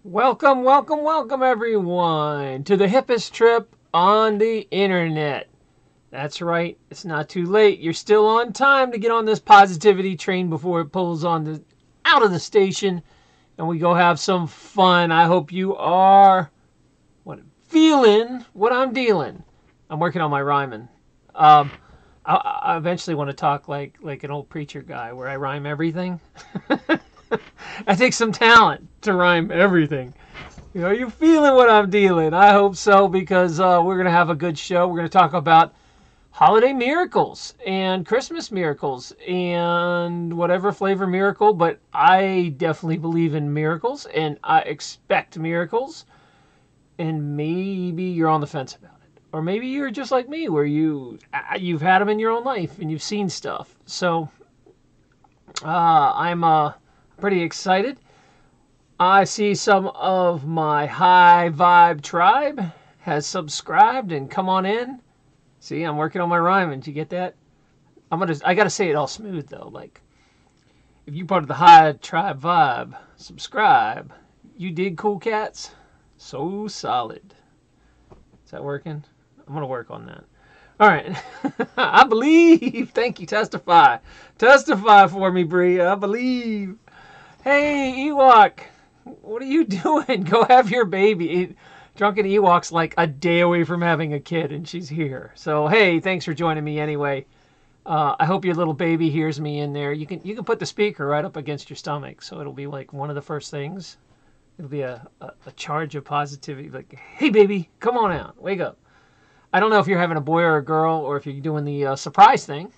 Welcome, welcome, welcome, everyone, to the hippest trip on the internet. That's right, it's not too late. You're still on time to get on this positivity train before it pulls out of the station and we go have some fun. I hope you are feeling what I'm dealing. I'm working on my rhyming. Um, I eventually want to talk like an old preacher guy where I rhyme everything. I take some talent to rhyme everything. Are you feeling what I'm dealing? I hope so because we're going to have a good show. We're going to talk about holiday miracles and Christmas miracles and whatever flavor miracle, but I definitely believe in miracles and I expect miracles. And maybe you're on the fence about it. Or maybe you're just like me where you've had them in your own life and you've seen stuff. So I'm pretty excited. I see some of my high vibe tribe has subscribed and come on in. See, I'm working on my rhyming. Did you get that? I gotta say it all smooth though. Like, if you part of the high tribe vibe, subscribe. You dig Cool Cats? So solid. Is that working? I'm gonna work on that. All right. I believe. Thank you. Testify. Testify for me, Bree. I believe. Hey, Ewok. What are you doing? Go have your baby. Drunken Ewok's like a day away from having a kid, and she's here. So, hey, thanks for joining me anyway. I hope your little baby hears me in there. You can put the speaker right up against your stomach, so it'll be like one of the first things. It'll be a charge of positivity. Like, hey, baby, come on out. Wake up. I don't know if you're having a boy or a girl or if you're doing the surprise thing,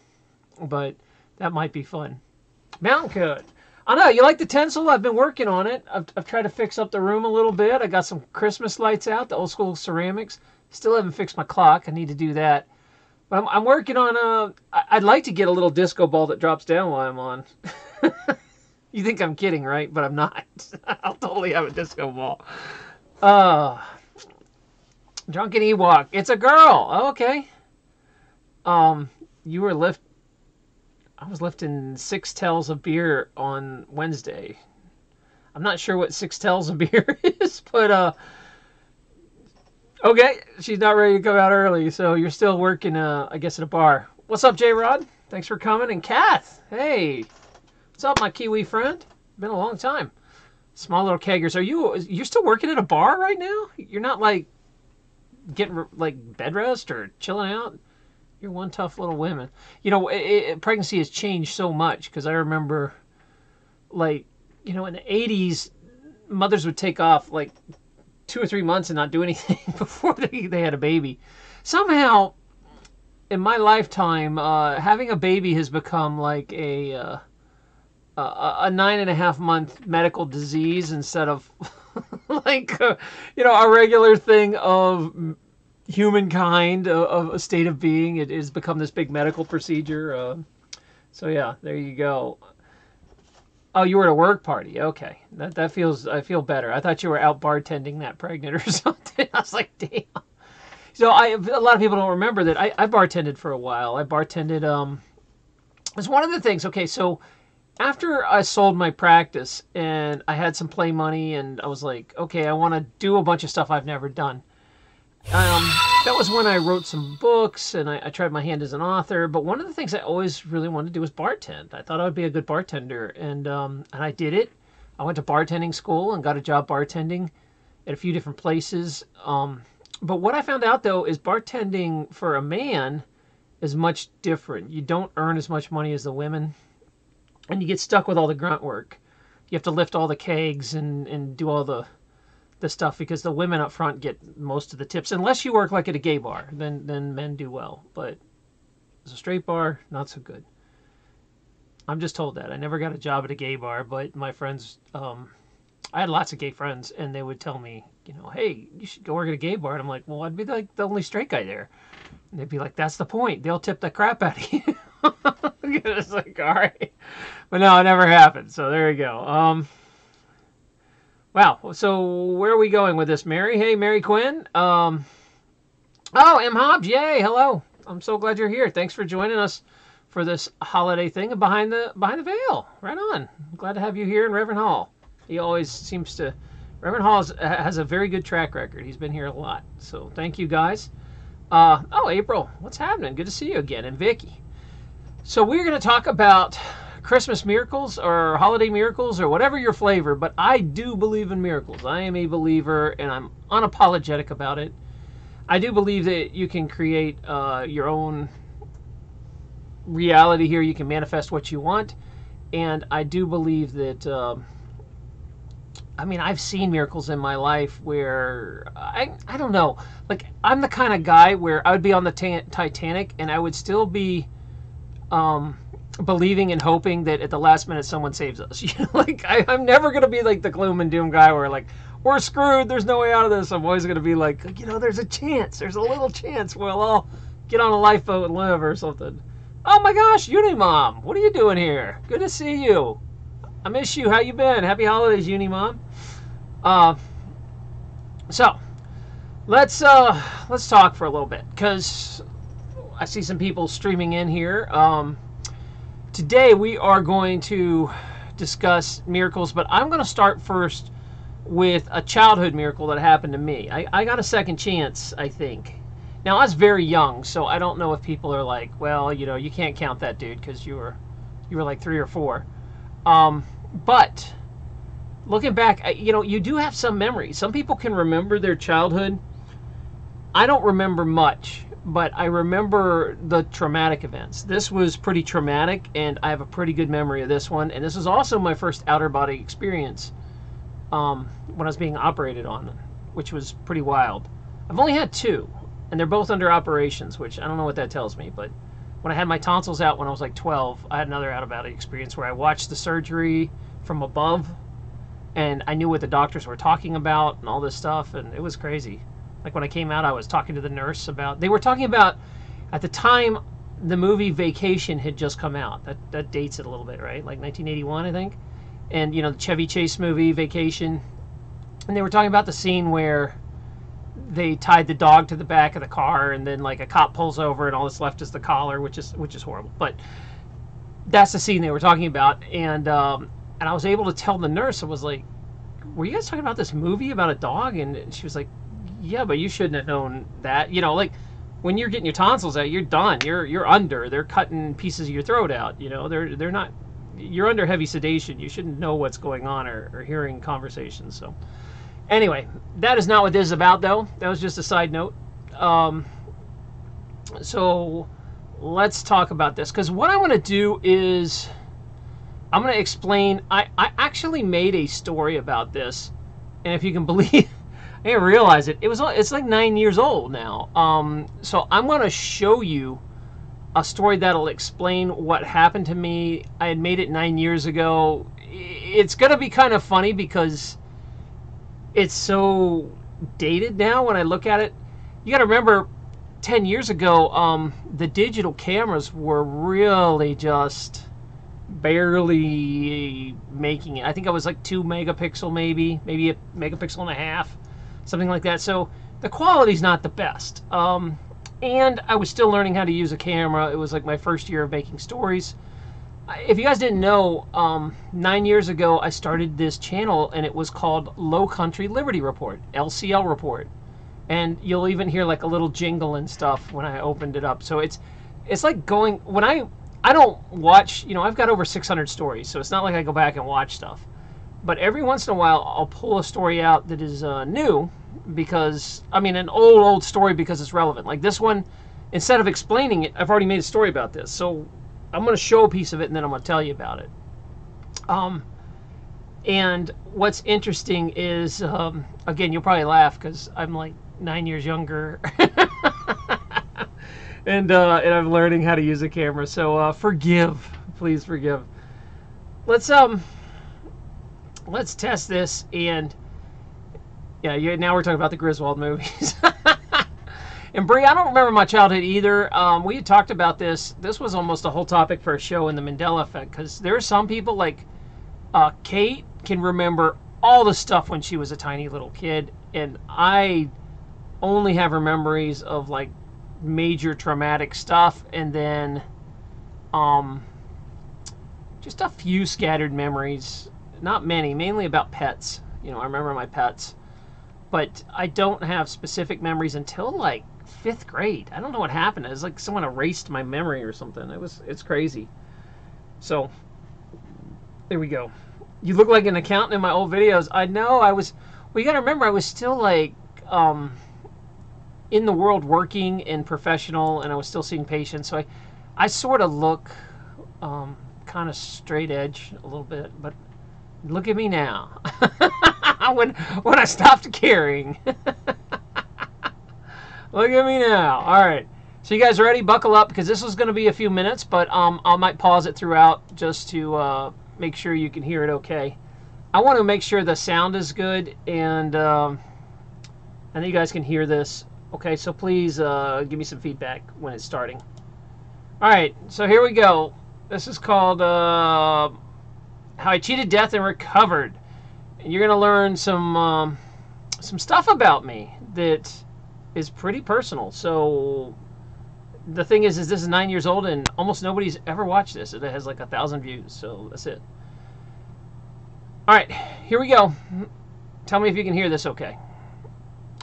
but that might be fun. Mountain Code. I know, you like the tinsel? I've been working on it. I've tried to fix up the room a little bit. I got some Christmas lights out, the old school ceramics. Still haven't fixed my clock. I need to do that. But I'm working on I'd like to get a little disco ball that drops down while I'm on. You think I'm kidding, right? But I'm not. I'll totally have a disco ball. Drunken Ewok. It's a girl. Oh, okay. You were I was lifting 6 taels of beer on Wednesday. I'm not sure what 6 taels of beer is, but okay, she's not ready to come out early, so you're still working, I guess, at a bar. What's up, J Rod? Thanks for coming. And Kath, hey, what's up, my Kiwi friend? Been a long time. Small little keggers. You're still working at a bar right now? You're not like getting like bed rest or chilling out? You're one tough little woman. You know, pregnancy has changed so much because I remember, like, in the 80s, mothers would take off like 2 or 3 months and not do anything before they had a baby. Somehow, in my lifetime, having a baby has become like a 9.5-month medical disease instead of like, a regular thing of humankind, of a state of being. It has become this big medical procedure. So yeah, there you go. Oh, you were at a work party. Okay, that feels. I feel better. I thought you were out bartending that pregnant or something. I was like, damn. So a lot of people don't remember that I bartended for a while. I bartended. It's one of the things. Okay, so after I sold my practice and I had some play money and I was like, okay, I want to do a bunch of stuff I've never done. That was when I wrote some books and I tried my hand as an author. But one of the things I always really wanted to do was bartend. I thought I would be a good bartender, and I did it. I went to bartending school and got a job bartending at a few different places. But what I found out though is bartending for a man is much different. You don't earn as much money as the women, and you get stuck with all the grunt work. You have to lift all the kegs and do all the stuff because the women up front get most of the tips, unless you work like at a gay bar. Then men do well, but as a straight bar, not so good. I'm just told that. I never got a job at a gay bar, but my friends, I had lots of gay friends, and they would tell me, hey, you should go work at a gay bar. And I'm like, well, I'd be like the only straight guy there. And they'd be like, that's the point. They'll tip the crap out of you. It's like, all right. But no, it never happened. So there you go. Wow. So where are we going with this, Mary? Hey, Mary Quinn. Oh, M. Hobbs. Yay. Hello. I'm so glad you're here. Thanks for joining us for this holiday thing behind the veil. Right on. I'm glad to have you here in Reverend Hall. He always seems to Reverend Hall has a very good track record. He's been here a lot. So thank you guys. Oh, April, what's happening? Good to see you again. And Vicky. So we're going to talk about Christmas miracles or holiday miracles or whatever your flavor, but I do believe in miracles. I am a believer, and I'm unapologetic about it. I do believe that you can create your own reality here. You can manifest what you want, and I do believe that I mean, I've seen miracles in my life where I don't know, like I'm the kind of guy where I would be on the Titanic and I would still be believing and hoping that at the last minute someone saves us. You know, like I'm never gonna be like the gloom and doom guy where like we're screwed, there's no way out of this. I'm always gonna be like, you know, there's a chance, there's a little chance we'll all get on a lifeboat and live or something. Oh my gosh, Unimom, what are you doing here? Good to see you. I miss you. How you been? Happy holidays, Unimom. So let's talk for a little bit because I see some people streaming in here. Today we are going to discuss miracles, but I'm going to start first with a childhood miracle that happened to me. I got a second chance, I think. Now I was very young, so I don't know if people are like, well, you know, you can't count that dude because you were like 3 or 4. But looking back, you know, you do have some memories. Some people can remember their childhood. I don't remember much, but I remember the traumatic events. This was pretty traumatic, and I have a pretty good memory of this one. And this was also my first outer body experience when I was being operated on, which was pretty wild. I've only had 2, and they're both under operations, which I don't know what that tells me, but when I had my tonsils out when I was like 12, I had another out-of-body experience where I watched the surgery from above, and I knew what the doctors were talking about and all this stuff, and it was crazy. Like when I came out, I was talking to the nurse about, they were talking about, at the time, the movie Vacation had just come out. That dates it a little bit, right? Like 1981, I think. And, you know, the Chevy Chase movie, Vacation. And they were talking about the scene where they tied the dog to the back of the car, and then like a cop pulls over and all that's left is the collar, which is horrible. But that's the scene they were talking about. And I was able to tell the nurse, I was like, were you guys talking about this movie about a dog? And she was like, yeah, but you shouldn't have known that. You know, like when you're getting your tonsils out, you're done. You're under. They're cutting pieces of your throat out. You know, they're not. You're under heavy sedation. You shouldn't know what's going on or hearing conversations. So anyway, that is not what this is about, though. That was just a side note. So let's talk about this, because what I want to do is I'm going to explain. I actually made a story about this, and if you can believe, I didn't realize it. It's like 9 years old now. So I'm going to show you a story that'll explain what happened to me. I had made it 9 years ago. It's going to be kind of funny because it's so dated now when I look at it. You got to remember, 10 years ago, the digital cameras were really just barely making it. I think I was like 2 megapixel, maybe a megapixel and a half, something like that. So the quality's not the best. And I was still learning how to use a camera. It was like my first year of making stories. If you guys didn't know, 9 years ago I started this channel, and it was called Low Country Liberty Report, LCL Report. And you'll even hear like a little jingle and stuff when I opened it up. So it's like going, when I don't watch, you know, I've got over 600 stories, so it's not like I go back and watch stuff. But every once in a while I'll pull a story out that is new, because, I mean, an old story because it's relevant. Like this one, instead of explaining it, I've already made a story about this. So I'm going to show a piece of it, and then I'm going to tell you about it. And what's interesting is, again, you'll probably laugh because I'm like 9 years younger, and I'm learning how to use a camera. So forgive, please forgive. Let's test this, and yeah, now we're talking about the Griswold movies. And Brie, I don't remember my childhood either. We had talked about this. This was almost a whole topic for a show in the Mandela Effect, because there are some people like Kate can remember all the stuff when she was a tiny little kid, and I only have memories of like major traumatic stuff, and then just a few scattered memories, not many, mainly about pets. You know, I remember my pets. But I don't have specific memories until like 5th grade. I don't know what happened. It was like someone erased my memory or something. It's crazy. So there we go. You look like an accountant in my old videos. I know. Well, you gotta remember, I was still like in the world working and professional, and I was still seeing patients. So I sort of look kind of straight edge a little bit, but look at me now. when I stopped caring. Look at me now. All right. So you guys ready? Buckle up, because this is going to be a few minutes, but I might pause it throughout just to make sure you can hear it okay. I want to make sure the sound is good, and you guys can hear this. Okay, so please give me some feedback when it's starting. All right, so here we go. This is called How I Cheated Death and Recovered. And you're going to learn some stuff about me that is pretty personal. So the thing is this is 9 years old, and almost nobody's ever watched this. It has like 1,000 views, so that's it. All right, here we go. Tell me if you can hear this okay.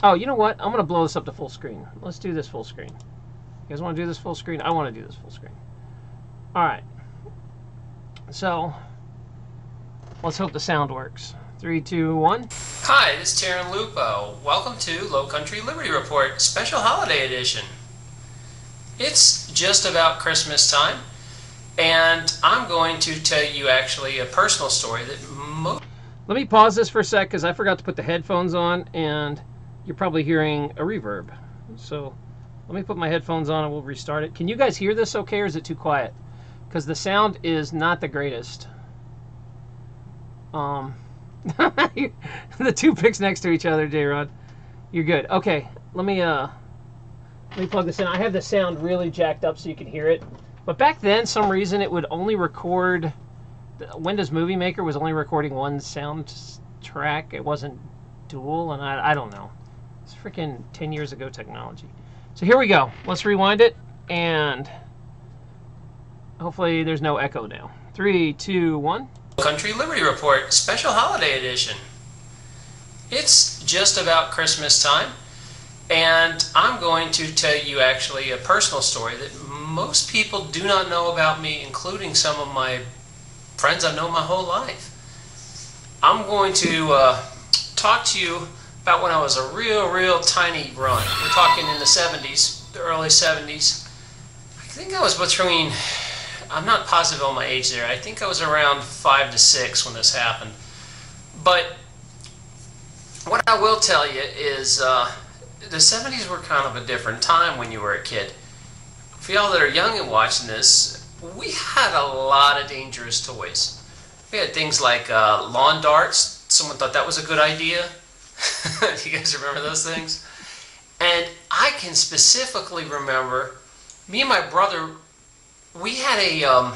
Oh, you know what? I'm going to blow this up to full screen. Let's do this full screen. You guys want to do this full screen? I want to do this full screen. All right. So let's hope the sound works. 3, 2, 1. Hi, this is Taryn Lupo. Welcome to Low Country Liberty Report Special Holiday Edition. It's just about Christmas time, and I'm going to tell you actually a personal story that Let me pause this for a sec, because I forgot to put the headphones on, and you're probably hearing a reverb. So let me put my headphones on and we'll restart it. Can you guys hear this okay, or is it too quiet? Because the sound is not the greatest. The two pics next to each other, J-Rod. You're good. Okay, let me plug this in. I have the sound really jacked up so you can hear it. But back then, some reason it would only record. Windows Movie Maker was only recording one sound track. It wasn't dual, and I don't know. It's freaking 10 years ago technology. So here we go. Let's rewind it, and hopefully there's no echo now. 3, 2, 1. Country Liberty Report Special Holiday Edition. It's just about Christmas time, and I'm going to tell you actually a personal story that most people do not know about me, including some of my friends I've known my whole life. I'm going to talk to you about when I was a real tiny runt. We're talking in the 70s, the early 70s. I think I was between, I'm not positive on my age there. I think I was around 5 to 6 when this happened. But what I will tell you is the 70s were kind of a different time when you were a kid. For y'all that are young and watching this, we had a lot of dangerous toys. We had things like lawn darts. Someone thought that was a good idea. Do you guys remember those things? And I can specifically remember, me and my brother, we had a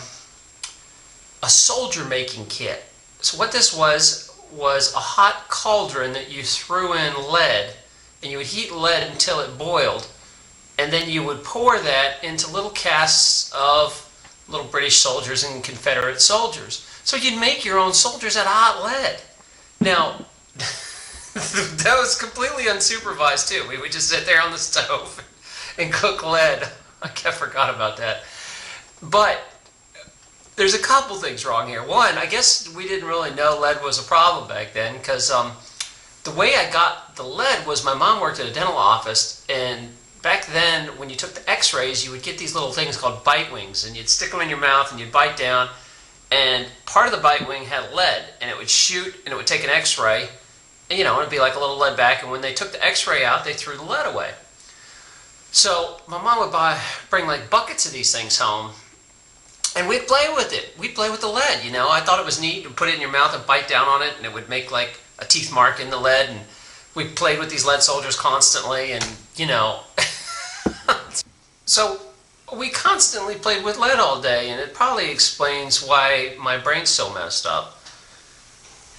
soldier making kit. So what this was a hot cauldron that you threw in lead, and you would heat lead until it boiled, and then you would pour that into little casts of little British soldiers and Confederate soldiers. So you'd make your own soldiers out of hot lead. Now, that was completely unsupervised too. We would just sit there on the stove and cook lead. I forgot about that. But there's a couple things wrong here. One, I guess we didn't really know lead was a problem back then, because the way I got the lead was my mom worked at a dental office, and back then when you took the x-rays, you would get these little things called bite wings, and you'd stick them in your mouth and you'd bite down, and part of the bite wing had lead, and it would shoot and it would take an x-ray, and, you know, it'd be like a little lead back, and when they took the x-ray out, they threw the lead away. So my mom would bring like buckets of these things home, and we'd play with it. We'd play with the lead, you know. I thought it was neat to put it in your mouth and bite down on it, and it would make like a teeth mark in the lead, and we played with these lead soldiers constantly, and, you know. So we constantly played with lead all day, and it probably explains why my brain's so messed up.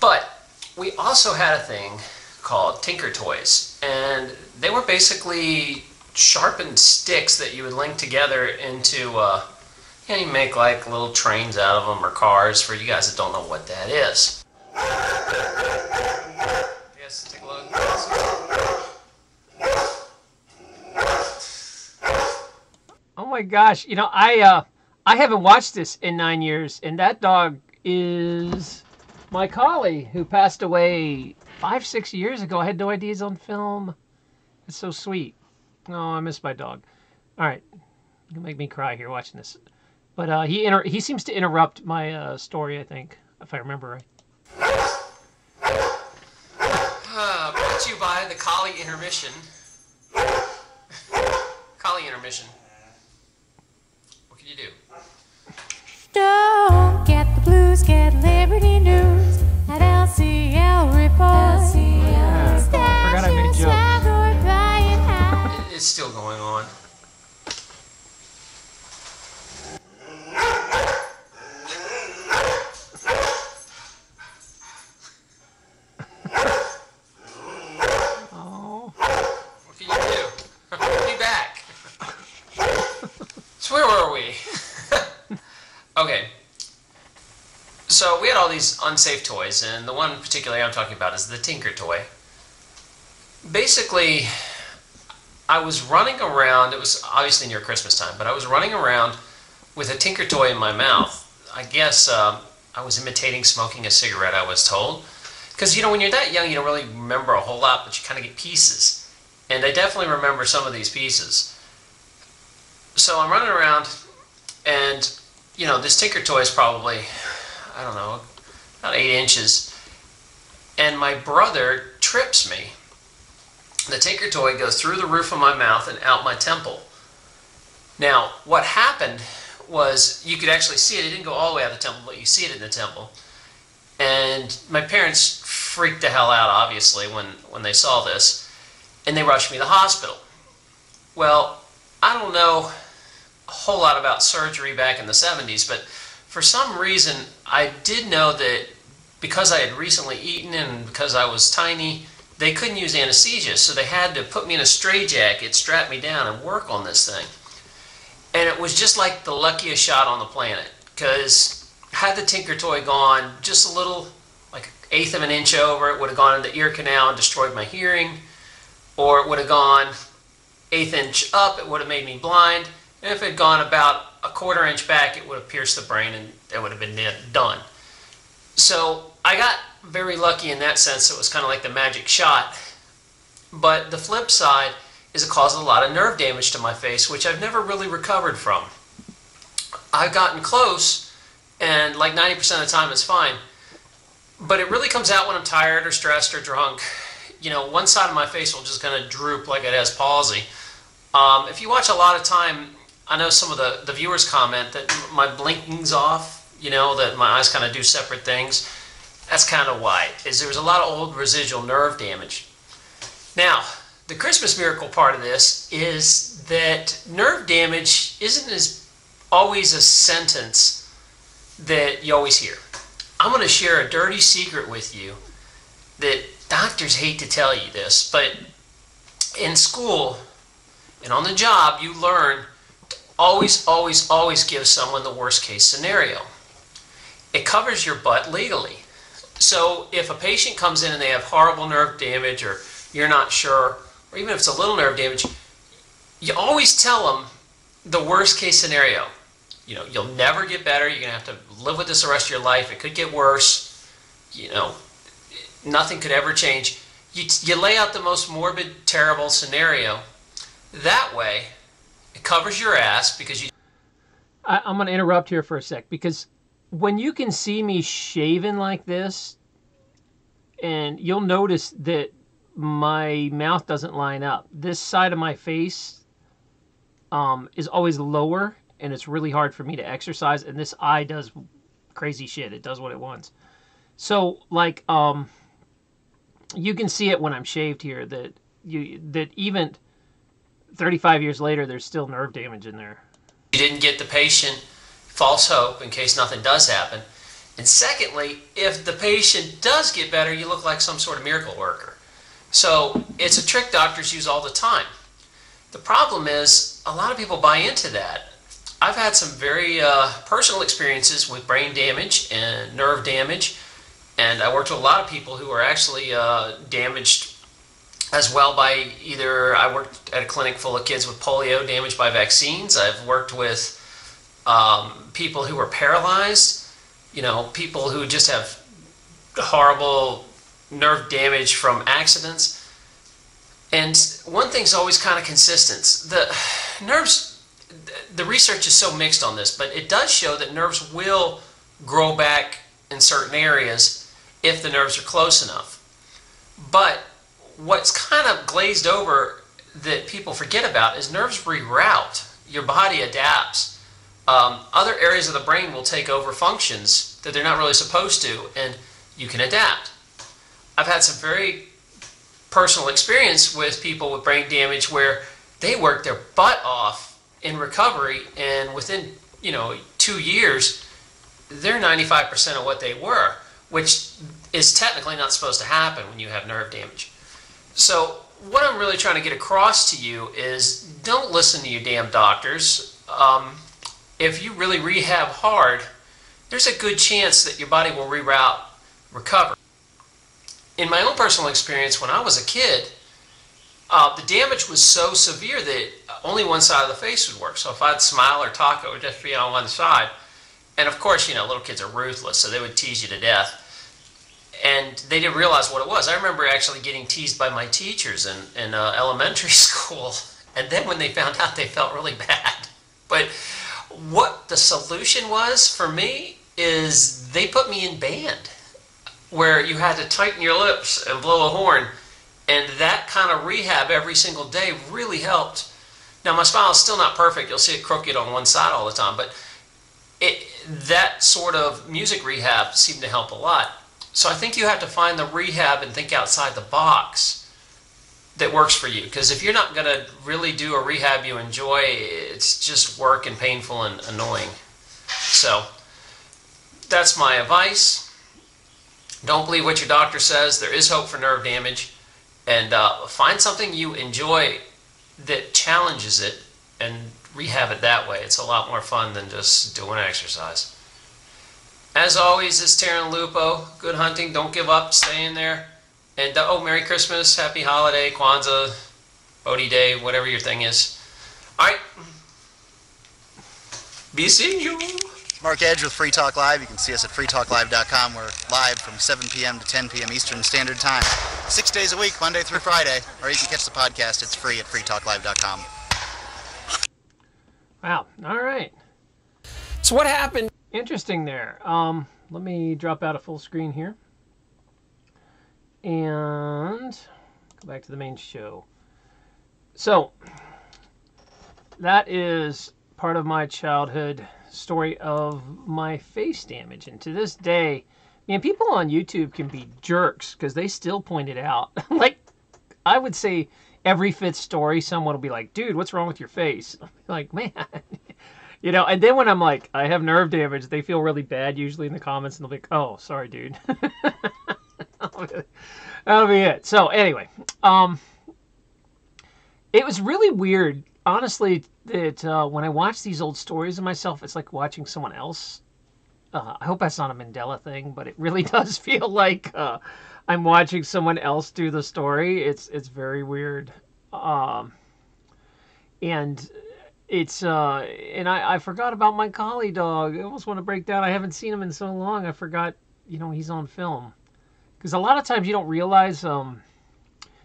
But we also had a thing called Tinker Toys, and they were basically sharpened sticks that you would link together into, you know, you make like little trains out of them, or cars, for you guys that don't know what that is. guess take a look. Oh my gosh! You know, I haven't watched this in 9 years, and that dog is my collie who passed away 5, 6 years ago. I had no idea he's on film. It's so sweet. Oh, I miss my dog. All right, you make me cry here watching this. But he seems to interrupt my story. I think, if I remember right. Brought to you by the Collie Intermission. Collie Intermission. What can you do? Don't get the blues, get Liberty News at LCL Report. Yeah. I forgot I made a joke. It's still going on. Oh. What can you do? Be back. So where were we? Okay. So we had all these unsafe toys, and the one particularly I'm talking about is the Tinker toy. Basically, I was running around, it was obviously near Christmas time, but I was running around with a Tinker toy in my mouth. I guess I was imitating smoking a cigarette, I was told. Because, you know, when you're that young, you don't really remember a whole lot, but you kind of get pieces. And I definitely remember some of these pieces. So I'm running around, and, you know, this Tinker toy is probably, I don't know, about 8 inches. And my brother trips me. The Tinker toy goes through the roof of my mouth and out my temple. Now, what happened was, you could actually see it. It didn't go all the way out of the temple, but you see it in the temple. And my parents freaked the hell out, obviously, when they saw this. And they rushed me to the hospital. Well, I don't know a whole lot about surgery back in the 70s, but for some reason, I did know that because I had recently eaten and because I was tiny, they couldn't use anesthesia, so they had to put me in a straitjacket, strap me down, and work on this thing. And it was just like the luckiest shot on the planet, because had the Tinker toy gone just a little, like 1/8 of an inch over, it would have gone in the ear canal and destroyed my hearing, or it would have gone 1/8 inch up, it would have made me blind, and if it had gone about 1/4 inch back, it would have pierced the brain and it would have been done. So I got very lucky in that sense. It was kind of like the magic shot. But the flip side is it caused a lot of nerve damage to my face, which I've never really recovered from. I've gotten close, and like 90% of the time it's fine. But it really comes out when I'm tired or stressed or drunk. You know, one side of my face will just kind of droop like it has palsy. If you watch a lot of time, I know some of the viewers comment that my blinking's off, you know, that my eyes kind of do separate things. That's kind of why, is there was a lot of old residual nerve damage. Now, the Christmas miracle part of this is that nerve damage isn't always a sentence that you always hear. I'm going to share a dirty secret with you that doctors hate to tell you this, but in school and on the job, you learn to always, always, always give someone the worst case scenario. It covers your butt legally. So if a patient comes in and they have horrible nerve damage, or you're not sure, or even if it's a little nerve damage, you always tell them the worst case scenario. You know, you'll never get better. You're going to have to live with this the rest of your life. It could get worse. You know, nothing could ever change. You lay out the most morbid, terrible scenario. That way, it covers your ass because you... I'm going to interrupt here for a sec, because when you can see me shaven like this, and you'll notice that my mouth doesn't line up. This side of my face is always lower, and it's really hard for me to exercise, and this eye does crazy shit. It does what it wants. So, like, you can see it when I'm shaved here, that even 35 years later, there's still nerve damage in there. You didn't get the patient false hope in case nothing does happen. And secondly, if the patient does get better, you look like some sort of miracle worker. So it's a trick doctors use all the time. The problem is a lot of people buy into that. I've had some very personal experiences with brain damage and nerve damage, And I worked with a lot of people who were actually damaged as well by either, I worked at a clinic full of kids with polio damaged by vaccines. I've worked with people who were paralyzed, people who just have horrible nerve damage from accidents. And one thing's always kind of consistent. The nerves, the research is so mixed on this, but it does show that nerves will grow back in certain areas if the nerves are close enough. But what's kind of glazed over that people forget about is nerves reroute. Your body adapts. Other areas of the brain will take over functions that they're not really supposed to, and you can adapt. I've had some very personal experience with people with brain damage where they worked their butt off in recovery, and within 2 years, they're 95% of what they were, which is technically not supposed to happen when you have nerve damage. So what I'm really trying to get across to you is don't listen to your damn doctors. If you really rehab hard, there's a good chance that your body will reroute, recover. In my own personal experience, when I was a kid, the damage was so severe that only one side of the face would work. So if I'd smile or talk, it would just be on one side. And of course, little kids are ruthless, so they would tease you to death. And they didn't realize what it was. I remember actually getting teased by my teachers in elementary school. And then when they found out, they felt really bad. But what the solution was for me is they put me in band, where you had to tighten your lips and blow a horn. And that kind of rehab every single day really helped. Now, my smile is still not perfect. You'll see it crooked on one side all the time. But that sort of music rehab seemed to help a lot. So I think you have to find the rehab and think outside the box that works for you. Because if you're not going to really do a rehab you enjoy, it's just work and painful and annoying. So that's my advice. Don't believe what your doctor says. There is hope for nerve damage. And find something you enjoy that challenges it and rehab it that way. It's a lot more fun than just doing exercise. As always, it's Taryn Lupo. Good hunting. Don't give up. Stay in there. And Merry Christmas, Happy Holiday, Kwanzaa, Bodhi Day, whatever your thing is. All right. Be seeing you. Mark Edge with Free Talk Live. You can see us at freetalklive.com. We're live from 7 p.m. to 10 p.m. Eastern Standard Time. 6 days a week, Monday through Friday. Or you can catch the podcast. It's free at freetalklive.com. Wow. All right. So what happened? Interesting there. Let me drop out a full screen here. And go back to the main show. So, that is part of my childhood story of my face damage. And to this day, people on YouTube can be jerks because they still point it out. Like, I would say every fifth story, someone will be like, dude, what's wrong with your face? I'm like, man. And then when I'm like, I have nerve damage, they feel really bad usually in the comments, and they'll be like, oh, sorry, dude. That'll be it. So anyway, it was really weird, honestly, that when I watch these old stories of myself, it's like watching someone else. I hope that's not a Mandela thing, but it really does feel like I'm watching someone else do the story. It's very weird. And it's and I forgot about my collie dog. I almost want to break down. I haven't seen him in so long. I forgot, he's on film. Because a lot of times you don't realize,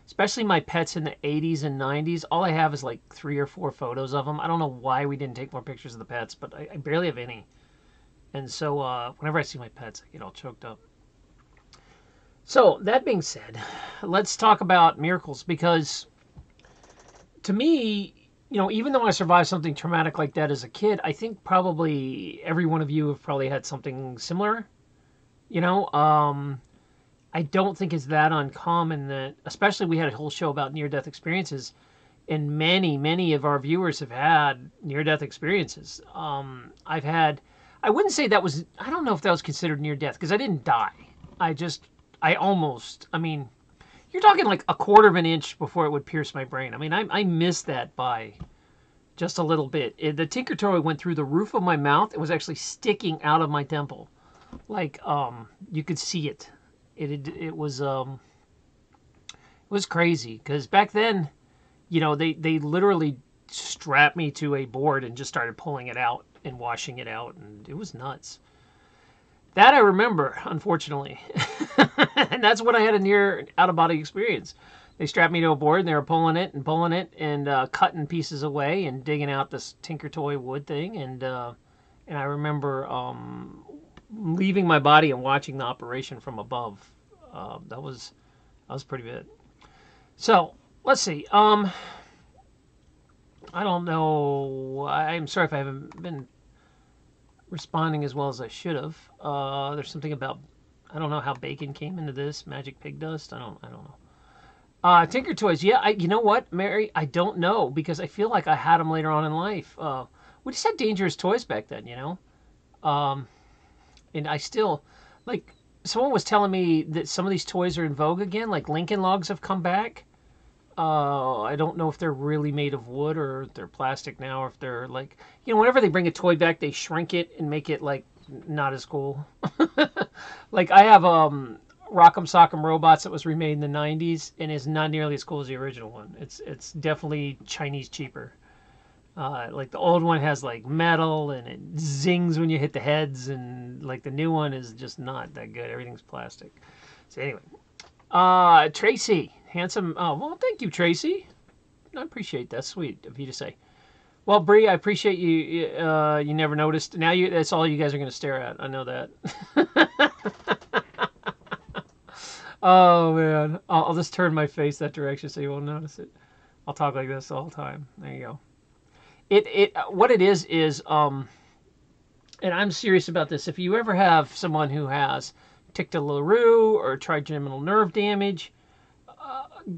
especially my pets in the 80s and 90s, all I have is like 3 or 4 photos of them. I don't know why we didn't take more pictures of the pets, but I barely have any. And so whenever I see my pets, I get all choked up. So that being said, let's talk about miracles, because to me, even though I survived something traumatic like that as a kid, I think probably every one of you have probably had something similar. I don't think it's that uncommon that, especially we had a whole show about near-death experiences, and many of our viewers have had near-death experiences. I've had, I wouldn't say that was, I don't know if that was considered near-death, because I didn't die. You're talking like a quarter of an inch before it would pierce my brain. I missed that by just a little bit. The tinker toy went through the roof of my mouth. It was actually sticking out of my temple. Like, you could see it. It was crazy because back then, they literally strapped me to a board and just started pulling it out and washing it out, and it was nuts. That I remember, unfortunately. And that's when I had a near out-of-body experience. They strapped me to a board, and they were pulling it and cutting pieces away and digging out this Tinker Toy wood thing. And I remember leaving my body and watching the operation from above. That was pretty good. So, let's see. I don't know. I'm sorry if I haven't been responding as well as I should have. There's something about, I don't know how bacon came into this. Magic pig dust. I don't know. Tinker Toys. Yeah, you know what, Mary? I don't know because I feel like I had them later on in life. We just had dangerous toys back then, and I still, like, someone was telling me that some of these toys are in vogue again. Like Lincoln Logs have come back. I don't know if they're really made of wood or if they're plastic now, or if they're like, whenever they bring a toy back, they shrink it and make it like not as cool. Like I have Rock'em Sock'em Robots that was remade in the 90s and is not nearly as cool as the original one. It's definitely Chinese cheaper. Like the old one has like metal and it zings when you hit the heads, and like the new one is just not that good. Everything's plastic. So anyway, Tracy, handsome. Oh well, thank you, Tracy. I appreciate that. Sweet of you to say. Well, Bree, I appreciate you. You never noticed. Now that's all you guys are going to stare at. I know that. Oh man, I'll just turn my face that direction so you won't notice it. I'll talk like this all the time. There you go. What it is, and I'm serious about this. If you ever have someone who has tic de Larue or trigeminal nerve damage,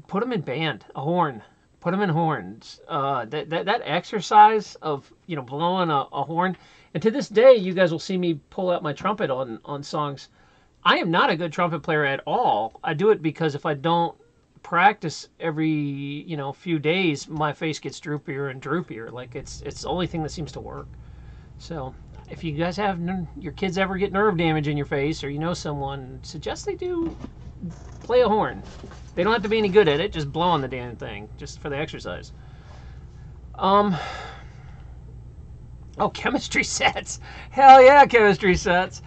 put them in band, a horn. Put them in horns. That exercise of blowing a horn, and to this day, you guys will see me pull out my trumpet on songs. I am not a good trumpet player at all. I do it because if I don't practice every few days, my face gets droopier and droopier. Like it's the only thing that seems to work. So if you guys have your kids ever get nerve damage in your face, or someone, suggest they do play a horn. They don't have to be any good at it, just blow on the damn thing just for the exercise. Oh, chemistry sets. Hell yeah, chemistry sets.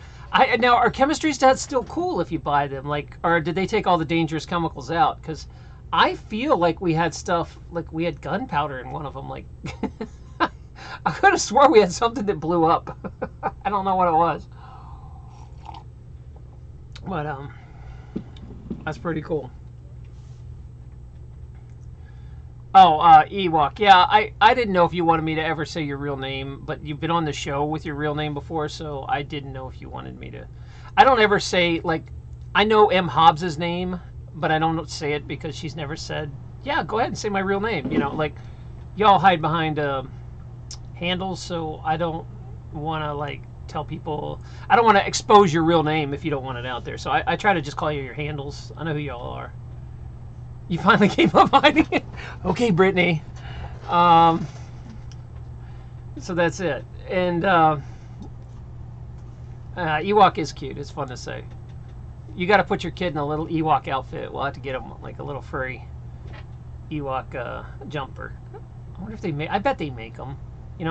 Now, are chemistry sets still cool if you buy them? Like, or did they take all the dangerous chemicals out? Because I feel like we had stuff, like we had gunpowder in one of them. Like, I could have swore we had something that blew up. I don't know what it was. But, that's pretty cool. Oh, Ewok. Yeah, I didn't know if you wanted me to ever say your real name, but you've been on the show with your real name before, so I didn't know if you wanted me to. I don't ever say, like, I know M. Hobbs's name, but I don't say it because she's never said, yeah, go ahead and say my real name. Like, y'all hide behind handles, so I don't want to, like, tell people. I don't want to expose your real name if you don't want it out there, so I try to just call you your handles. I know who y'all are. You finally gave up hiding it? Okay, Brittany. So that's it. And Ewok is cute. It's fun to say. You got to put your kid in a little Ewok outfit. We'll have to get him like a little furry Ewok jumper. I wonder if they make. I bet they make them.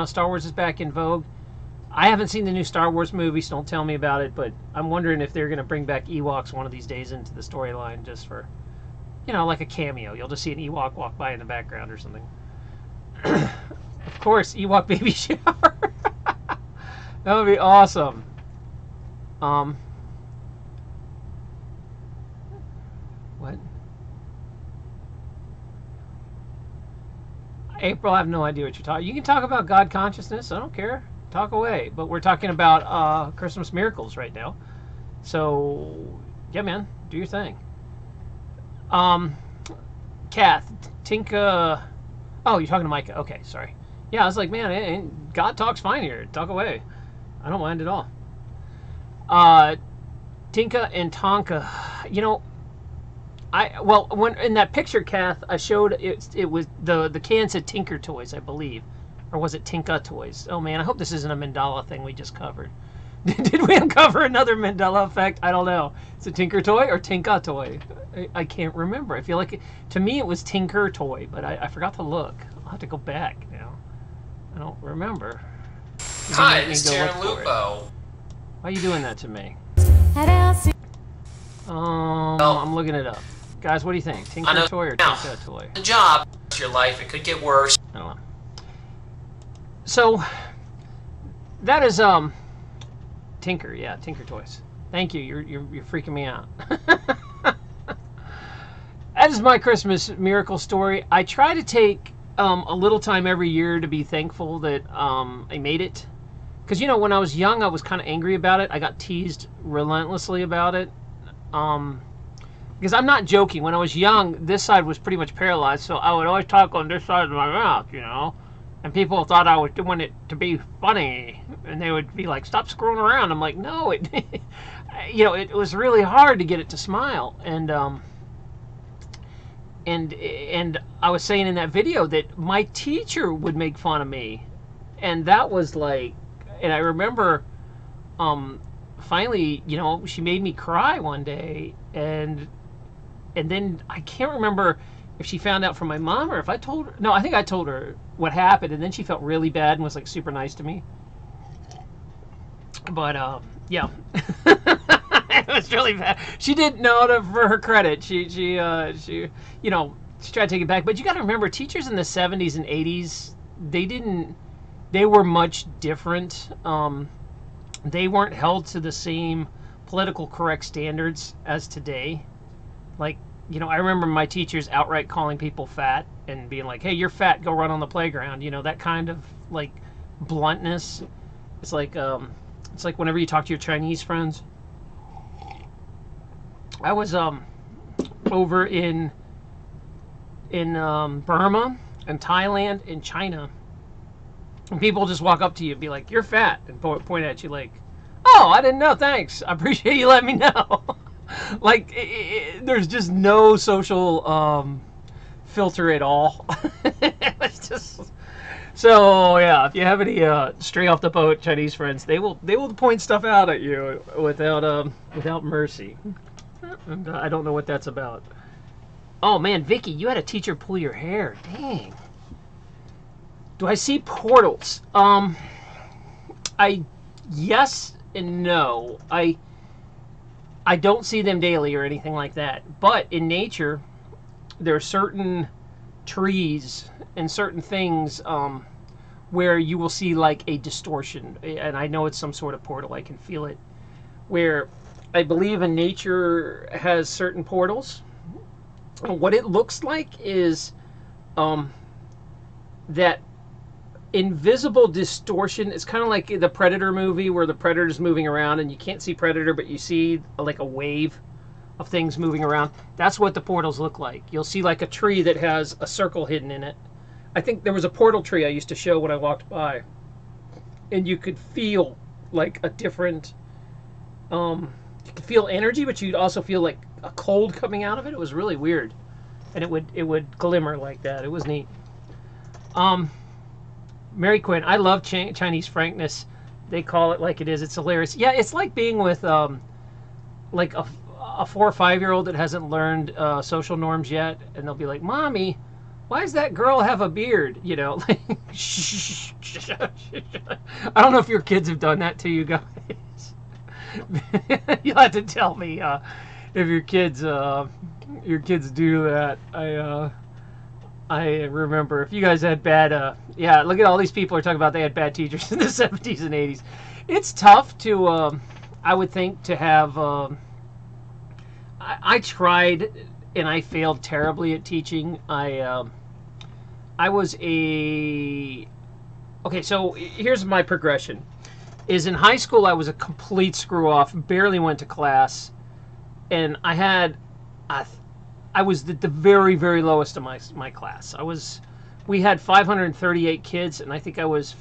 Star Wars is back in vogue. I haven't seen the new Star Wars movie, so don't tell me about it. But I'm wondering if they're going to bring back Ewoks one of these days into the storyline just for. Like a cameo. You'll just see an Ewok walk by in the background or something. Of course, Ewok baby shower. That would be awesome. What? April, I have no idea what you're talking. You can talk about God consciousness. I don't care. Talk away. But we're talking about Christmas miracles right now. So, yeah, man. Do your thing. Kath, Tinka. Oh, you're talking to Micah. Okay, sorry. Yeah, I was like, man, God talks fine here. Talk away. I don't mind at all. Tinka and Tonka. When in that picture, Kath, I showed it was the can said Tinker Toys, I believe, or was it Tinka Toys? Oh man, I hope this isn't a mandala thing we just covered. Did we uncover another Mandela effect? I don't know. Is it Tinker Toy or Tinka Toy? I can't remember. I feel like, to me, it was Tinker Toy, but I forgot to look. I'll have to go back now. I don't remember. Hi, it's Taryn Lupo. Why are you doing that to me? at LC. I'm looking it up. Guys, what do you think? Tinker Toy or Tinka Toy? The job, it's your life. It could get worse. I don't know. So, that is, Tinker, yeah, Tinker Toys. Thank you. You're freaking me out. That is my Christmas miracle story. I try to take a little time every year to be thankful that I made it. Because, you know, when I was young, I was kind of angry about it. I got teased relentlessly about it. Because I'm not joking. When I was young, this side was pretty much paralyzed, so I would always talk on this side of my mouth, you know. And people thought I was doing it to be funny. And they would be like, stop screwing around. I'm like, no, you know, it was really hard to get it to smile. And I was saying in that video that my teacher would make fun of me. And that was like, and I remember finally, you know, she made me cry one day. And then I can't remember if she found out from my mom or if I told her. No, I think I told her what happened, and then she felt really bad and was like super nice to me. But yeah, it was really bad. She didn't know, for her credit. She you know, she tried to take it back. But you got to remember, teachers in the 70s and 80s, they were much different. They weren't held to the same political correct standards as today. Like, you know, I remember my teachers outright calling people fat and being like, hey, you're fat, go run on the playground. You know, that kind of, like, bluntness. It's like whenever you talk to your Chinese friends. I was over in Burma and Thailand and China. And people just walk up to you and be like, you're fat, and point at you like, oh, I didn't know, thanks. I appreciate you letting me know. Like, there's just no social filter at all. It's just, so yeah, if you have any stray off the boat Chinese friends, they will point stuff out at you without mercy. And I don't know what that's about. Oh man, Vicky, you had a teacher pull your hair. Dang. Do I see portals? Yes and no. I don't see them daily or anything like that. But in nature, there are certain trees and certain things where you will see like a distortion. And I know it's some sort of portal. I can feel it. Where I believe in nature has certain portals. What it looks like is that invisible distortion. It's kind of like the Predator movie where the Predator's moving around and you can't see Predator, but you see like a wave of things moving around. That's what the portals look like. You'll see like a tree that has a circle hidden in it. I think there was a portal tree I used to show when I walked by, and you could feel like a different you could feel energy, but you'd also feel like a cold coming out of it. It was really weird, and it would glimmer like that. It was neat. Mary Quinn, I love Chinese frankness. They call it like it is. It's hilarious. Yeah, it's like being with like a 4 or 5 year old that hasn't learned social norms yet, and they'll be like, "Mommy, why does that girl have a beard?" You know, like, I don't know if your kids have done that to you guys. You'll have to tell me if your kids do that. I remember if you guys had bad, yeah, look at all these people are talking about they had bad teachers in the 70s and 80s. It's tough to, I would think, to have, I tried and I failed terribly at teaching. I was okay, so here's my progression. Is in high school I was a complete screw off, barely went to class, and I was the very, very lowest of my class. We had 538 kids, and I think I was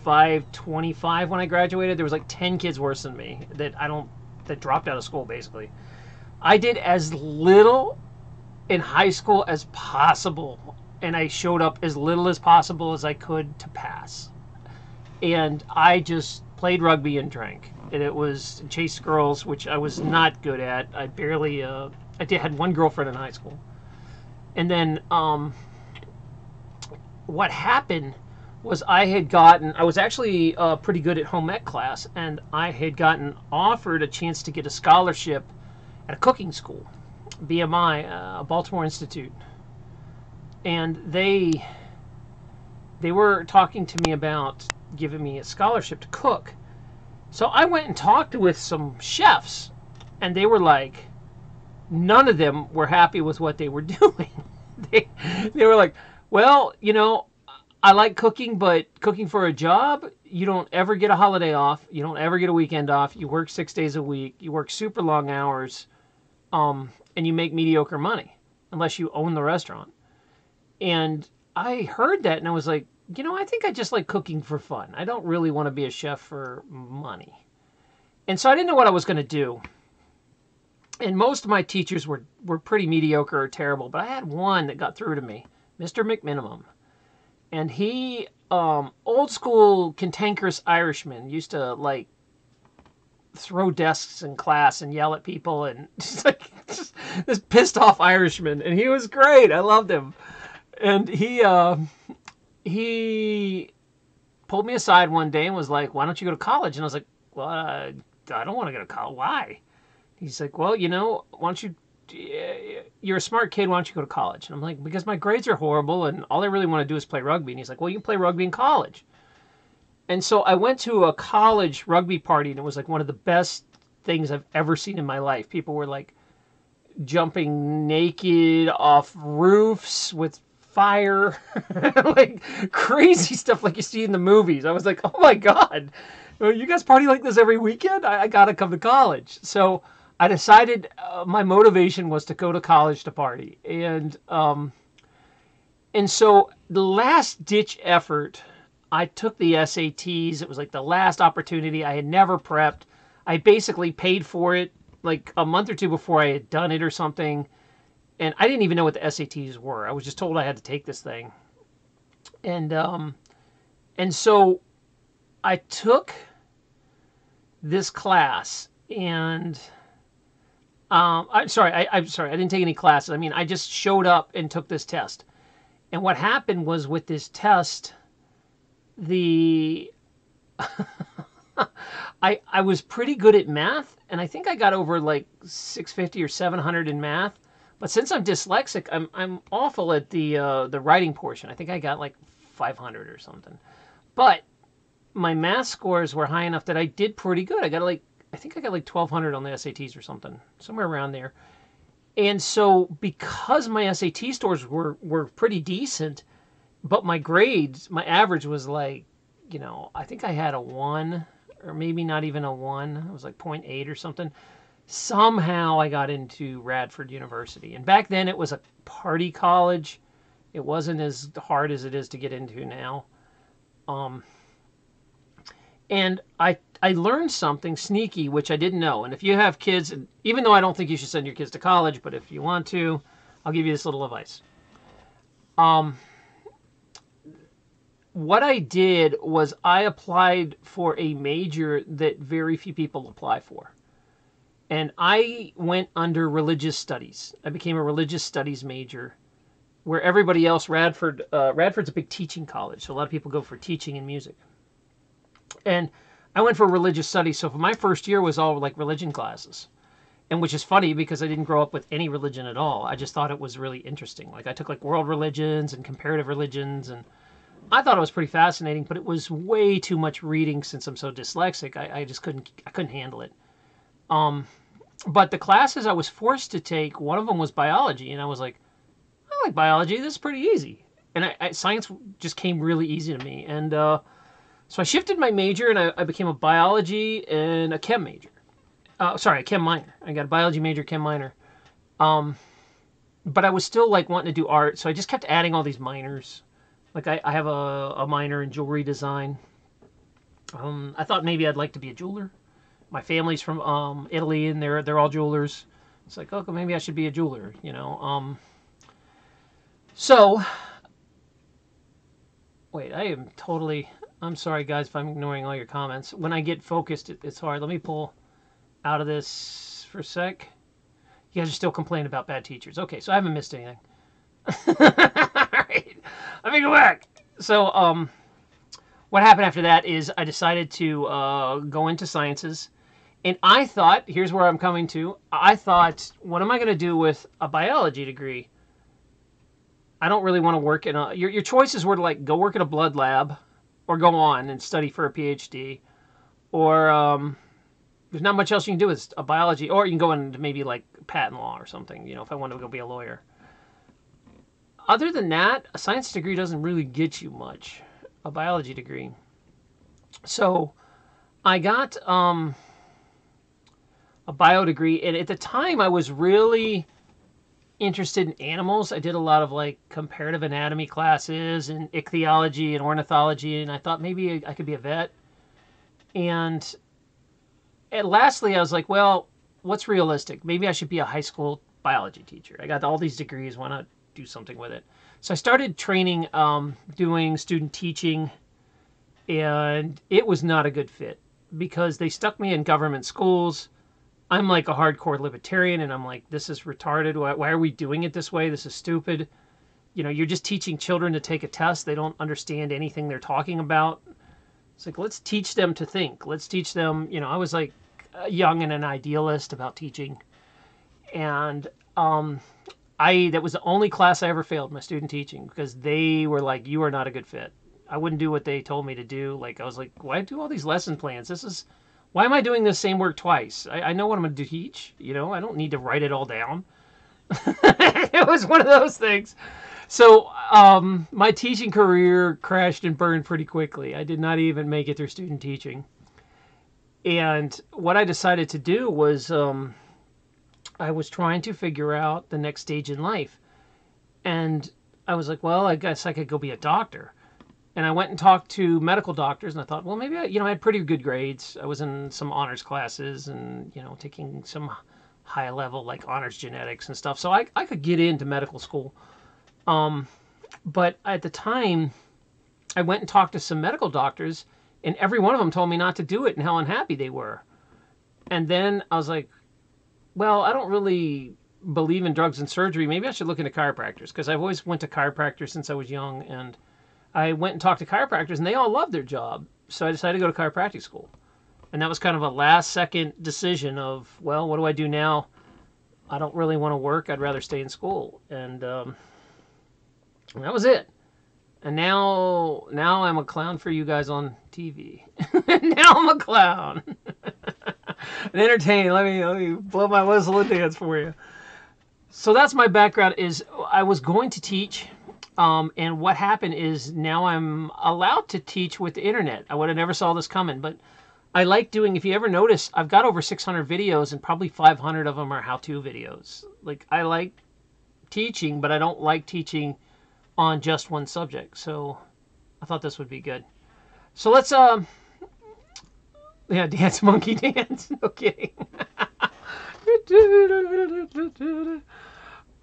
525 when I graduated. There was like 10 kids worse than me that dropped out of school, basically. I did as little in high school as possible, and I showed up as little as possible as I could to pass. And I just played rugby and drank. and it was chase girls, which I was not good at. I barely, had one girlfriend in high school. And then what happened was I was actually pretty good at home ec class, and I had gotten offered a chance to get a scholarship at a cooking school, BMI, Baltimore Institute. And they were talking to me about giving me a scholarship to cook. So I went and talked with some chefs, and they were like, none of them were happy with what they were doing. they were like, well, I like cooking, but cooking for a job, you don't ever get a holiday off. You don't ever get a weekend off. You work 6 days a week. You work super long hours, and you make mediocre money unless you own the restaurant. And I heard that, and I was like, I think I just like cooking for fun. I don't really want to be a chef for money. And so I didn't know what I was going to do. And most of my teachers were pretty mediocre or terrible, but I had one that got through to me, Mr. McMinimum. And he, old school cantankerous Irishman, used to like throw desks in class and yell at people, and just this pissed off Irishman. And he was great. I loved him. And he pulled me aside one day and was like, "Why don't you go to college?" And I was like, "Well, I don't want to go to college. Why?" He's like, "Well, why don't you? You're a smart kid. Why don't you go to college?" And I'm like, "Because my grades are horrible, and all I really want to do is play rugby." And he's like, "Well, you can play rugby in college." And so I went to a college rugby party, and it was like one of the best things I've ever seen in my life. People were like jumping naked off roofs with fire, like crazy stuff like you see in the movies. I was like, oh my God, you guys party like this every weekend? I gotta come to college. So I decided my motivation was to go to college to party. And so the last ditch effort, I took the SATs. It was like the last opportunity. I had never prepped. I basically paid for it like a month or two before I had done it or something. And I didn't even know what the SATs were. I was just told I had to take this thing. And so I took this class, and I'm sorry, I didn't take any classes. I mean, I just showed up and took this test. And what happened was with this test, I was pretty good at math, and I think I got over like 650 or 700 in math. But since I'm dyslexic, I'm awful at the writing portion. I think I got like 500 or something. But my math scores were high enough that I did pretty good. I think I got like 1,200 on the SATs or something, somewhere around there. And so because my SAT scores were pretty decent, but my grades, my average was like, I think I had a 1, or maybe not even a 1. It was like 0.8 or something. Somehow I got into Radford University. And back then it was a party college. It wasn't as hard as it is to get into now. And I learned something sneaky, which I didn't know. And if you have kids, and even though I don't think you should send your kids to college, but if you want to, I'll give you this little advice. What I did was I applied for a major that very few people apply for. And I went under religious studies. I became a religious studies major, where everybody else, Radford's a big teaching college, so a lot of people go for teaching and music. And I went for religious studies, so for my first year was all like religion classes. And which is funny because I didn't grow up with any religion at all. I just thought it was really interesting. Like I took like world religions and comparative religions, and I thought it was pretty fascinating, but it was way too much reading since I'm so dyslexic. I just couldn't handle it. But the classes I was forced to take, one of them was biology, and I was like, I like biology. This is pretty easy. And science just came really easy to me. And so I shifted my major, and I became a biology and a chem major. A chem minor. I got a biology major, chem minor. But I was still like wanting to do art, so I just kept adding all these minors. Like I have a minor in jewelry design. I thought maybe I'd like to be a jeweler. My family's from Italy, and they're all jewelers. It's like, okay, maybe I should be a jeweler, So, wait, I am totally I'm sorry, guys, if I'm ignoring all your comments. When I get focused, it's hard. Let me pull out of this for a sec. You guys are still complaining about bad teachers. Okay, so I haven't missed anything. All right, let me go back. So, what happened after that is I decided to go into sciences. And I thought, here's where I'm coming to. I thought, what am I going to do with a biology degree? I don't really want to work in a... Your choices were to, like, go work in a blood lab or go on and study for a PhD. Or there's not much else you can do with a biology. Or you can go into maybe, like, patent law or something, you know, if I wanted to go be a lawyer. Other than that, a science degree doesn't really get you much. A biology degree. So I got a bio degree, and at the time I was really interested in animals. I did a lot of like comparative anatomy classes and ichthyology and ornithology, and I thought maybe I could be a vet. And lastly, I was like, well, what's realistic? Maybe I should be a high school biology teacher. I got all these degrees. Why not do something with it? So I started training, doing student teaching, and it was not a good fit because they stuck me in government schools. I'm like a hardcore libertarian, and I'm like, this is retarded. Why are we doing it this way? This is stupid. You know, you're just teaching children to take a test. They don't understand anything they're talking about. It's like, let's teach them to think. Let's teach them, you know, I was like young and an idealist about teaching. And that was the only class I ever failed, my student teaching, because they were like, you are not a good fit. I wouldn't do what they told me to do. Like, I was like, why do all these lesson plans? Why am I doing the same work twice? I know what I'm going to teach. You know, I don't need to write it all down. It was one of those things. So my teaching career crashed and burned pretty quickly. I did not even make it through student teaching. And what I decided to do was I was trying to figure out the next stage in life. And I was like, well, I guess I could go be a doctor. And I went and talked to medical doctors, and I thought, well, maybe I had pretty good grades. I was in some honors classes and, you know, taking some high level, like honors genetics and stuff. So I could get into medical school. But at the time, I went and talked to some medical doctors, and every one of them told me not to do it and how unhappy they were. And then I was like, well, I don't really believe in drugs and surgery. Maybe I should look into chiropractors, because I've always went to chiropractors since I was young, and I went and talked to chiropractors, and they all loved their job. So I decided to go to chiropractic school. And that was kind of a last-second decision of, well, what do I do now? I don't really want to work. I'd rather stay in school. And that was it. And now I'm a clown for you guys on TV. Now I'm a clown. And entertain. Let me blow my whistle and dance for you. So that's my background. Is I was going to teach. And what happened is now I'm allowed to teach with the internet. I would have never saw this coming, but I like doing, if you ever notice, I've got over 600 videos and probably 500 of them are how-to videos. Like, I like teaching, but I don't like teaching on just one subject. So I thought this would be good. So let's, yeah, dance, monkey dance. No kidding.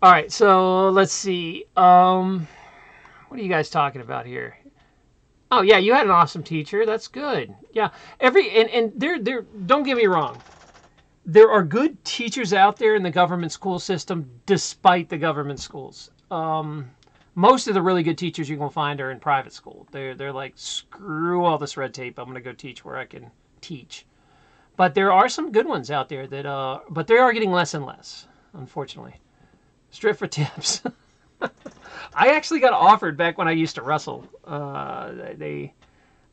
All right, so let's see. What are you guys talking about here? Oh yeah, you had an awesome teacher. That's good. Yeah, and there don't get me wrong. There are good teachers out there in the government school system, despite the government schools. Most of the really good teachers you're gonna find are in private school. They're like, screw all this red tape. I'm gonna go teach where I can teach. But there are some good ones out there that, but they are getting less and less, unfortunately. Strip for tips. I actually got offered back when I used to wrestle. I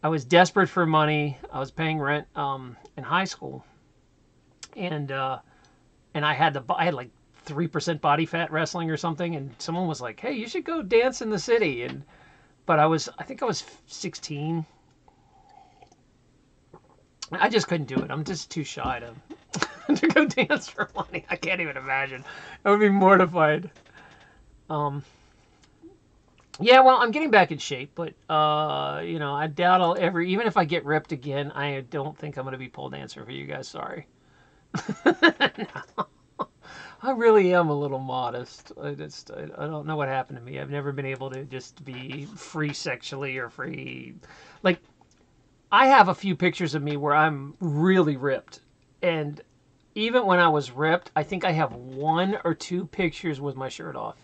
was desperate for money. I was paying rent in high school, and I had like 3% body fat wrestling or something. And someone was like, "Hey, you should go dance in the city." But I think I was 16. I just couldn't do it. I'm just too shy to go dance for money. I can't even imagine. I would be mortified. Yeah, well, I'm getting back in shape, but, you know, I doubt I'll ever, even if I get ripped again, I don't think I'm going to be pole dancer for you guys. Sorry. No. I really am a little modest. I don't know what happened to me. I've never been able to just be free sexually or free. Like, I have a few pictures of me where I'm really ripped. And even when I was ripped, I think I have 1 or 2 pictures with my shirt off.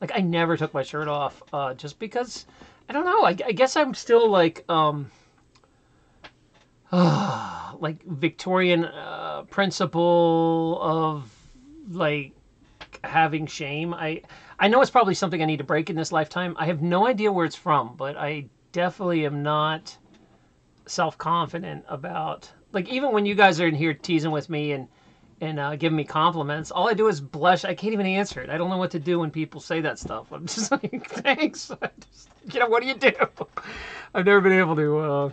Like, I never took my shirt off just because, I don't know, I guess I'm still like, like Victorian principle of, like, having shame. I know it's probably something I need to break in this lifetime. I have no idea where it's from, but I definitely am not self-confident about, like, even when you guys are in here teasing with me and giving me compliments, all I do is blush. I can't even answer it. I don't know what to do when people say that stuff. I'm just like, thanks. I just, what do you do? I've never been able to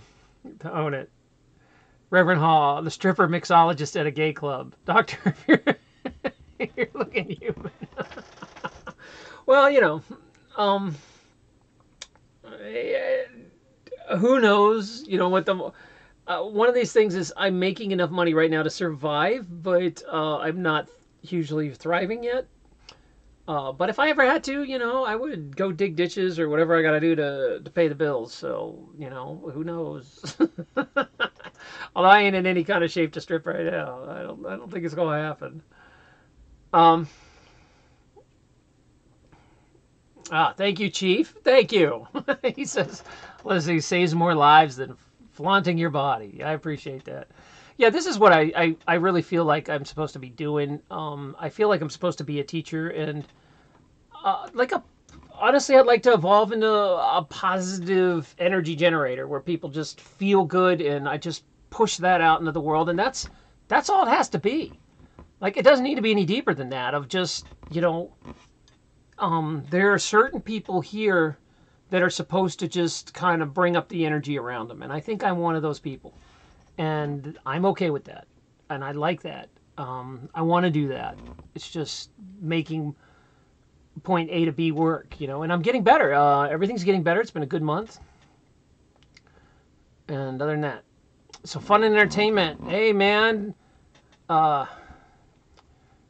own it. Reverend Hall, the stripper mixologist at a gay club. Doctor, you're looking human. Well, who knows? What the one of these things is, I'm making enough money right now to survive, but I'm not hugely thriving yet. But if I ever had to, I would go dig ditches or whatever I got to do to pay the bills. So, who knows? Although I ain't in any kind of shape to strip right now. I don't think it's going to happen. Thank you, Chief. Thank you. He says, Leslie saves more lives than flaunting your body. I appreciate that. Yeah, this is what I really feel like I'm supposed to be doing. I feel like I'm supposed to be a teacher, and honestly, I'd like to evolve into a positive energy generator where people just feel good, and I just push that out into the world, and that's all it has to be. Like, it doesn't need to be any deeper than that. Of just, there are certain people here that are supposed to just kind of bring up the energy around them, and I think I'm one of those people. And I'm okay with that. And I like that. I want to do that. It's just making point A to B work, and I'm getting better. Everything's getting better. It's been a good month. And other than that, so fun and entertainment. Hey, man. How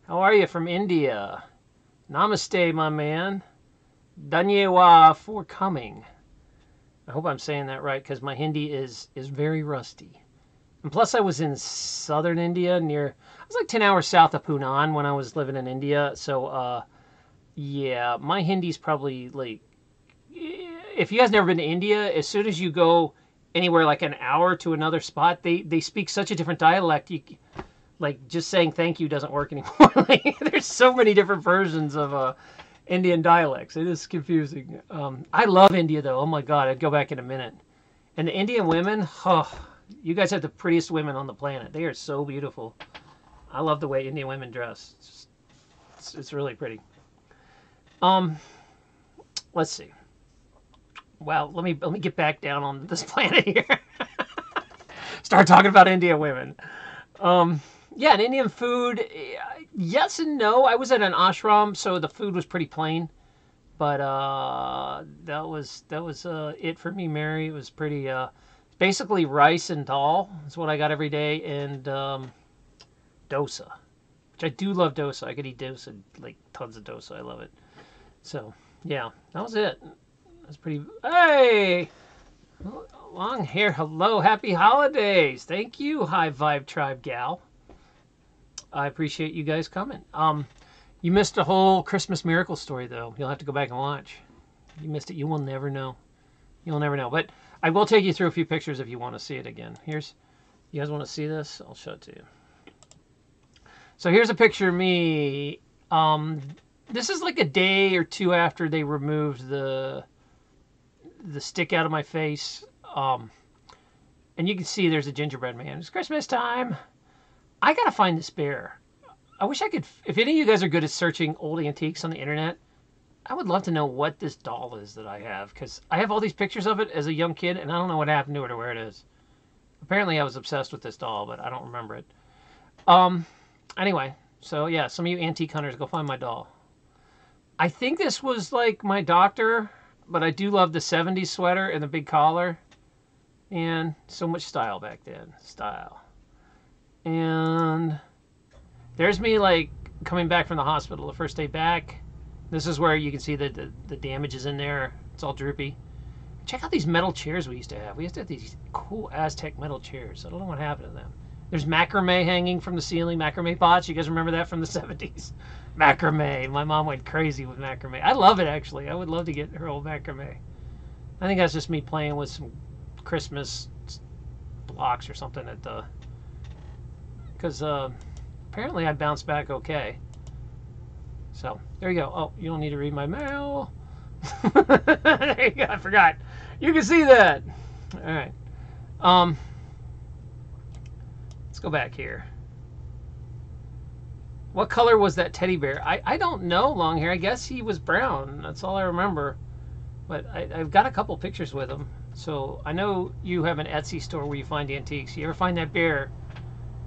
are you from India? Namaste, my man. Danyewa for coming. I hope I'm saying that right, because my Hindi is very rusty. And plus, I was in southern India I was like 10 hours south of Pune when I was living in India. So, yeah, my Hindi's probably like, if you guys never been to India, as soon as you go anywhere like an hour to another spot, they speak such a different dialect. Like, just saying thank you doesn't work anymore. Like, there's so many different versions of Indian dialects. It is confusing. I love India, though. Oh, my God. I'd go back in a minute. And the Indian women, you guys have the prettiest women on the planet. They are so beautiful. I love the way Indian women dress. It's really pretty. Let's see. Well, let me get back down on this planet here. Start talking about Indian women. Yeah, and Indian food, yes and no. I was at an ashram, so the food was pretty plain. But that was it for me, Mary. It was pretty basically rice and dal is what I got every day, and dosa, which I do love dosa. I could eat dosa, like tons of dosa. I love it. So yeah, that was it. That's pretty. Hey, long hair. Hello, happy holidays. Thank you, High Vibe Tribe gal. I appreciate you guys coming. You missed a whole Christmas miracle story, though. You'll have to go back and watch. You missed it. You will never know. You'll never know. But I will take you through a few pictures if you want to see it again. You guys want to see this? I'll show it to you. So here's a picture of me. This is like a day or two after they removed the stick out of my face. And you can see there's a gingerbread man. It's Christmas time. I gotta find this bear. I wish I could. If any of you guys are good at searching old antiques on the internet, I would love to know what this doll is that I have, because I have all these pictures of it as a young kid, and I don't know what happened to it or where it is. Apparently, I was obsessed with this doll, but I don't remember it. Anyway, so yeah, some of you antique hunters, go find my doll. I think this was like my doctor, but I do love the 70s sweater and the big collar, and so much style back then. Style. And there's me, like, coming back from the hospital the first day back. This is where you can see that the damage is in there. It's all droopy. Check out these metal chairs we used to have. We used to have these cool Aztec metal chairs. I don't know what happened to them. There's macrame hanging from the ceiling, macrame pots. You guys remember that from the 70s? Macrame. My mom went crazy with macrame. I love it, actually. I would love to get her old macrame. I think that's just me playing with some Christmas blocks or something at the... Because apparently I bounced back okay. So, there you go. Oh, you don't need to read my mail. There you go. I forgot. You can see that. All right. Let's go back here. What color was that teddy bear? I don't know, long hair. I guess he was brown. That's all I remember. But I've got a couple pictures with him. So I know you have an Etsy store where you find antiques. You ever find that bear,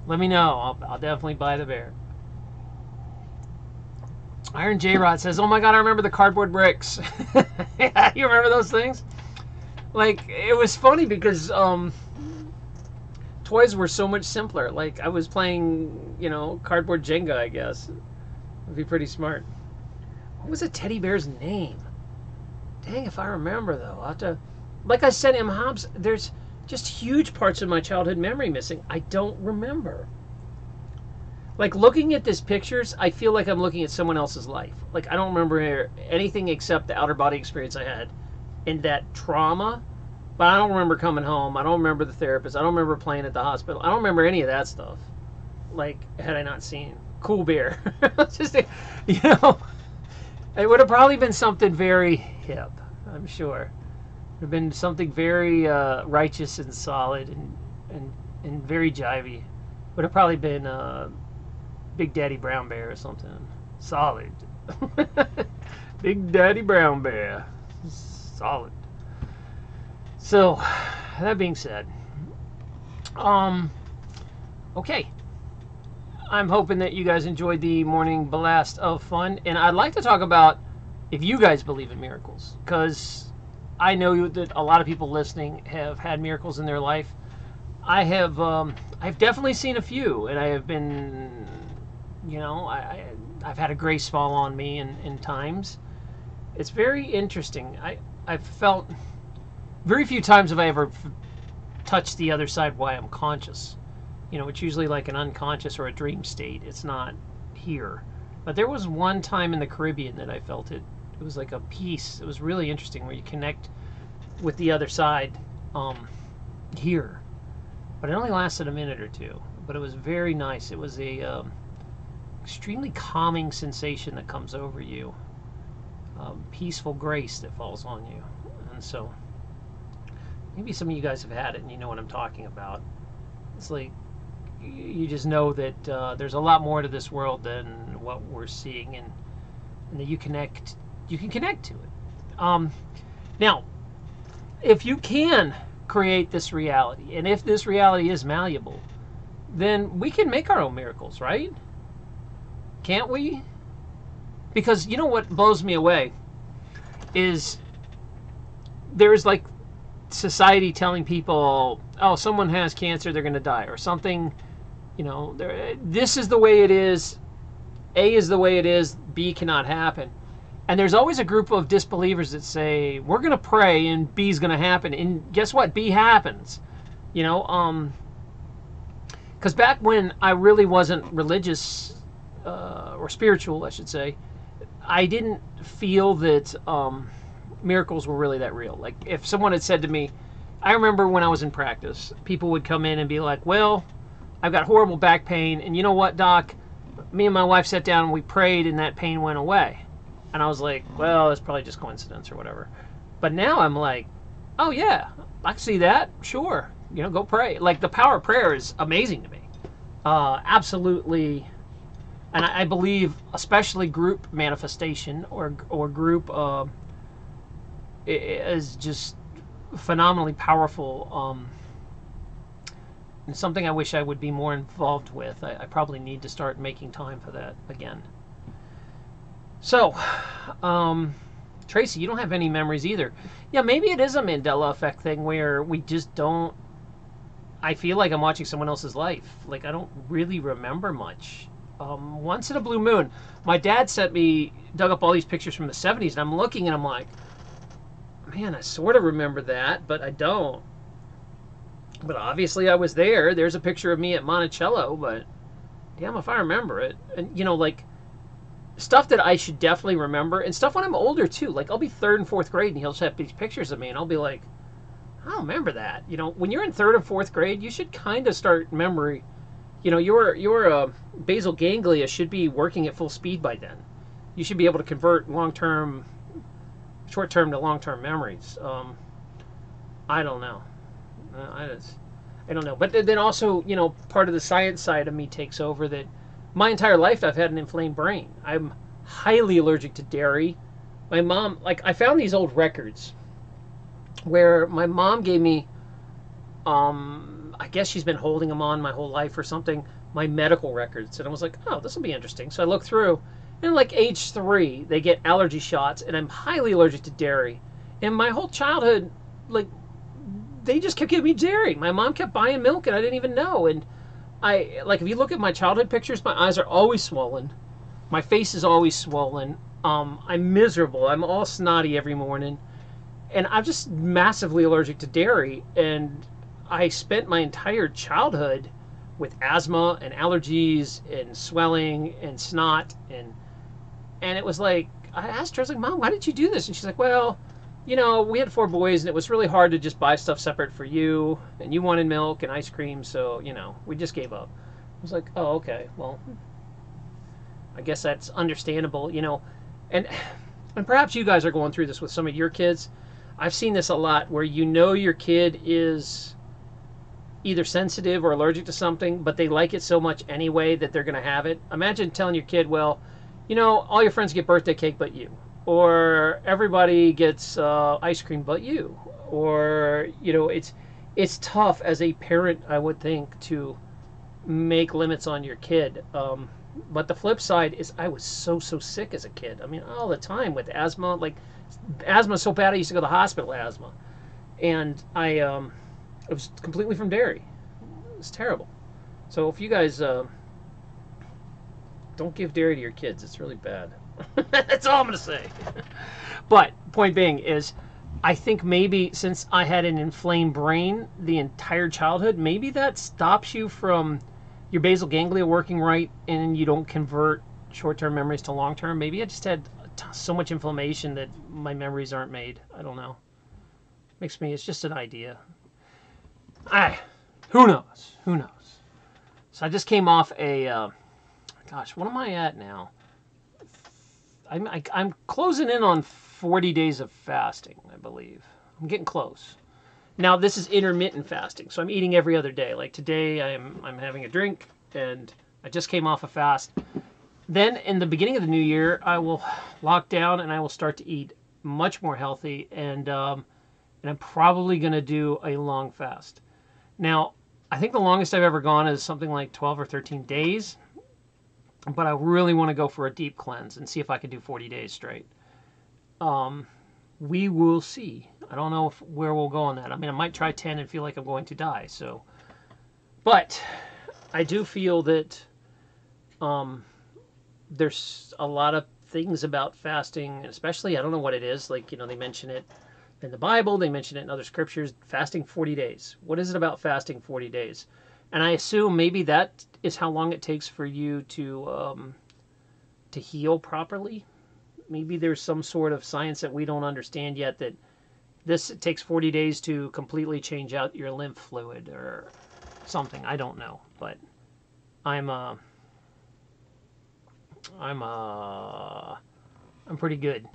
let me know. I'll definitely buy the bear. Iron J-Rod says, oh my god, I remember the cardboard bricks. Yeah, you remember those things? Like, it was funny because toys were so much simpler. Like, I was playing, you know, cardboard Jenga, I guess. Would be pretty smart. What was a teddy bear's name? Dang, if I remember, though. I'll have to... Like I said, M. Hobbs, there's just huge parts of my childhood memory missing. I don't remember. Like, looking at these pictures, I feel like I'm looking at someone else's life. Like, I don't remember anything except the outer body experience I had and that trauma. But I don't remember coming home. I don't remember the therapist. I don't remember playing at the hospital. I don't remember any of that stuff. Like, had I not seen Cool Bear. Just, you know, it would have probably been something very hip, I'm sure. It would have been something very righteous and solid and very jivey. Would have probably been Big Daddy Brown Bear or something. Solid. Big Daddy Brown Bear. Solid. So, that being said, okay. I'm hoping that you guys enjoyed the morning blast of fun, and I'd like to talk about if you guys believe in miracles, because I know that a lot of people listening have had miracles in their life. I have, I've definitely seen a few, and I have been, you know, I've had a grace fall on me in times. It's very interesting. I've felt... Very few times have I ever touched the other side while I'm conscious. You know, it's usually like an unconscious or a dream state. It's not here. But there was one time in the Caribbean that I felt it. It was like a peace. It was really interesting where you connect with the other side here. But it only lasted a minute or two. But it was very nice. It was a extremely calming sensation that comes over you. Peaceful grace that falls on you. And so... Maybe some of you guys have had it and you know what I'm talking about. It's like you just know that there's a lot more to this world than what we're seeing, and that you can connect to it. Now, if you can create this reality, and if this reality is malleable, then we can make our own miracles, right? Can't we? Because you know what blows me away is there's like society telling people, oh, someone has cancer, they're going to die, or something, you know, this is the way it is, A is the way it is, B cannot happen. And there's always a group of disbelievers that say, we're going to pray and B is going to happen. And guess what? B happens. You know, because back when I really wasn't religious, or spiritual, I should say, I didn't feel that miracles were really that real. Like, if someone had said to me, I remember when I was in practice, people would come in and be like, well, I've got horrible back pain, and you know what, doc? Me and my wife sat down and we prayed and that pain went away. And I was like, well, that's probably just coincidence or whatever. But now I'm like, oh yeah, I can see that, sure. You know, go pray. Like, the power of prayer is amazing to me. Absolutely. And I believe, especially group manifestation or group is just phenomenally powerful, and something I wish I would be more involved with. I probably need to start making time for that again. So, Tracy, you don't have any memories either. Yeah, maybe it is a Mandela effect thing where we just don't... I feel like I'm watching someone else's life. Like, I don't really remember much. Once in a blue moon, my dad dug up all these pictures from the 70s, and I'm looking and I'm like, man, I sort of remember that, but I don't. But obviously I was there. There's a picture of me at Monticello, but damn if I remember it. And, like, stuff that I should definitely remember, and stuff when I'm older, too. Like, I'll be third and fourth grade, and he'll have these pictures of me, and I'll be like, I don't remember that. When you're in third and fourth grade, you should kind of start memory. Your basal ganglia should be working at full speed by then. You should be able to convert short-term to long-term memories. I don't know. I don't know. But then also, part of the science side of me takes over that my entire life I've had an inflamed brain. I'm highly allergic to dairy. My mom, I found these old records where my mom gave me, I guess she's been holding them on my whole life or something, my medical records. And I was like, oh, this will be interesting. So I looked through, and age 3, they get allergy shots, and I'm highly allergic to dairy. And my whole childhood, they just kept giving me dairy. My mom kept buying milk, and I didn't even know. And if you look at my childhood pictures, my eyes are always swollen. My face is always swollen. I'm miserable. I'm all snotty every morning. And I'm just massively allergic to dairy. And I spent my entire childhood with asthma and allergies and swelling and snot. And it was like, I asked her, I was like, Mom, why did you do this? And she's like, well, we had 4 boys, and it was really hard to just buy stuff separate for you. And you wanted milk and ice cream, so, we just gave up. I was like, oh, okay, well, I guess that's understandable, And perhaps you guys are going through this with some of your kids. I've seen this a lot where your kid is either sensitive or allergic to something, but they like it so much anyway that they're going to have it. Imagine telling your kid, well, all your friends get birthday cake but you. Or everybody gets ice cream but you. Or, it's tough as a parent, I would think, to make limits on your kid. But the flip side is I was so sick as a kid. I mean, all the time with asthma. Asthma so bad I used to go to the hospital with asthma. And it was completely from dairy. It was terrible. So if you guys don't give dairy to your kids, it's really bad. That's all I'm going to say. But point being is, I think maybe since I had an inflamed brain the entire childhood, maybe that stops you from your basal ganglia working right, and you don't convert short-term memories to long-term. Maybe I just had so much inflammation that my memories aren't made. I don't know. It's just an idea. Who knows? Who knows? So I just came off a, gosh, what am I at now? I'm closing in on 40 days of fasting, I believe. I'm getting close. Now, this is intermittent fasting, so I'm eating every other day. Like today, I'm having a drink, and I just came off a fast. Then, in the beginning of the new year, I will lock down, and I will start to eat much more healthy, and I'm probably going to do a long fast. Now, I think the longest I've ever gone is something like 12 or 13 days, but I really want to go for a deep cleanse and see if I can do 40 days straight. We will see. I don't know where we'll go on that. I mean, I might try 10 and feel like I'm going to die. So, but I do feel that there's a lot of things about fasting, especially, I don't know what it is. Like, they mention it in the Bible. They mention it in other scriptures. Fasting 40 days. What is it about fasting 40 days? And I assume maybe that is how long it takes for you to heal properly. Maybe there's some sort of science that we don't understand yet that it takes 40 days to completely change out your lymph fluid or something. I don't know, but I'm pretty good.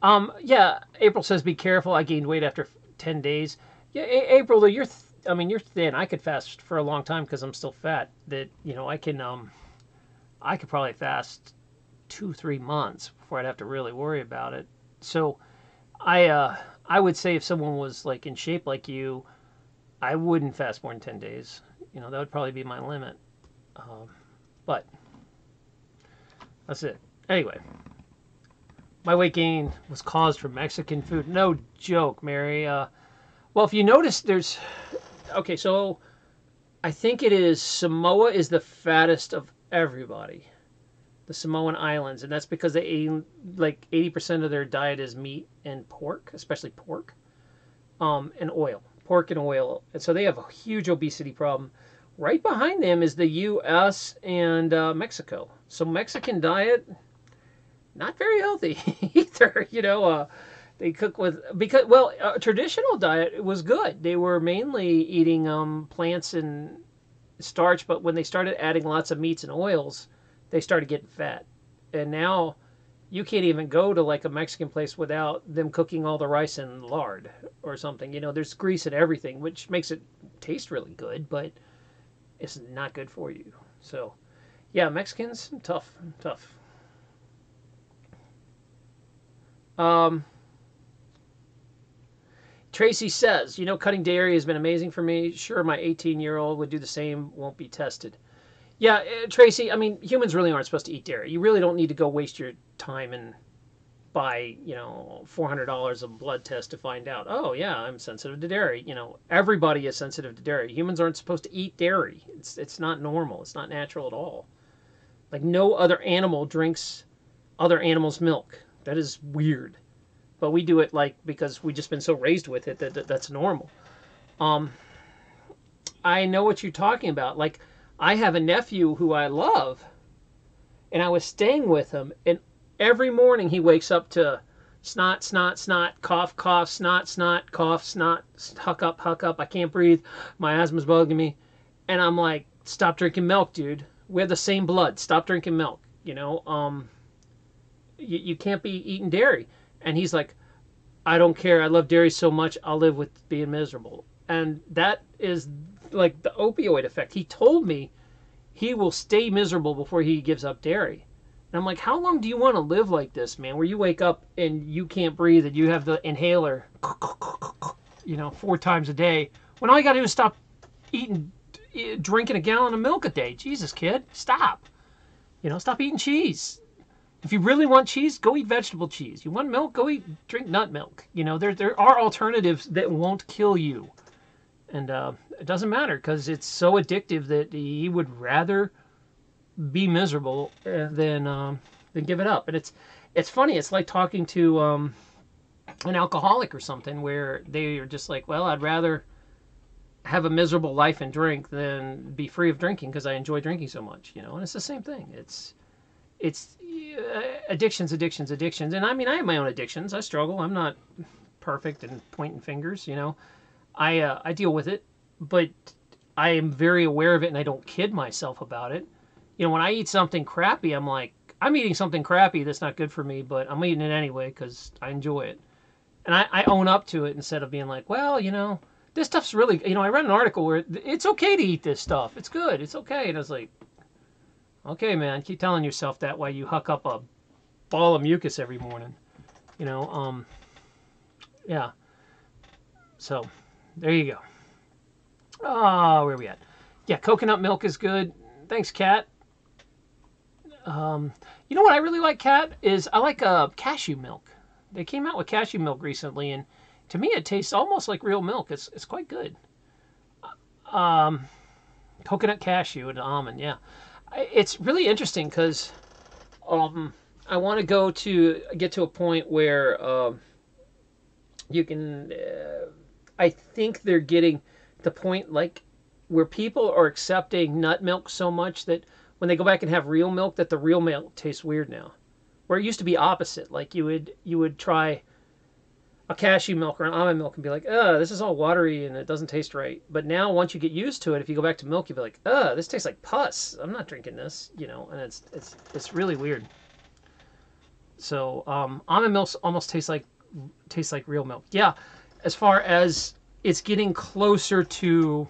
Yeah, April says be careful. I gained weight after 10 days. Yeah, April, you're thin. I could fast for a long time because I'm still fat. That I could probably fast 2-3 months before I'd have to really worry about it. So I would say if someone was like in shape like you, I wouldn't fast more than 10 days. That would probably be my limit. But that's it. Anyway, my weight gain was caused from Mexican food. No joke, Mary. Well, if you notice, okay, so I think it is Samoa is the fattest of everybody. the Samoan Islands, and that's because they eat like 80% of their diet is meat and pork, especially pork, and oil, pork and oil, and so they have a huge obesity problem. Right behind them is the U.S. and Mexico. So Mexican diet, not very healthy either. They cook with traditional diet was good. They were mainly eating plants and starch, but when they started adding lots of meats and oils, they started getting fat. And now you can't even go to like a Mexican place without them cooking all the rice in lard or something. There's grease in everything, which makes it taste really good, but it's not good for you. So, yeah, Mexicans, tough. Tracy says, cutting dairy has been amazing for me. Sure, my 18-year-old would do the same, won't be tested. Yeah, Tracy, I mean, humans really aren't supposed to eat dairy. You really don't need to go waste your time and buy, $400 of blood test to find out, oh, yeah, I'm sensitive to dairy. Everybody is sensitive to dairy. Humans aren't supposed to eat dairy. It's not normal. It's not natural at all. Like, no other animal drinks other animals' milk. That is weird. But we do it because we've just been so raised with it that's normal. I know what you're talking about. Like, I have a nephew who I love, and I was staying with him, and every morning he wakes up to snot, snot, snot, cough, cough, snot, snot, cough, snot, huck up, I can't breathe, my asthma's bugging me. And I'm like, stop drinking milk, dude. We have the same blood. Stop drinking milk. You can't be eating dairy. And he's like, I don't care. I love dairy so much. I'll live with being miserable. And that is like the opioid effect. He told me he will stay miserable before he gives up dairy. And I'm like, how long do you want to live like this, man? Where you wake up and you can't breathe and you have the inhaler, 4 times a day. When all you got to do is stop drinking a gallon of milk a day. Jesus, kid, stop. Stop eating cheese. If you really want cheese, go eat vegetable cheese. You want milk, drink nut milk. There are alternatives that won't kill you. And it doesn't matter because it's so addictive that he would rather be miserable than give it up. And it's funny. It's like talking to an alcoholic or something where they are just like, well, I'd rather have a miserable life and drink than be free of drinking because I enjoy drinking so much. And it's the same thing. It's addictions. And I mean, I have my own addictions. I struggle. I'm not perfect and pointing fingers, I deal with it, but I am very aware of it and I don't kid myself about it. When I eat something crappy, I'm like, I'm eating something crappy that's not good for me, but I'm eating it anyway because I enjoy it. And I own up to it instead of being like, well, this stuff's really, I read an article where it's okay to eat this stuff. It's good. It's okay. And I was like, okay, man, keep telling yourself that while you huck up a ball of mucus every morning. Yeah. So, there you go. Oh, where are we at? Yeah, coconut milk is good. Thanks, Kat. You know what I really like, Kat, is I like cashew milk. They came out with cashew milk recently, and to me it tastes almost like real milk. It's quite good. Coconut cashew and almond, yeah. It's really interesting because I want to get to a point where you can. I think they're getting the point like where people are accepting nut milk so much that when they go back and have real milk, that the real milk tastes weird now. Where it used to be opposite, like you would try a cashew milk or an almond milk and be like, this is all watery and it doesn't taste right. But now once you get used to it, if you go back to milk, you'll be like, this tastes like pus. I'm not drinking this, and it's really weird. So almond milk almost tastes like real milk. Yeah, as far as it's getting closer to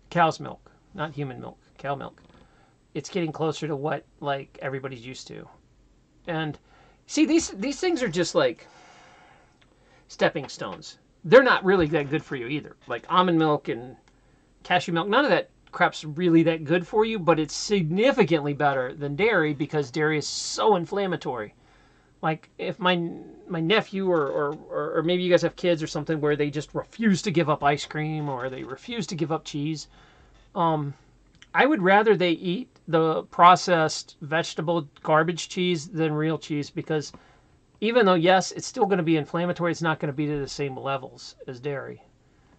cow's milk, not human milk, cow milk. It's getting closer to what like everybody's used to. And see, these things are just like stepping stones. They're not really that good for you either. Like almond milk and cashew milk, none of that crap's really that good for you, but it's significantly better than dairy because dairy is so inflammatory. Like if my nephew or maybe you guys have kids or something where they just refuse to give up ice cream or they refuse to give up cheese, I would rather they eat the processed vegetable garbage cheese than real cheese, because even though, yes, it's still going to be inflammatory, it's not going to be to the same levels as dairy.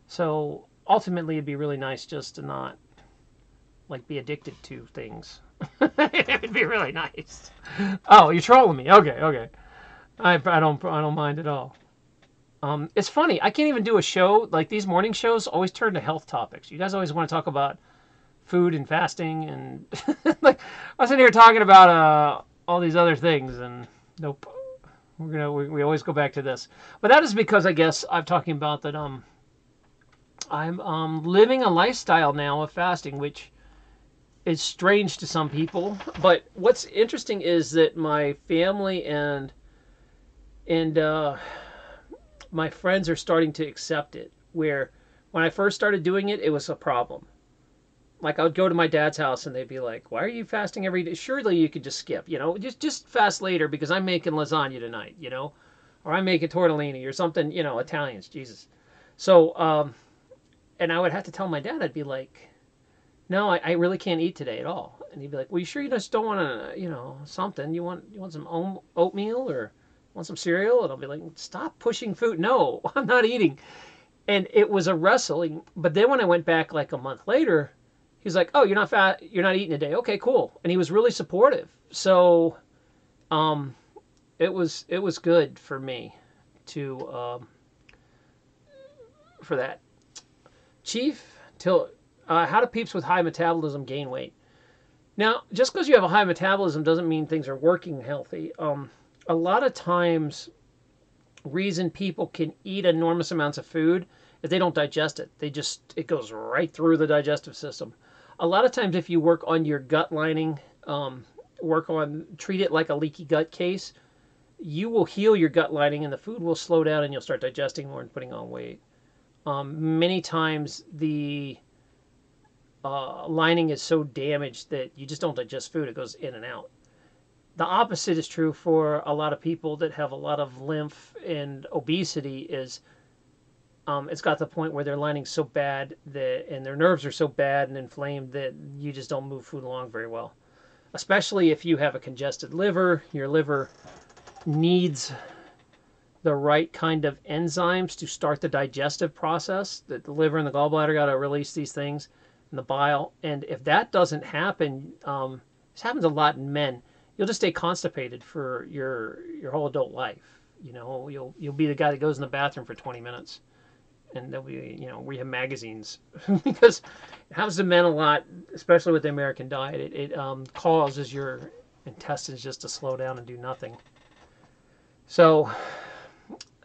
So ultimately, it'd be really nice just to not like be addicted to things. It'd be really nice. Oh, you're trolling me. Okay, okay. I don't mind at all. It's funny. I can't even do a show like these morning shows. Always turn to health topics. You guys always want to talk about food and fasting and like I was sitting here talking about all these other things, and nope. We always go back to this. But that is because I guess I'm talking about that I'm living a lifestyle now of fasting, which is strange to some people. But what's interesting is that my family and my friends are starting to accept it. Where when I first started doing it, it was a problem. Like I would go to my dad's house and they'd be like, "Why are you fasting every day? Surely you could just skip, just fast later because I'm making lasagna tonight, or I'm making tortellini or something, Italians, Jesus." So, and I would have to tell my dad, I'd be like, "No, I really can't eat today at all." And he'd be like, "Well, you sure you just don't want to, something? You want some oatmeal or want some cereal?" And I'll be like, "Stop pushing food. No, I'm not eating." And it was a wrestling. But then when I went back like a month later, he's like, "Oh, you're not fat. You're not eating today. Okay, cool." And he was really supportive. So, it was good for me to for that. Chief, how do peeps with high metabolism gain weight? Now, just because you have a high metabolism doesn't mean things are working healthy. A lot of times, reason people can eat enormous amounts of food is they don't digest it. It goes right through the digestive system. A lot of times, if you work on your gut lining, treat it like a leaky gut case, you will heal your gut lining and the food will slow down and you'll start digesting more and putting on weight. Many times the lining is so damaged that you just don't digest food. It goes in and out. The opposite is true for a lot of people that have a lot of lymph and obesity. It's got to the point where their lining's so bad and their nerves are so bad and inflamed that you just don't move food along very well. Especially if you have a congested liver, your liver needs the right kind of enzymes to start the digestive process. That the liver and the gallbladder got to release these things and the bile. And if that doesn't happen, this happens a lot in men. You'll just stay constipated for your whole adult life. You'll be the guy that goes in the bathroom for 20 minutes. And there'll be, we have magazines because it happens to men a lot, especially with the American diet. It causes your intestines just to slow down and do nothing. So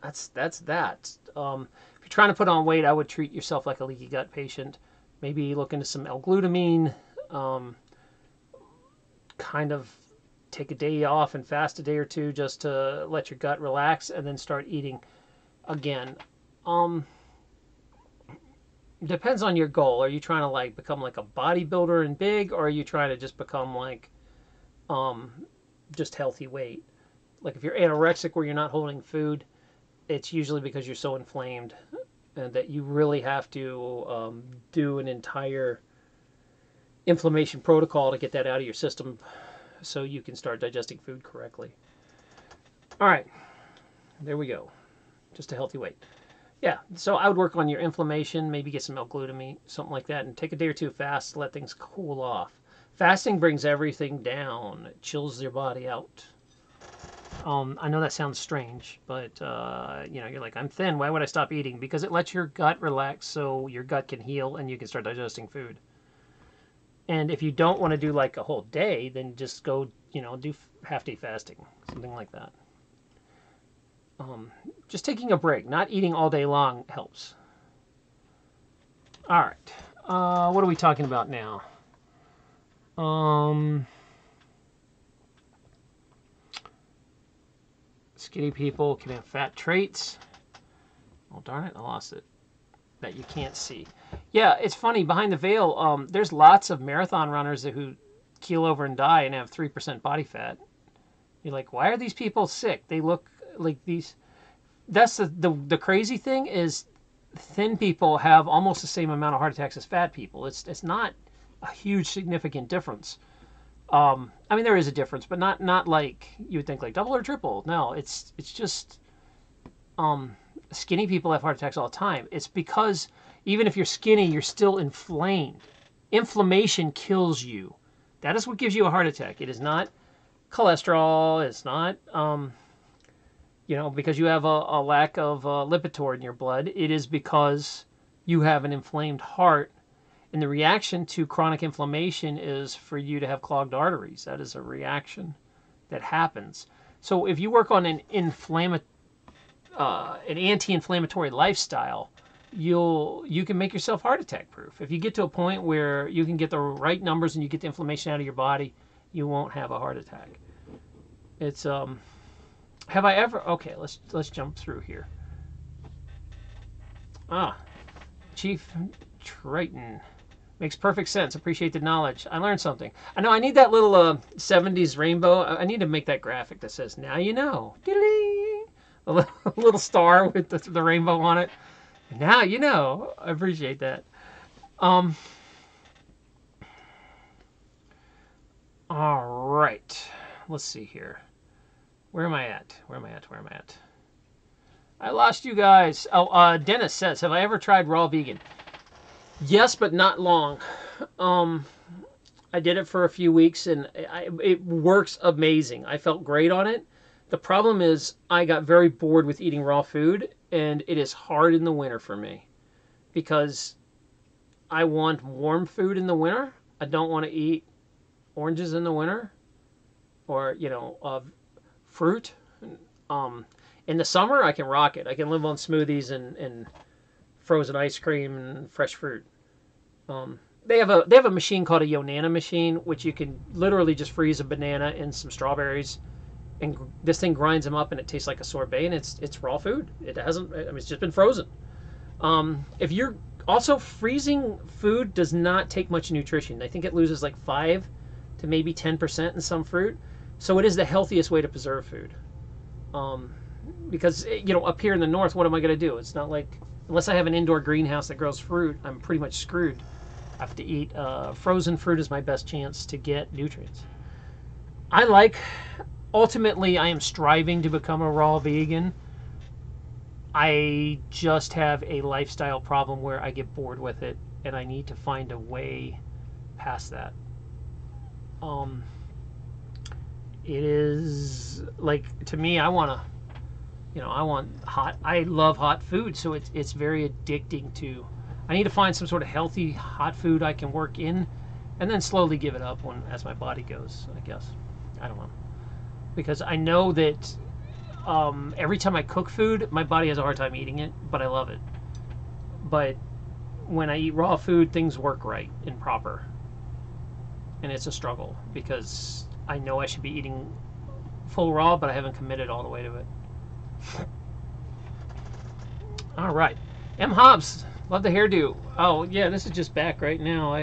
that's that. If you're trying to put on weight, I would treat yourself like a leaky gut patient. Maybe look into some L-glutamine. Kind of take a day off and fast a day or two just to let your gut relax, and then start eating again. Depends on your goal. Are you trying to become like a bodybuilder and big, or are you trying to just become just healthy weight? Like if you're anorexic where you're not holding food, it's usually because you're so inflamed and that you really have to do an entire inflammation protocol to get that out of your system so you can start digesting food correctly. All right, there we go. Just a healthy weight. Yeah, so I would work on your inflammation, maybe get some L-glutamine, something like that, and take a day or two fast to let things cool off. Fasting brings everything down. It chills your body out. I know that sounds strange, but you're like, I'm thin. Why would I stop eating? Because it lets your gut relax so your gut can heal and you can start digesting food. And if you don't want to do like a whole day, then just go, do half-day fasting, something like that. Just taking a break, not eating all day long helps. All right. What are we talking about now? Skinny people can have fat traits. Oh, darn it, I lost it. That you can't see. Yeah, it's funny. Behind the veil, there's lots of marathon runners who keel over and die and have 3% body fat. You're like, why are these people sick? They look like these... That's the crazy thing is thin people have almost the same amount of heart attacks as fat people. It's not a huge significant difference. I mean, there is a difference, but not like you would think, like double or triple. No, it's just skinny people have heart attacks all the time. It's because even if you're skinny, you're still inflamed. Inflammation kills you. That is what gives you a heart attack. It is not cholesterol. It's not, because you have a lack of Lipitor in your blood. It is because you have an inflamed heart. And the reaction to chronic inflammation is for you to have clogged arteries. That is a reaction that happens. So if you work on an anti-inflammatory lifestyle, you can make yourself heart attack proof. If you get to a point where you can get the right numbers and you get the inflammation out of your body, you won't have a heart attack. It's have I ever? Okay, let's jump through here. Chief Triton. Makes perfect sense. Appreciate the knowledge. I learned something. I know I need that little 70s rainbow. I need to make that graphic that says, now you know. A little star with the rainbow on it. Now you know. I appreciate that. All right. Let's see here. Where am I at? I lost you guys. Oh, Dennis says, have I ever tried raw vegan? Yes, but not long. I did it for a few weeks, and it works amazing. I felt great on it. The problem is I got very bored with eating raw food, and it is hard in the winter for me because I want warm food in the winter. I don't want to eat oranges in the winter or, fruit. In the summer, I can rock it. I can live on smoothies and frozen ice cream and fresh fruit. They have a machine called a Yonana machine, which you can literally just freeze a banana and some strawberries, and this thing grinds them up, and it tastes like a sorbet, and it's raw food. It hasn't. I mean, it's just been frozen. If you're also freezing food, does not take much nutrition. I think it loses like 5 to maybe 10% in some fruit. So it is the healthiest way to preserve food. Because up here in the north, what am I going to do? It's not like, unless I have an indoor greenhouse that grows fruit, I'm pretty much screwed. I have to eat frozen fruit is my best chance to get nutrients. Ultimately, I am striving to become a raw vegan. I just have a lifestyle problem where I get bored with it, and I need to find a way past that. It is like, to me, I want hot. I love hot food, so it's very addicting to. I need to find some sort of healthy hot food I can work in, and then slowly give it up as my body goes, I guess. I don't know, because I know that every time I cook food, my body has a hard time eating it, but I love it. But when I eat raw food, things work right and proper, and it's a struggle because I know I should be eating full raw, but I haven't committed all the way to it. All right, M. Hobbs, love the hairdo. Oh yeah, this is just back right now.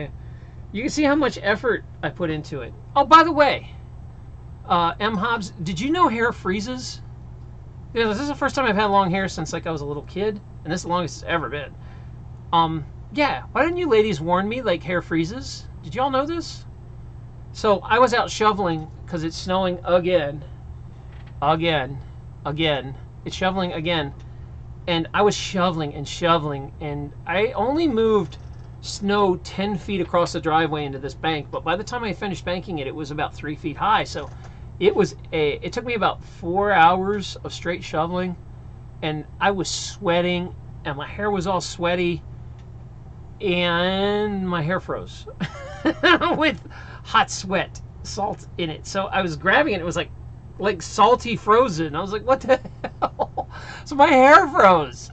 You can see how much effort I put into it. Oh, by the way, M. Hobbs, did you know hair freezes? Yeah, this is the first time I've had long hair since like I was a little kid, and this is the longest it's ever been. Yeah, why didn't you ladies warn me like hair freezes? Did y'all know this? So I was out shoveling because it's snowing again. It's shoveling again. And I was shoveling, and I only moved snow 10 feet across the driveway into this bank, but by the time I finished banking it, it was about 3 feet high. So it took me about 4 hours of straight shoveling, and I was sweating, and my hair was all sweaty, and my hair froze with hot sweat, salt in it. So I was grabbing it, it was like salty frozen. I was like, what the hell? So my hair froze,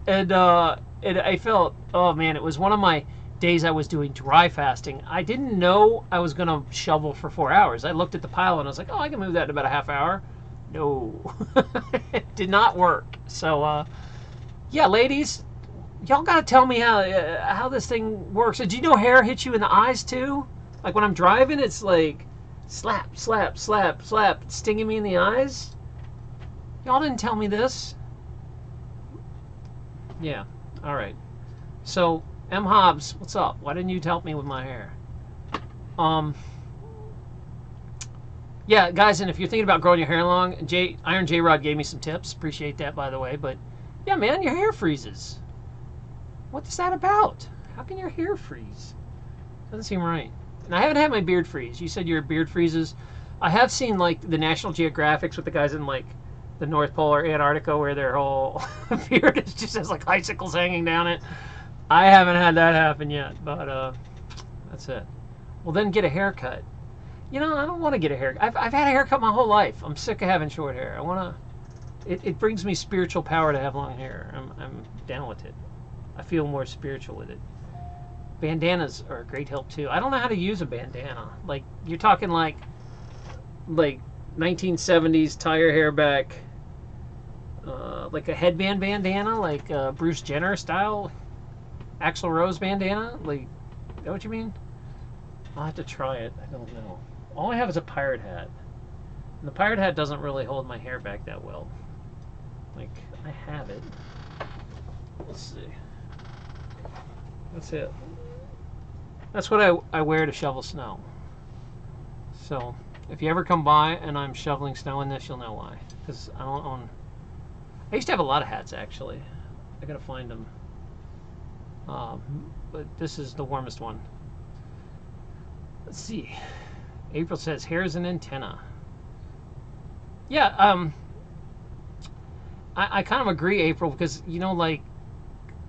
and I felt, oh man, it was one of my days I was doing dry fasting. I didn't know I was gonna shovel for 4 hours. I looked at the pile and I was like, oh, I can move that in about a half hour. No, it did not work. So yeah, ladies, y'all gotta tell me how this thing works. Did you know hair hits you in the eyes too? Like when I'm driving, it's like slap, slap, slap, slap, stinging me in the eyes. Y'all didn't tell me this. Yeah, all right. So, M. Hobbs, what's up? Why didn't you help me with my hair? Um, yeah, guys, and if you're thinking about growing your hair long, Iron J Rod gave me some tips. Appreciate that, by the way. But yeah, man, your hair freezes. What's that about? How can your hair freeze? Doesn't seem right. And I haven't had my beard freeze. You said your beard freezes. I have seen like the National Geographics with the guys in like the North Pole or Antarctica where their whole beard is just has like icicles hanging down it. I haven't had that happen yet, but that's it. Well, then get a haircut. You know, I don't want to get a haircut. I've had a haircut my whole life. I'm sick of having short hair. I want to. It brings me spiritual power to have long hair. I'm down with it. I feel more spiritual with it. Bandanas are a great help too. I don't know how to use a bandana. Like you're talking like 1970s tie your hair back, like a headband bandana, like Bruce Jenner style, Axl Rose bandana. Like, is that what you mean? I'll have to try it. I don't know. All I have is a pirate hat. And the pirate hat doesn't really hold my hair back that well. Like, I have it. Let's see. That's it. That's what I wear to shovel snow. So, if you ever come by and I'm shoveling snow in this, you'll know why. Because I don't own... I used to have a lot of hats, actually. I gotta find them. But this is the warmest one. Let's see. April says, hair is an antenna. Yeah, I kind of agree, April, because, you know, like,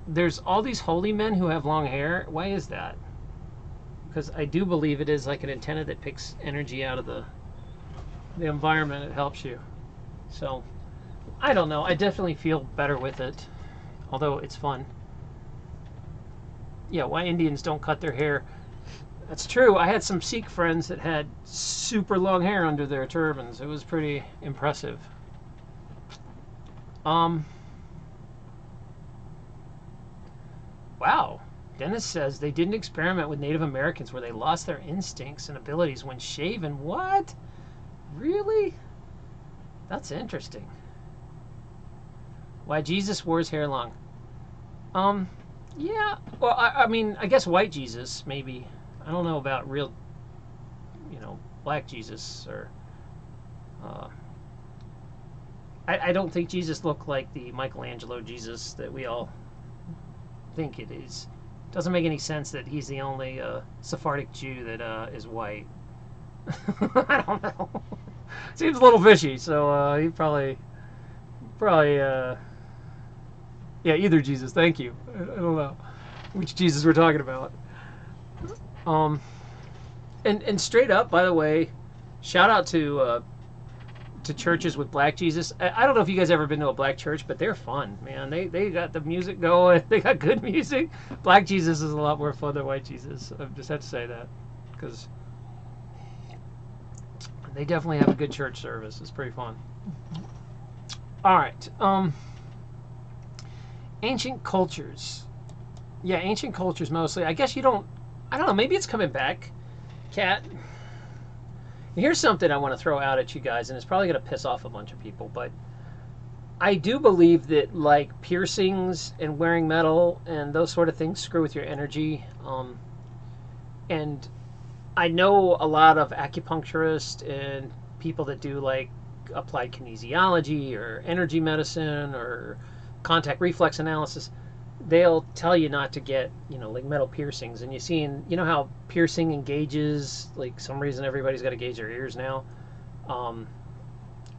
there's all these holy men who have long hair. Why is that? Because I do believe it is like an antenna that picks energy out of the environment. It helps you. So, I don't know. I definitely feel better with it, although it's fun. Yeah, why Indians don't cut their hair. That's true. I had some Sikh friends that had super long hair under their turbans. It was pretty impressive. Wow. Dennis says they didn't experiment with Native Americans where they lost their instincts and abilities when shaven. What? Really? That's interesting. Why Jesus wore his hair long. Yeah. Well, I mean, I guess white Jesus, maybe. I don't know about real, you know, black Jesus or... I don't think Jesus looked like the Michelangelo Jesus that we all think it is. Doesn't make any sense that he's the only Sephardic Jew that is white. I don't know. Seems a little fishy, so he probably, yeah, either Jesus. Thank you. I don't know which Jesus we're talking about. And straight up, by the way, shout out to churches with black Jesus. I don't know if you guys ever been to a black church, but they're fun, man. They got the music going. They got good music. Black Jesus is a lot more fun than white Jesus. I just have to say that because they definitely have a good church service. It's pretty fun. All right. Ancient cultures. Yeah, ancient cultures mostly. I guess you don't... I don't know. Maybe it's coming back, Kat. Here's something I want to throw out at you guys, and it's probably going to piss off a bunch of people, but I do believe that, like, piercings and wearing metal and those sort of things screw with your energy. And I know a lot of acupuncturists and people that do, like, applied kinesiology or energy medicine or contact reflex analysis. They'll tell you not to get, you know, like metal piercings. And you know how piercing engages, like some reason everybody's got to gauge their ears now.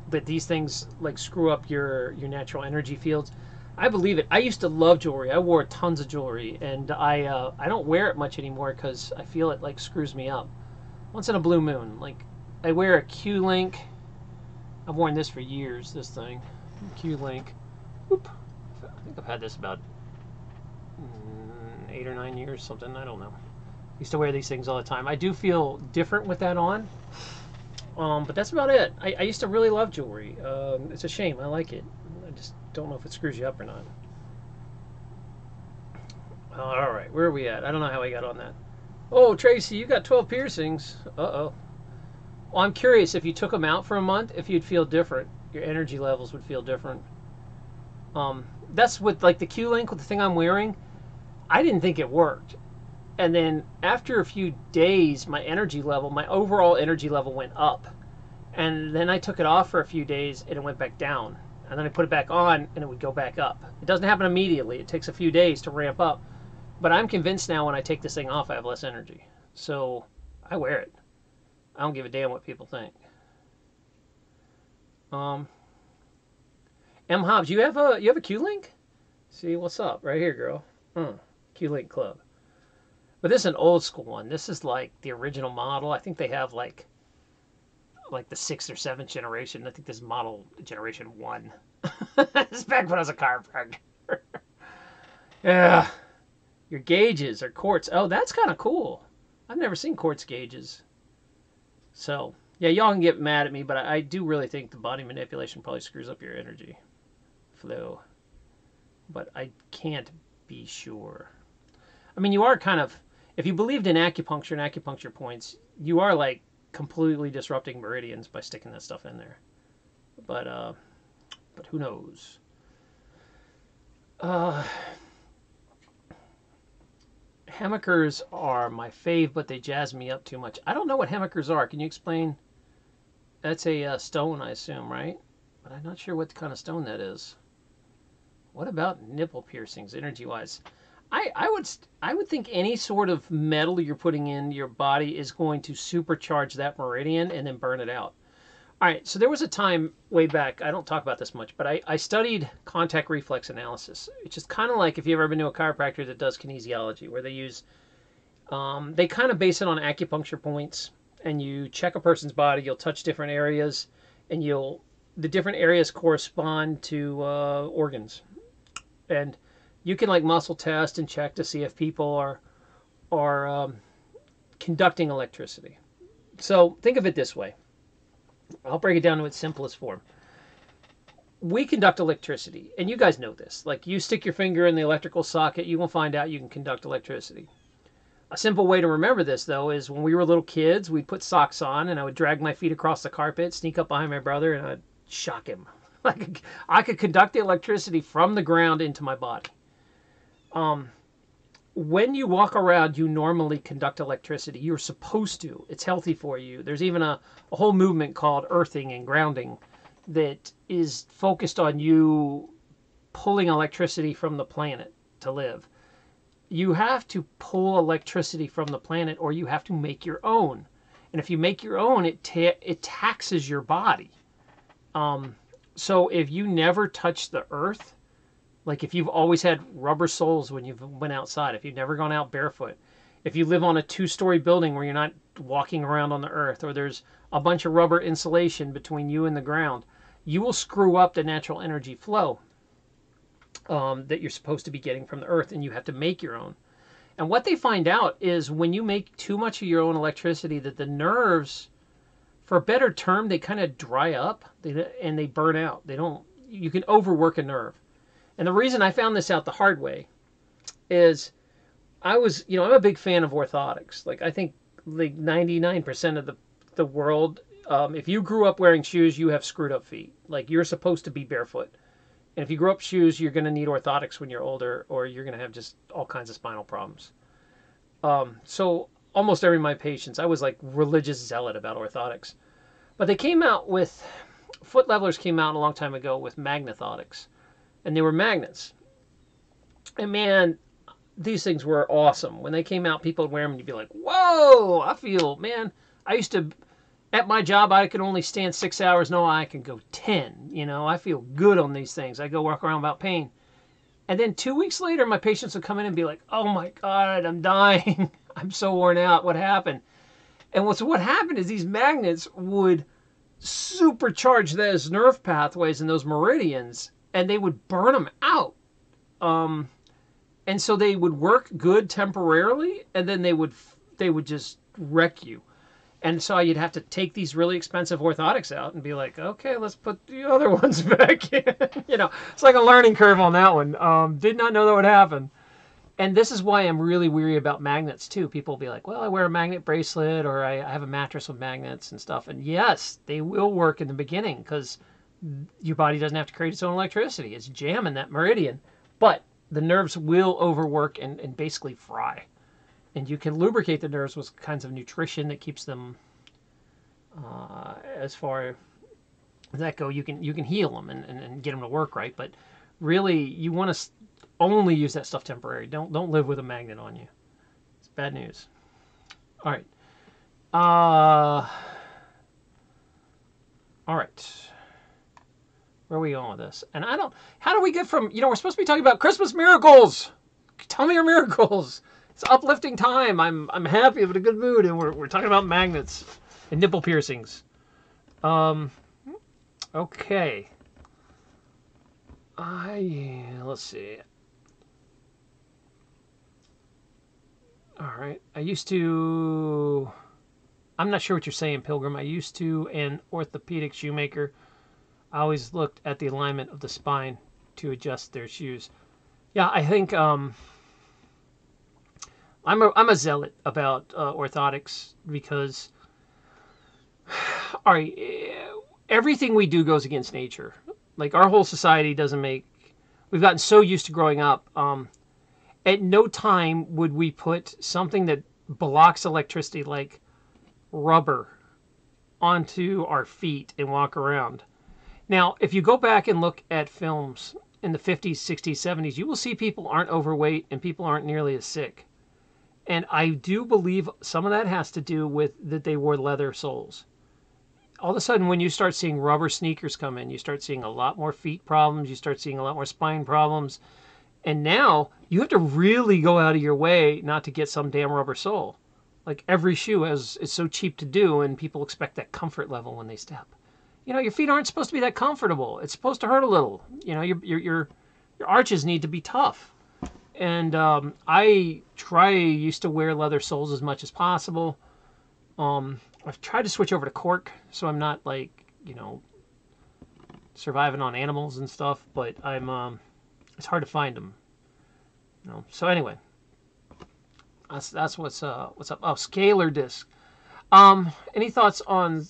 But these things like screw up your natural energy fields. I believe it. I used to love jewelry. I wore tons of jewelry, and I don't wear it much anymore because I feel it like screws me up. Once in a blue moon, like I wear a Q-link. I've worn this for years. This thing, Q-link. Whoop. I think I've had this about 8 or 9 years, something. I don't know. Used to wear these things all the time. I do feel different with that on, but that's about it. I used to really love jewelry. It's a shame. I like it. I just don't know if it screws you up or not. All right, where are we at? I don't know how I got on that. Oh, Tracy, you got 12 piercings. Uh-oh. Well, I'm curious if you took them out for a month, if you'd feel different. Your energy levels would feel different. That's with like the Q-link with the thing I'm wearing. I didn't think it worked. And then after a few days, my energy level, my overall energy level went up. And then I took it off for a few days and it went back down. And then I put it back on and it would go back up. It doesn't happen immediately. It takes a few days to ramp up. But I'm convinced now when I take this thing off, I have less energy. So I wear it. I don't give a damn what people think. M Hobbs, you have a Q-Link? See, what's up? Right here, girl. Q-Link Club. But this is an old school one. This is like the original model. I think they have like the 6th or 7th generation. I think this is model generation 1. This is back when I was a chiropractor. Yeah. Your gauges are quartz. Oh, that's kind of cool. I've never seen quartz gauges. So, yeah, y'all can get mad at me, but I do really think the body manipulation probably screws up your energy flow. But I can't be sure. I mean, you are kind of, if you believed in acupuncture and acupuncture points, you are like completely disrupting meridians by sticking that stuff in there. But who knows? Hemikers are my fave, but they jazz me up too much. I don't know what hemikers are. Can you explain? That's a stone, I assume, right? But I'm not sure what kind of stone that is. What about nipple piercings, energy-wise? I would think any sort of metal you're putting in your body is going to supercharge that meridian and then burn it out. All right, so there was a time way back, I don't talk about this much, but I studied contact reflex analysis. It's just kind of like if you've ever been to a chiropractor that does kinesiology, where they use, they kind of base it on acupuncture points, and you check a person's body, you'll touch different areas, and the different areas correspond to organs. And you can like muscle test and check to see if people are conducting electricity. So think of it this way. I'll break it down to its simplest form. We conduct electricity, and you guys know this. Like, you stick your finger in the electrical socket, you will find out you can conduct electricity. A simple way to remember this, though, is when we were little kids, we'd put socks on, and I would drag my feet across the carpet, sneak up behind my brother, and I'd shock him. I could conduct the electricity from the ground into my body. When you walk around, you normally conduct electricity. You're supposed to. It's healthy for you. There's even a whole movement called earthing and grounding that is focused on you pulling electricity from the planet to live. You have to pull electricity from the planet, or you have to make your own. And if you make your own, it taxes your body. So if you never touch the earth, like if you've always had rubber soles when you've went outside, if you've never gone out barefoot, if you live on a 2-story building where you're not walking around on the earth, or there's a bunch of rubber insulation between you and the ground, you will screw up the natural energy flow that you're supposed to be getting from the earth, and you have to make your own. And what they find out is when you make too much of your own electricity, that the nerves, for a better term, they kind of dry up and they burn out. You can overwork a nerve. And the reason I found this out the hard way is I'm a big fan of orthotics. Like, I think like 99% of the world, if you grew up wearing shoes, you have screwed up feet. Like, you're supposed to be barefoot. And if you grow up shoes, you're going to need orthotics when you're older, or you're going to have just all kinds of spinal problems. So almost every of my patients, I was like religious zealot about orthotics. But they came out with, foot levelers came out a long time ago with magnethotics. And they were magnets. And man, these things were awesome. When they came out, people would wear them and you'd be like, whoa, I used to, at my job, I could only stand 6 hours. No, I can go 10. I feel good on these things. I go walk around without pain. And then 2 weeks later, my patients would come in and be like, oh my God, I'm dying. I'm so worn out. What happened? And what happened is these magnets would supercharge those nerve pathways and those meridians, and they would burn them out. And so they would work good temporarily, and then they would just wreck you. And so you'd have to take these really expensive orthotics out and be like, okay, let's put the other ones back in. It's like a learning curve on that one. Did not know that would happen. And this is why I'm really weary about magnets too. People will be like, well, I wear a magnet bracelet, or I have a mattress with magnets and stuff. And yes, they will work in the beginning because your body doesn't have to create its own electricity. It's jamming that meridian. But the nerves will overwork and basically fry. And you can lubricate the nerves with kinds of nutrition that keeps them, as far as that go, you can heal them and get them to work right. But really, you want to only use that stuff temporary. Don't live with a magnet on you. It's bad news. All right. All right. Where are we going with this? And how do we get from, we're supposed to be talking about Christmas miracles. Tell me your miracles. It's uplifting time. I'm happy, I'm in a good mood, and we're talking about magnets and nipple piercings. Okay. Let's see. All right. I'm not sure what you're saying, Pilgrim. I used to an orthopedic shoemaker. I always looked at the alignment of the spine to adjust their shoes. Yeah, I think I'm a zealot about orthotics because, all right, everything we do goes against nature. Like our whole society we've gotten so used to growing up. At no time would we put something that blocks electricity like rubber onto our feet and walk around. Now, if you go back and look at films in the 50s, 60s, 70s, you will see people aren't overweight and people aren't nearly as sick. And I do believe some of that has to do with that they wore leather soles. All of a sudden, when you start seeing rubber sneakers come in, you start seeing a lot more feet problems, you start seeing a lot more spine problems. And now you have to really go out of your way not to get some damn rubber sole. Like every shoe is so cheap to do, and people expect that comfort level when they step. Your feet aren't supposed to be that comfortable. It's supposed to hurt a little. Your arches need to be tough. And I used to wear leather soles as much as possible. I've tried to switch over to cork, so I'm not surviving on animals and stuff. But it's hard to find them. So anyway, that's what's up. Oh, scalar disc. Any thoughts on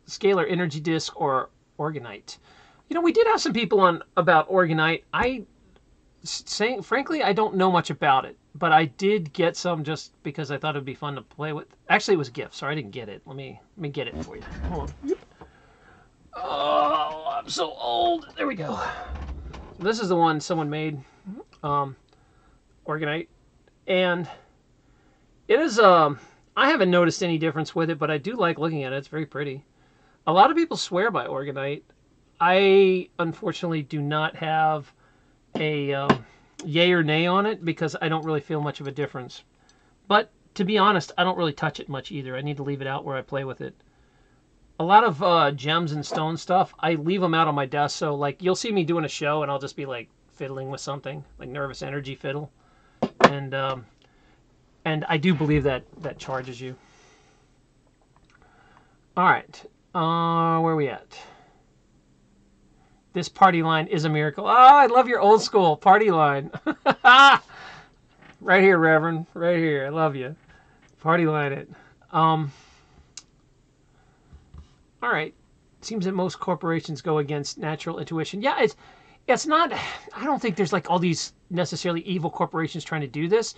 scalar energy disc or organite? We did have some people on about organite. Frankly, I don't know much about it, but I did get some just because I thought it'd be fun to play with. Actually, it was a gift, so I didn't get it. Let me get it for you. Hold on. Oh, I'm so old. There we go. So this is the one someone made, organite, and it is. I haven't noticed any difference with it, but I do like looking at it. It's very pretty. A lot of people swear by organite. I unfortunately do not have a yay or nay on it because I don't really feel much of a difference. But to be honest, I don't really touch it much either. I need to leave it out where I play with it. A lot of gems and stone stuff, I leave them out on my desk. So like you'll see me doing a show and I'll just be like fiddling with something, like nervous energy fiddle. And I do believe that charges you. All right. Where are we at? This party line is a miracle. Oh, I love your old school party line. Right here, Reverend. Right here. I love you. Party line it. All right. Seems that most corporations go against natural intuition. Yeah, it's not. I don't think there's like all these necessarily evil corporations trying to do this.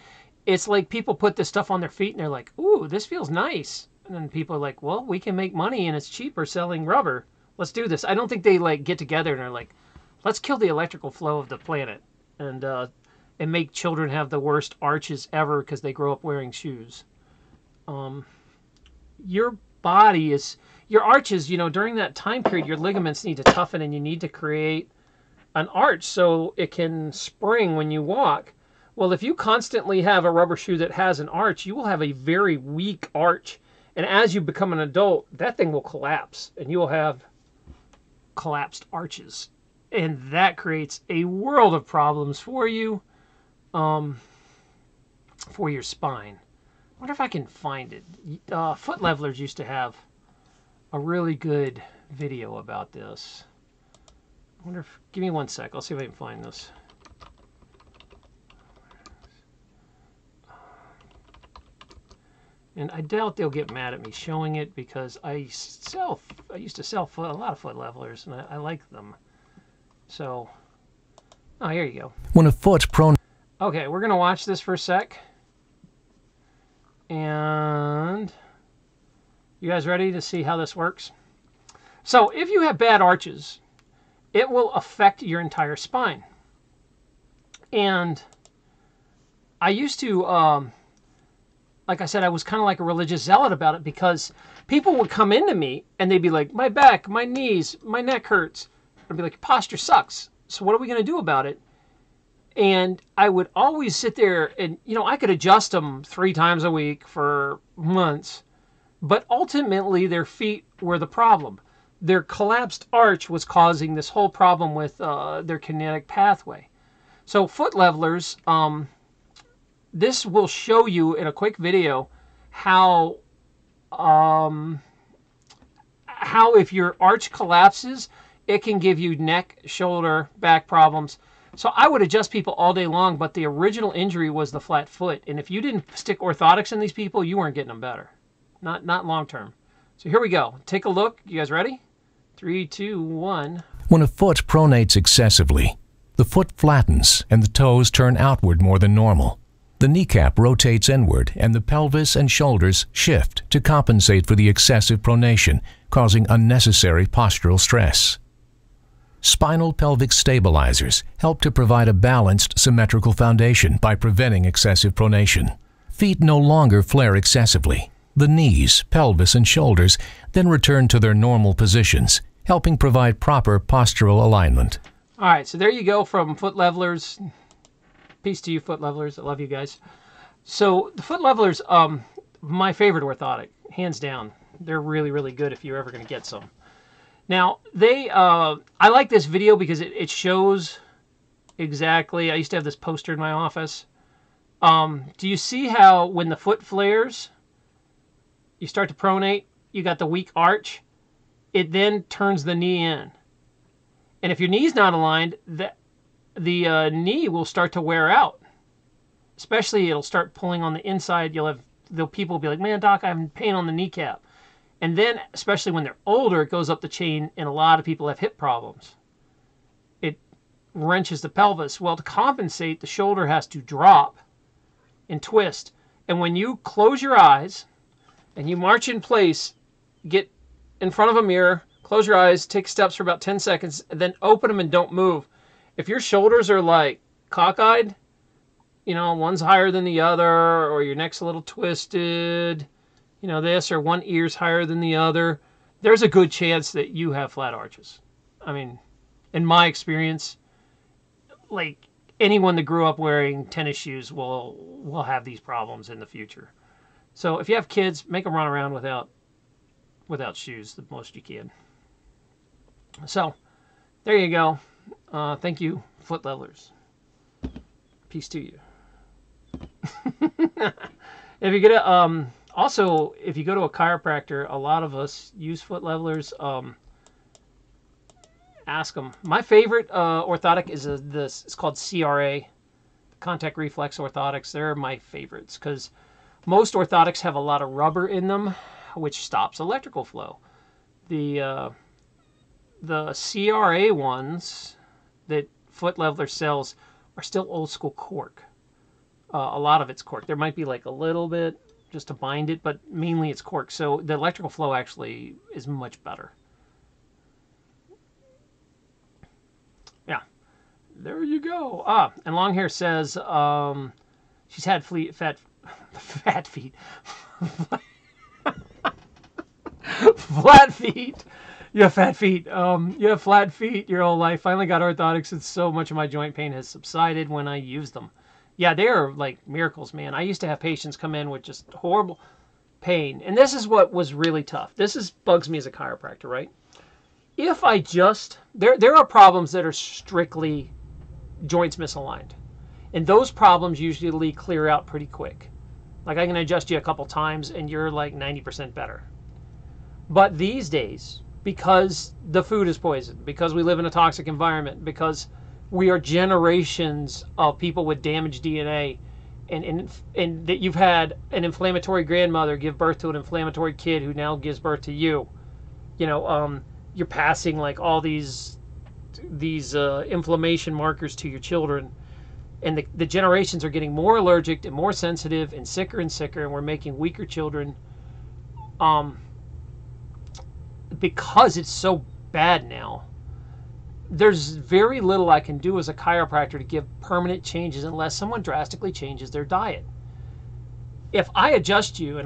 It's like people put this stuff on their feet and they're like, ooh, this feels nice. And then people are like, well, we can make money and it's cheaper selling rubber. Let's do this. I don't think they like get together and are like, let's kill the electrical flow of the planet and make children have the worst arches ever because they grow up wearing shoes. Your body is, your arches, during that time period, your ligaments need to toughen and you need to create an arch so it can spring when you walk. Well, if you constantly have a rubber shoe that has an arch, you will have a very weak arch. And as you become an adult, that thing will collapse and you will have collapsed arches. And that creates a world of problems for you, for your spine. I wonder if I can find it. Foot Levelers used to have a really good video about this. I wonder if, give me one sec. I'll see if I can find this. And I doubt they'll get mad at me showing it because I used to sell a lot of Foot Levelers and I like them. So, oh, here you go. When a foot's prone. Okay, we're going to watch this for a sec. And you guys ready to see how this works? So if you have bad arches, it will affect your entire spine. And I used to, like I said, I was kind of like a religious zealot about it, because people would come into me and they'd be like, my back, my knees, my neck hurts. I'd be like, your posture sucks. So what are we going to do about it? And I would always sit there and, I could adjust them 3 times a week for months. But ultimately, their feet were the problem. Their collapsed arch was causing this whole problem with their kinetic pathway. So foot levelers, this will show you in a quick video how if your arch collapses, it can give you neck, shoulder, back problems. So I would adjust people all day long, but the original injury was the flat foot. And if you didn't stick orthotics in these people, you weren't getting them better. Not long term. So here we go. Take a look. You guys ready? 3, 2, 1. When a foot pronates excessively, the foot flattens and the toes turn outward more than normal. The kneecap rotates inward and the pelvis and shoulders shift to compensate for the excessive pronation, causing unnecessary postural stress. Spinal pelvic stabilizers help to provide a balanced, symmetrical foundation by preventing excessive pronation. Feet no longer flare excessively. The knees, pelvis, and shoulders then return to their normal positions, helping provide proper postural alignment. All right, so there you go from foot levelers. Peace to you, foot levelers. I love you guys. So the foot levelers, my favorite orthotic, hands down. They're really, really good if you're ever going to get some. Now, I like this video because it shows exactly, I used to have this poster in my office. Do you see how when the foot flares, you start to pronate, you got the weak arch, it then turns the knee in. And if your knee's not aligned, the knee will start to wear out. Especially, it'll start pulling on the inside. People will be like, man, doc, I'm in pain on the kneecap. And then, especially when they're older, it goes up the chain, and a lot of people have hip problems. It wrenches the pelvis. Well, to compensate, the shoulder has to drop and twist. And when you close your eyes and you march in place, get in front of a mirror, close your eyes, take steps for about 10 seconds, and then open them and don't move. If your shoulders are like cockeyed, one's higher than the other, or your neck's a little twisted, this, or one ear's higher than the other, there's a good chance that you have flat arches. I mean, in my experience, like anyone that grew up wearing tennis shoes will have these problems in the future. So if you have kids, make them run around without shoes the most you can. So there you go. Thank you, foot levelers. Peace to you. If you get a also, if you go to a chiropractor, a lot of us use foot levelers. Ask them. My favorite orthotic is this. It's called CRA, contact reflex orthotics. They're my favorites because most orthotics have a lot of rubber in them, which stops electrical flow. The CRA ones that foot leveler sells are still old school cork. A lot of it's cork. There might be like a little bit just to bind it, but mainly it's cork. So the electrical flow actually is much better. Yeah, there you go. And long hair says she's had fat feet, flat feet. You have fat feet. You have flat feet your whole life. Finally got orthotics, and so much of my joint pain has subsided when I use them. Yeah, they are like miracles, man. I used to have patients come in with just horrible pain. And this is what was really tough. Bugs me as a chiropractor, right? If I just... There are problems that are strictly joints misaligned. And those problems usually clear out pretty quick. Like I can adjust you a couple times and you're like 90% better. But these days, because the food is poisoned, because we live in a toxic environment, because we are generations of people with damaged DNA, and that you've had an inflammatory grandmother give birth to an inflammatory kid who now gives birth to you. You're passing like all these inflammation markers to your children, and the generations are getting more allergic and more sensitive and sicker, and we're making weaker children because it's so bad now. There's very little I can do as a chiropractor to give permanent changes unless someone drastically changes their diet. If I adjust you,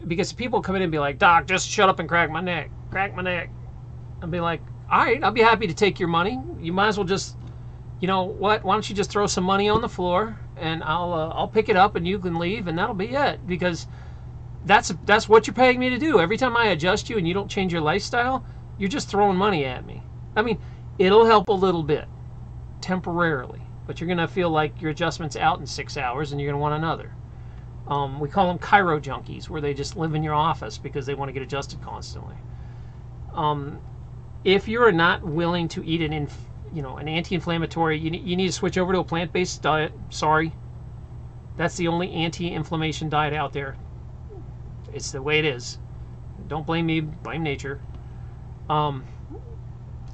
because people come in and be like, "Doc, just shut up and crack my neck. I'll be like, all right, I'll be happy to take your money. You might as well just, you know what? Why don't you just throw some money on the floor and I'll pick it up and you can leave and that'll be it, because that's what you're paying me to do. Every time I adjust you and you don't change your lifestyle, you're just throwing money at me. I mean, it'll help a little bit temporarily, but you're gonna feel like your adjustment's out in 6 hours and you're gonna want another. We call them chiro junkies, where they just live in your office because they want to get adjusted constantly. If you're not willing to eat an anti-inflammatory, you need to switch over to a plant-based diet. Sorry, that's the only anti-inflammation diet out there. It's the way it is. Don't blame me, blame nature. And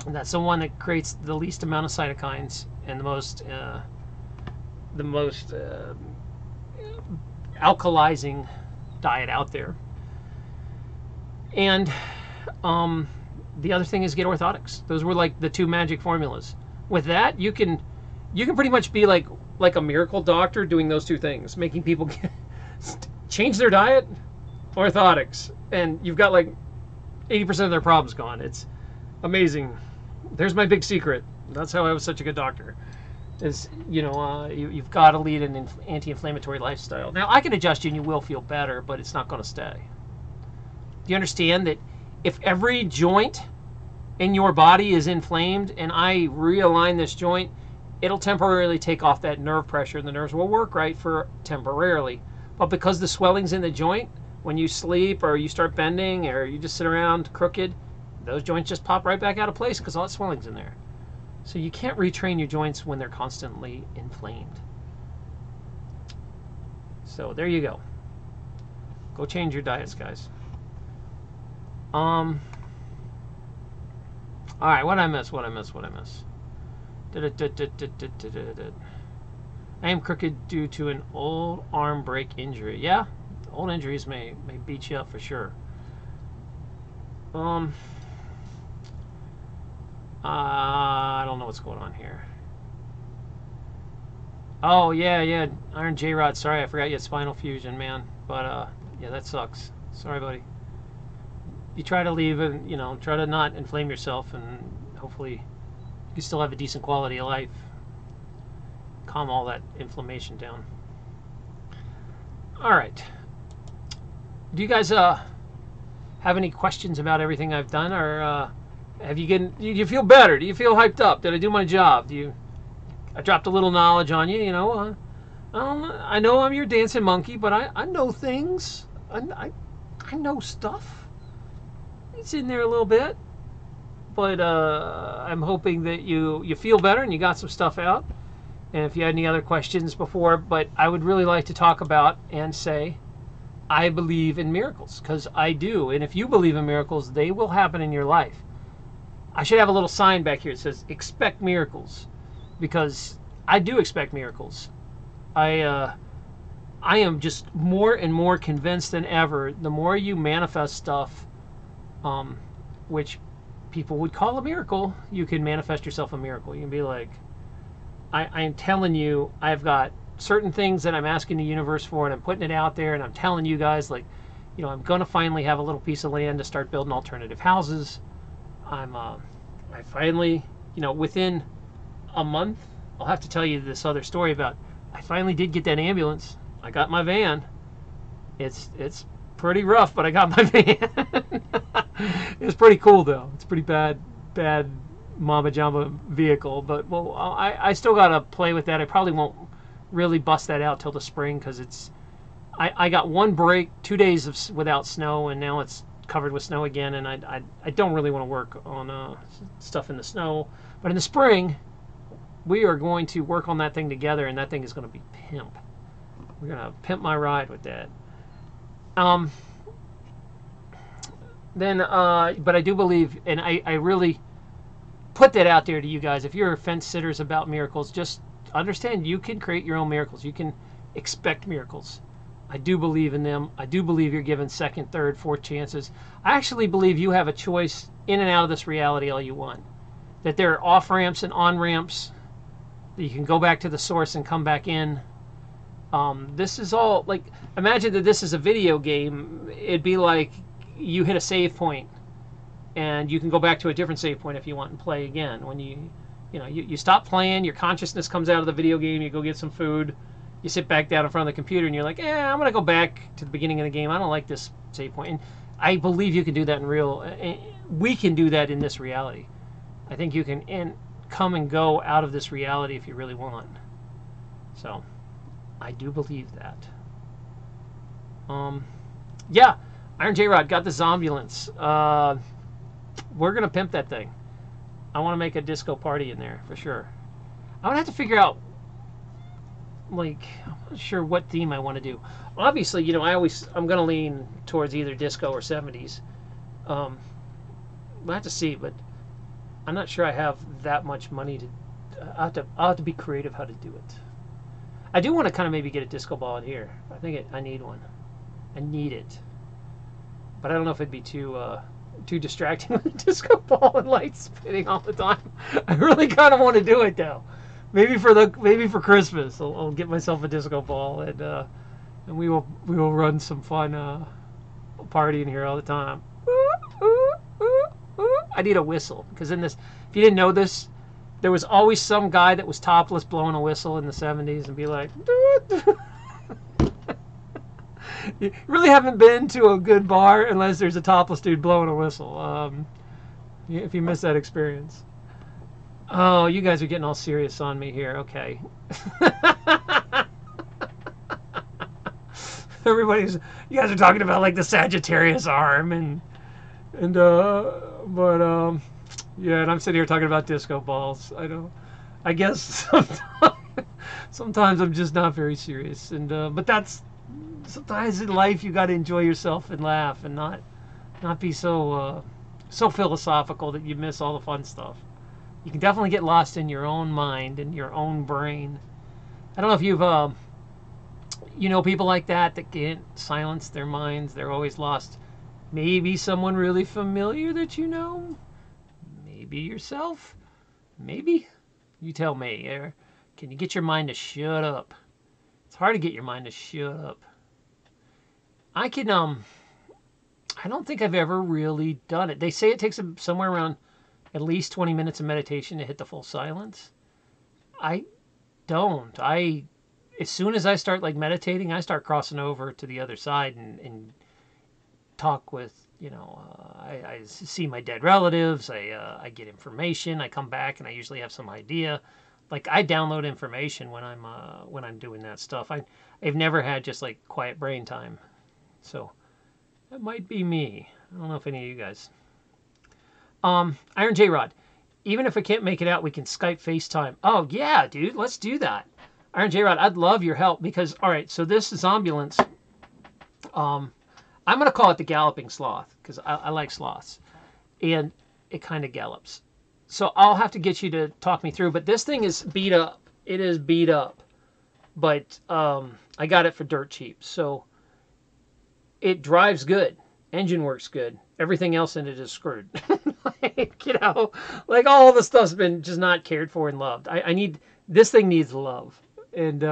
that's the one that creates the least amount of cytokines and the most alkalizing diet out there. And the other thing is get orthotics. Those were like the two magic formulas. With that, you can pretty much be like a miracle doctor doing those two things, making people change their diet, orthotics, and you've got like 80% of their problems gone. It's amazing. There's my big secret. That's how I was such a good doctor. Is you've got to lead an anti-inflammatory lifestyle. Now I can adjust you and you will feel better, but it's not going to stay. Do you understand that if every joint in your body is inflamed and I realign this joint, it'll temporarily take off that nerve pressure and the nerves will work right for temporarily. But because the swelling's in the joint, when you sleep or you start bending or you just sit around crooked, those joints just pop right back out of place because all that swelling's in there. So you can't retrain your joints when they're constantly inflamed. So there you go. Go change your diets, guys. All right, what I miss? I am crooked due to an old arm break injury. Yeah, old injuries may beat you up for sure. I don't know what's going on here. Oh yeah, Iron J-Rod. Sorry, I forgot you had spinal fusion, man. But yeah, that sucks. Sorry, buddy. You try to leave and try to not inflame yourself, and hopefully you still have a decent quality of life. Calm all that inflammation down. All right. Do you guys have any questions about everything I've done, or do you feel better? Do you feel hyped up? Did I do my job? I dropped a little knowledge on you, I know I'm your dancing monkey, but I know things. I know stuff. It's in there a little bit. But I'm hoping that you feel better and you got some stuff out. And if you had any other questions before, but I would really like to talk about and say, I believe in miracles, because I do. And if you believe in miracles, they will happen in your life. I should have a little sign back here that says, expect miracles, because I do expect miracles. I am just more and more convinced than ever, the more you manifest stuff, which people would call a miracle, you can manifest yourself a miracle. You can be like, I am telling you, I've got certain things that I'm asking the universe for, and I'm putting it out there, and I'm telling you guys, like, I'm going to finally have a little piece of land to start building alternative houses. I finally, within a month, I'll have to tell you this other story about, I finally did get that ambulance. I got my van. It's pretty rough, but I got my van. It's pretty cool though. It's pretty bad mama jamba vehicle, but well, I still gotta play with that. I probably won't really bust that out till the spring, because I got one break, 2 days without snow, and now it's covered with snow again, and I don't really want to work on stuff in the snow. But in the spring, we are going to work on that thing together, and that thing is going to be pimp. We're going to pimp my ride with that. But I do believe, and I really put that out there to you guys. If you're fence sitters about miracles, just understand you can create your own miracles. You can expect miracles. I do believe in them. I do believe you're given second, third, fourth chances. I actually believe you have a choice in and out of this reality all you want. That there are off ramps and on ramps. That you can go back to the source and come back in. This is all like, imagine that this is a video game. It'd be like you hit a save point and you can go back to a different save point if you want and play again. When you stop playing, your consciousness comes out of the video game, you go get some food, you sit back down in front of the computer and you're like, I'm going to go back to the beginning of the game. I don't like this save point. And I believe you can do that in we can do that in this reality. I think you can come and go out of this reality if you really want. So, I do believe that. Yeah, Iron J-Rod got the Zombulance. We're going to pimp that thing. I want to make a disco party in there, for sure. I would have to figure out, like, I'm not sure what theme I want to do. Obviously, I'm going to lean towards either disco or 70s. We'll have to see, but I'm not sure I have that much money to... I'll have to be creative how to do it. I do want to kind of maybe get a disco ball in here. I think I need one. I need it. But I don't know if it'd be too distracting with a disco ball and lights spinning all the time. I really kind of want to do it though. Maybe for Christmas, I'll get myself a disco ball and we will run some fun party in here all the time. I need a whistle because if you didn't know this, there was always some guy that was topless blowing a whistle in the 70s and be like, you really haven't been to a good bar unless there's a topless dude blowing a whistle. If you miss that experience. Oh, you guys are getting all serious on me here. Okay. You guys are talking about like the Sagittarius arm yeah, and I'm sitting here talking about disco balls. I guess sometimes I'm just not very serious. But that's sometimes in life you got to enjoy yourself and laugh and not be so philosophical that you miss all the fun stuff. You can definitely get lost in your own mind and your own brain. I don't know if you've people like that can't silence their minds. They're always lost. Maybe someone really familiar that you know. Maybe yourself. Maybe. You tell me. Can you get your mind to shut up? It's hard to get your mind to shut up. I don't think I've ever really done it. They say it takes somewhere around at least 20 minutes of meditation to hit the full silence. I don't. As soon as I start like meditating, I start crossing over to the other side and talk with, I see my dead relatives. I get information. I come back and I usually have some idea. Like I download information when I'm doing that stuff. I've never had just like quiet brain time. So that might be me. I don't know if any of you guys. Iron J-Rod. Even if we can't make it out, we can Skype FaceTime. Oh yeah, dude, let's do that. Iron J-Rod, I'd love your help because all right, so this is ambulance. I'm going to call it the galloping sloth because I like sloths. And it kind of gallops. So I'll have to get you to talk me through. But this thing is beat up. It is beat up. But I got it for dirt cheap. So it drives good. Engine works good. Everything else in it is screwed. Like all the stuff's been just not cared for and loved. This thing needs love. And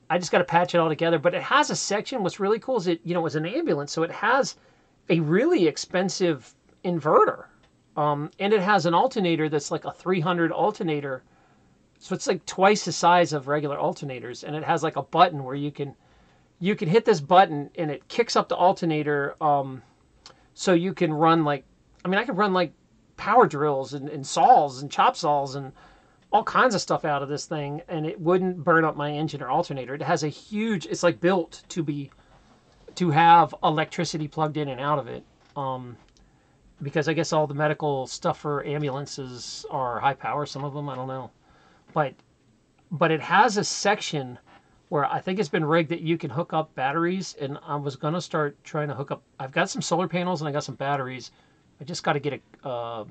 I just got to patch it all together. But it has a section. What's really cool is it was an ambulance. So it has a really expensive inverter. And it has an alternator that's like a 300 alternator. So it's like twice the size of regular alternators. And it has like a button where you can hit this button and it kicks up the alternator. So you can run I could run like power drills and saws and chop saws and all kinds of stuff out of this thing, and it wouldn't burn up my engine or alternator. It has it's like built to have electricity plugged in and out of it. Because I guess all the medical stuff for ambulances are high power, some of them, I don't know. But it has a section where I think it's been rigged that you can hook up batteries, and I was going to start trying to hook up. I've got some solar panels and I got some batteries. I just got to get a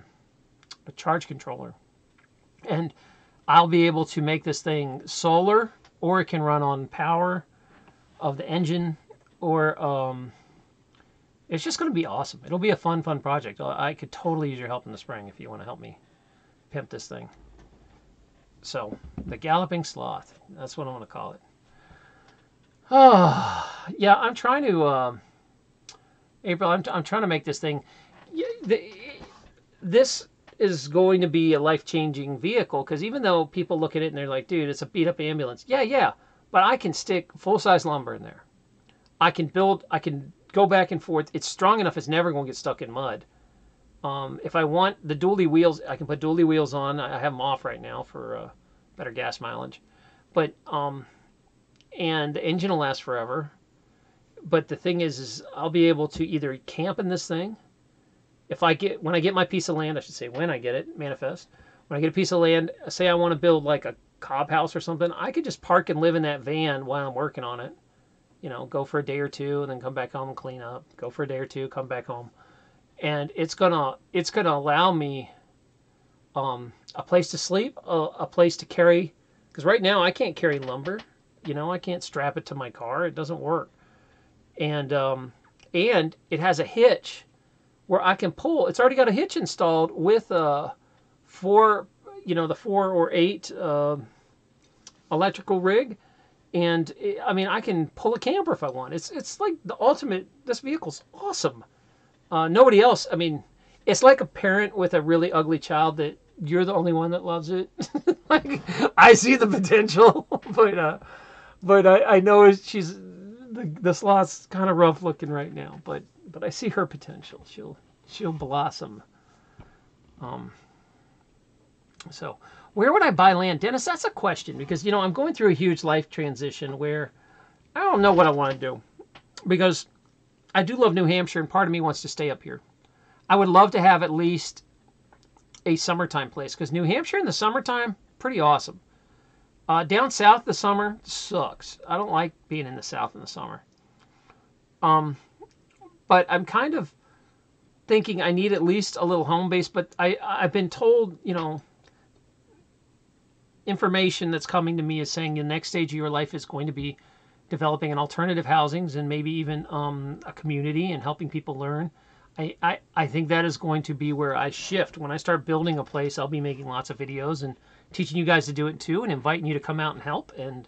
charge controller. And I'll be able to make this thing solar, or it can run on power of the engine, or it's just going to be awesome. It'll be a fun project. I could totally use your help in the spring if you want to help me pimp this thing. So, the Galloping Sloth. That's what I want to call it. Oh, yeah, I'm trying to, April, I'm trying to make this thing, this is going to be a life-changing vehicle, because even though people look at it and they're like, dude, it's a beat-up ambulance. Yeah, but I can stick full-size lumber in there. I can go back and forth. It's strong enough it's never going to get stuck in mud. If I want the dually wheels, I can put dually wheels on. I have them off right now for better gas mileage. But, and the engine will last forever. But the thing is I'll be able to either camp in this thing. When I get my piece of land, I should say when I get it, manifest. When I get a piece of land, say I want to build like a cob house or something, I could just park and live in that van while I'm working on it. You know, go for a day or two and then come back home and clean up. Go for a day or two, come back home. And it's gonna allow me a place to sleep, a place to carry, because right now I can't carry lumber. You know, I can't strap it to my car. It doesn't work. And it has a hitch where I can pull. It's already got a hitch installed with the 4 or 8 electrical rig. And I mean, I can pull a camper if I want. It's like the ultimate. This vehicle's awesome. Nobody else. I mean, it's like a parent with a really ugly child that you're the only one that loves it. Like, I see the potential, but I know she's the sloth's kind of rough looking right now. But I see her potential. She'll blossom. So. Where would I buy land? Dennis, that's a question, because, you know, I'm going through a huge life transition where I don't know what I want to do, because I do love New Hampshire and part of me wants to stay up here. I would love to have at least a summertime place, because New Hampshire in the summertime, pretty awesome. Down south, the summer sucks. I don't like being in the south in the summer. But I'm kind of thinking I need at least a little home base, but I've been told, you know, information that's coming to me is saying the next stage of your life is going to be developing an alternative housings and maybe even a community and helping people learn. I think that is going to be where I shift. When I start building a place, I'll be making lots of videos and teaching you guys to do it too, and inviting you to come out and help. And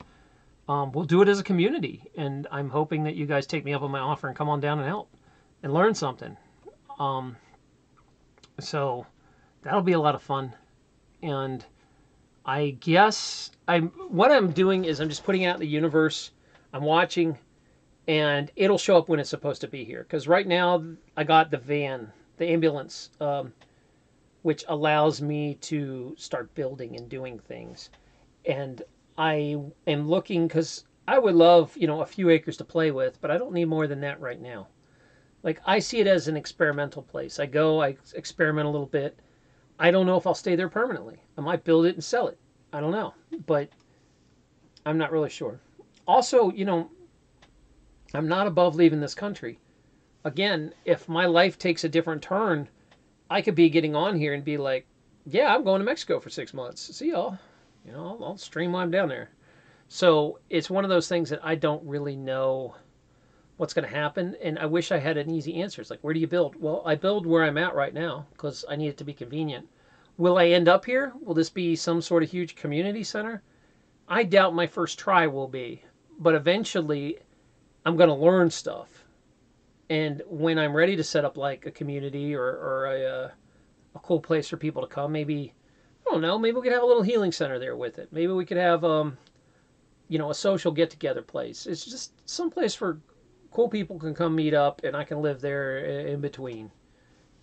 we'll do it as a community. And I'm hoping that you guys take me up on my offer and come on down and help and learn something. So that'll be a lot of fun. And I guess what I'm doing is I'm just putting it out in the universe. I'm watching, and it'll show up when it's supposed to be here. Because right now I got the van, the ambulance, which allows me to start building and doing things. And I am looking, because I would love, you know, a few acres to play with, but I don't need more than that right now. Like, I see it as an experimental place. I experiment a little bit. I don't know if I'll stay there permanently. I might build it and sell it. I don't know. But I'm not really sure. Also, you know, I'm not above leaving this country. Again, if my life takes a different turn, I could be getting on here and be like, yeah, I'm going to Mexico for 6 months. See y'all. You know, I'll stream while I'm down there. So it's one of those things that I don't really know what's going to happen. And I wish I had an easy answer. It's like, where do you build? Well, I build where I'm at right now because I need it to be convenient. Will I end up here? Will this be some sort of huge community center? I doubt my first try will be. But eventually, I'm going to learn stuff. And when I'm ready to set up like a community or a cool place for people to come, maybe, I don't know, maybe we could have a little healing center there with it. Maybe we could have, you know, a social get-together place. It's just some place where cool people can come meet up and I can live there in between.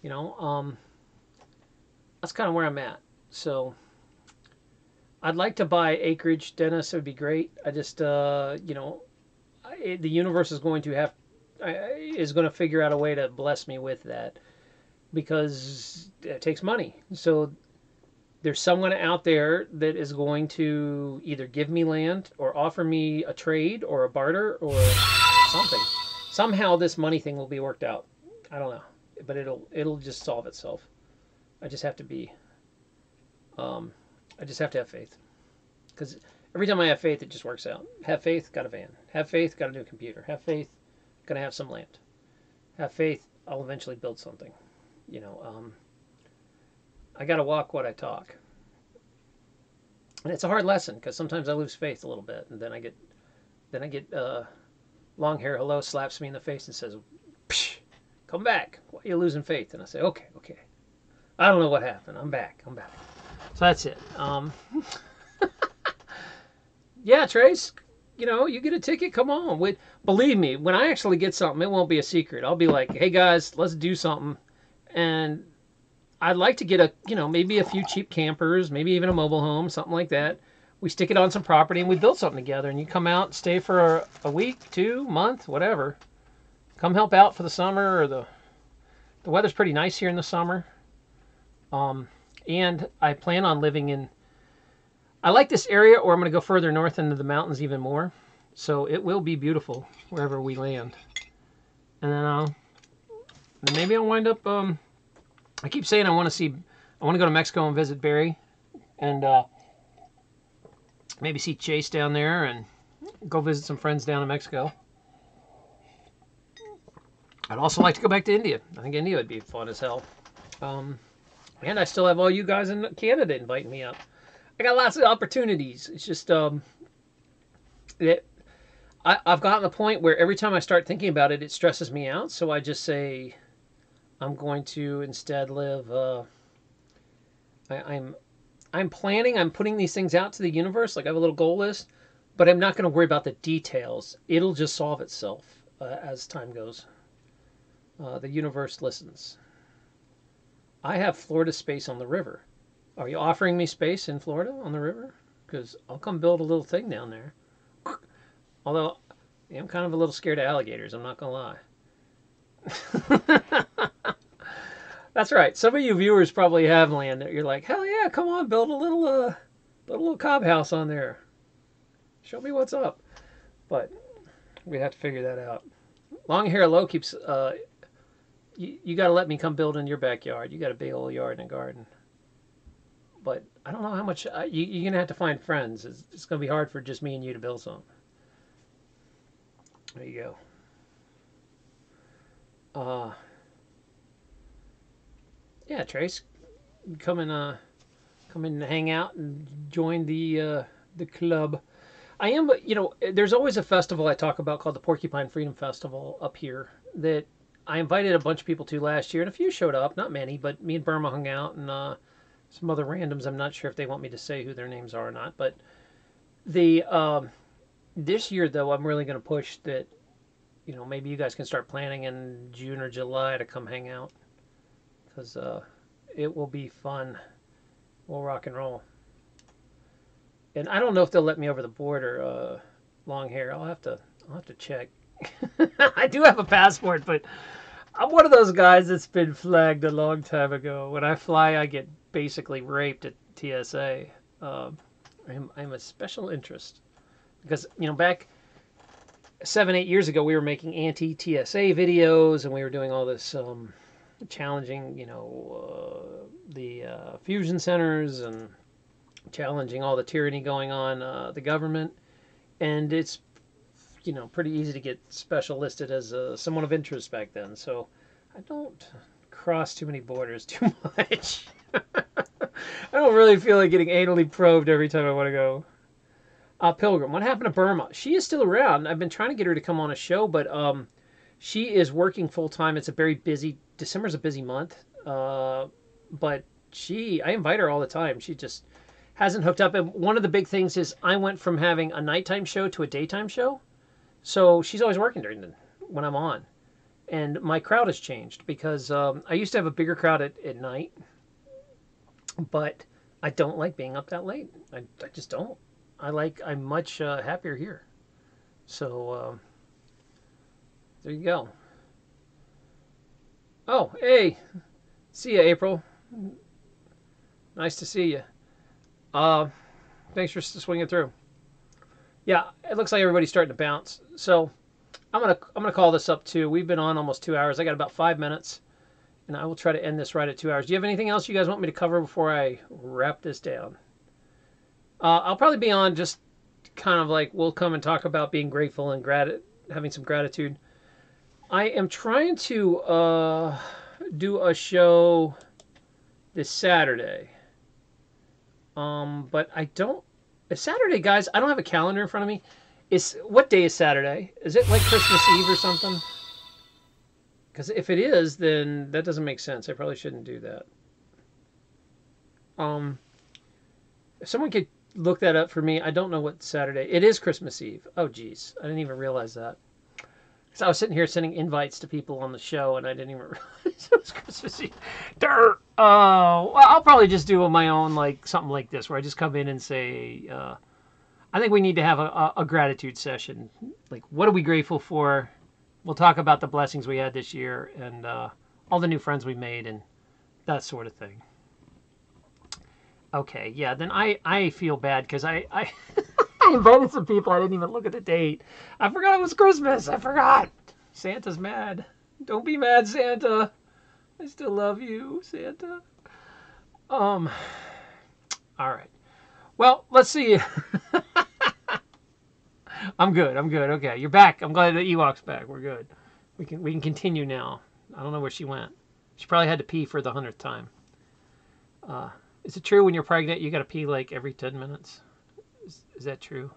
You know, that's kind of where I'm at. So I'd like to buy acreage, Dennis. It would be great. I just, you know, the universe is going to figure out a way to bless me with that because it takes money. So there's someone out there that is going to either give me land or offer me a trade or a barter or something. Somehow this money thing will be worked out. I don't know, but it'll just solve itself. I just have to be I just have to have faith. Because every time I have faith, it just works out. Have faith, got a van. Have faith, got a new computer. Have faith, gonna have some land. Have faith, I'll eventually build something. You know, I gotta walk what I talk. And it's a hard lesson because sometimes I lose faith a little bit, and then I get long hair hello slaps me in the face and says, Psh, "Come back. Why are you losing faith?" And I say, "Okay, okay. I don't know what happened. I'm back. I'm back." So that's it. Yeah, Trace, you know, you get a ticket, come on. Believe me, when I actually get something, it won't be a secret. I'll be like, "Hey guys, let's do something." And I'd like to get maybe a few cheap campers, maybe even a mobile home, something like that. We stick it on some property and we build something together, and you come out and stay for a week, 2 month, whatever. Come help out for the summer, or the weather's pretty nice here in the summer. And I plan on living in, I like this area, or I'm going to go further north into the mountains even more. So it will be beautiful wherever we land. And then maybe I'll wind up, I keep saying I want to go to Mexico and visit Barry. And maybe see Chase down there and go visit some friends down in Mexico. I'd also like to go back to India. I think India would be fun as hell. And I still have all you guys in Canada inviting me up. I got lots of opportunities. It's just I've gotten to the point where every time I start thinking about it, it stresses me out. So I just say I'm going to instead live. I'm planning. I'm putting these things out to the universe. Like I have a little goal list, but I'm not going to worry about the details. It'll just solve itself as time goes. The universe listens. I have Florida space on the river. Are you offering me space in Florida on the river? Because I'll come build a little thing down there. Although I'm kind of a little scared of alligators, I'm not going to lie. That's right. Some of you viewers probably have land that you're like, hell yeah, come on, build a little cob house on there. Show me what's up. But we have to figure that out. Long hair low keeps you got to let me come build in your backyard. You got a big old yard and a garden. But I don't know how much you're gonna have to find friends. It's gonna be hard for just me and you to build something. There you go. Yeah, Trace, come and hang out and join the club. I am, there's always a festival I talk about called the Porcupine Freedom Festival up here that I invited a bunch of people to last year, and a few showed up, not many, but me and Burma hung out, and some other randoms. I'm not sure if they want me to say who their names are or not, but this year though, I'm really going to push that. Maybe you guys can start planning in June or July to come hang out, because it will be fun. We'll rock and roll. And I don't know if they'll let me over the border. Long hair. I'll have to check. I do have a passport, but I'm one of those guys that's been flagged a long time ago. When I fly, I get basically raped at TSA. I'm a special interest because back 7-8 years ago, we were making anti-TSA videos, and we were doing all this challenging, the fusion centers and challenging all the tyranny going on the government, and it's pretty easy to get special listed as someone of interest back then. So I don't cross too many borders too much. I don't really feel like getting anally probed every time I want to go. Pilgrim, what happened to Burma? She is still around. I've been trying to get her to come on a show, but she is working full time. It's a very busy. December's a busy month, but I invite her all the time. She just hasn't hooked up. And one of the big things is I went from having a nighttime show to a daytime show, so she's always working when I'm on. And my crowd has changed because I used to have a bigger crowd at night, but I don't like being up that late. I just don't. I'm much happier here. So there you go. Oh, hey, see ya, April. Nice to see you. Thanks for swinging through. Yeah, it looks like everybody's starting to bounce. So I'm gonna call this up too. We've been on almost 2 hours. I got about 5 minutes, and I will try to end this right at 2 hours. Do you have anything else you guys want me to cover before I wrap this down? I'll probably be on just kind of like we'll come and talk about being grateful and having some gratitude. I am trying to do a show this Saturday. But I don't. It's Saturday, guys. I don't have a calendar in front of me. What day is Saturday? Is it like Christmas Eve or something? Because if it is, then that doesn't make sense. I probably shouldn't do that. If someone could look that up for me, I don't know what Saturday. It is Christmas Eve. Oh, geez, I didn't even realize that. Because I was sitting here sending invites to people on the show, and I didn't even realize it was Christmas Eve. Dirt. Well, I'll probably just do my own, like something like this, where I just come in and say, I think we need to have a gratitude session. Like, what are we grateful for? We'll talk about the blessings we had this year and all the new friends we made and that sort of thing. Okay, yeah, then I feel bad because I I invited some people. I didn't even look at the date. I forgot it was Christmas. I forgot. Santa's mad. Don't be mad, Santa. I still love you, Santa. All right. Well, let's see. I'm good. Okay, you're back. I'm glad that Ewok's back. We're good. We can continue now. I don't know where she went. She probably had to pee for the 100th time. Is it true when you're pregnant you got to pee like every 10 minutes? Is that true?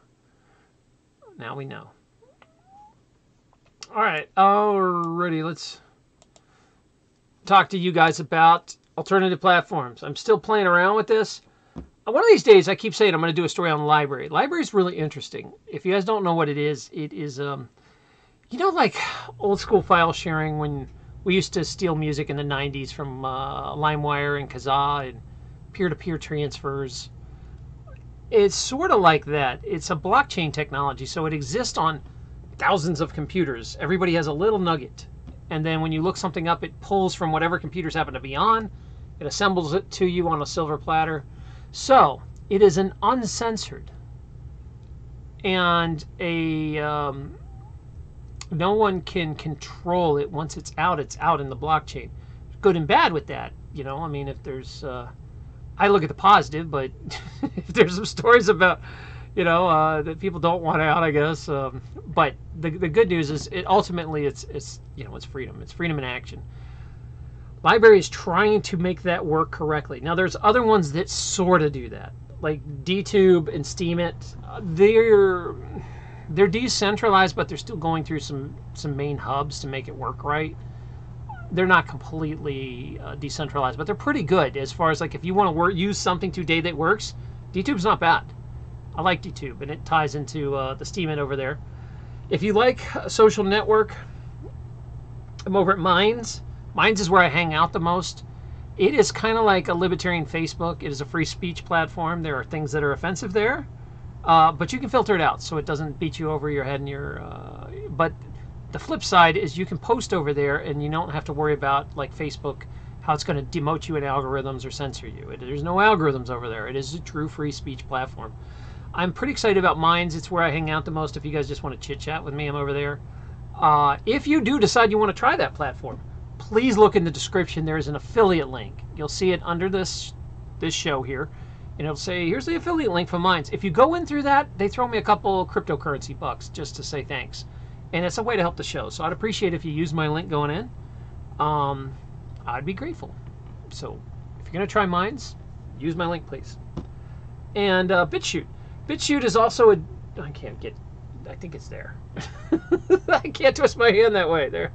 Now we know. All right. Alrighty. Let's talk to you guys about alternative platforms. I'm still playing around with this. One of these days, I keep saying I'm going to do a story on library. Library is really interesting. If you guys don't know what it is, like old school file sharing when we used to steal music in the 90s from LimeWire and Kazaa and peer-to-peer transfers. It's sort of like that. It's a blockchain technology, so it exists on thousands of computers. Everybody has a little nugget. And then when you look something up, it pulls from whatever computers happen to be on. It assembles it to you on a silver platter. So it is an uncensored and no one can control it. Once it's out in the blockchain. Good and bad with that. I mean, if there's I look at the positive, but if there's some stories about that people don't want out, I guess. But the good news is ultimately it's freedom. It's freedom in action. Library is trying to make that work correctly. Now, there's other ones that sort of do that, like DTube and Steemit. They're decentralized, but they're still going through some main hubs to make it work right. They're not completely decentralized, but they're pretty good as far as like if you want to use something today that works. DTube's not bad. I like DTube, and it ties into the Steemit over there. If you like a social network, I'm over at Minds. Minds is where I hang out the most. It is kind of like a libertarian Facebook. It is a free speech platform. There are things that are offensive there, but you can filter it out so it doesn't beat you over your head and but the flip side is you can post over there and you don't have to worry about, like Facebook, how it's going to demote you in algorithms or censor you. There's no algorithms over there. It is a true free speech platform. I'm pretty excited about Minds. It's where I hang out the most. If you guys just want to chit-chat with me, I'm over there. If you do decide you want to try that platform, please look in the description. There is an affiliate link. You'll see it under this show here. And it'll say, here's the affiliate link for Minds. If you go in through that, they throw me a couple cryptocurrency bucks just to say thanks. And it's a way to help the show. So I'd appreciate if you use my link going in. I'd be grateful. So if you're going to try Minds, use my link, please. And BitChute. BitChute is also I think it's there. I can't twist my hand that way. There's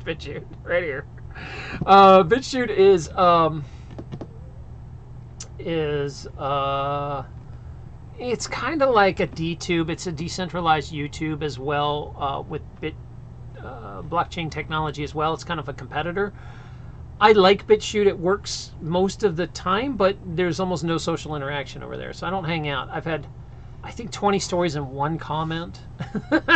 BitChute. Right here. BitChute it's kind of like a DTube. It's a decentralized YouTube as well, with blockchain technology as well. It's kind of a competitor. I like BitChute. It works most of the time, but there's almost no social interaction over there, so I don't hang out. I've had, I think, 20 stories in one comment,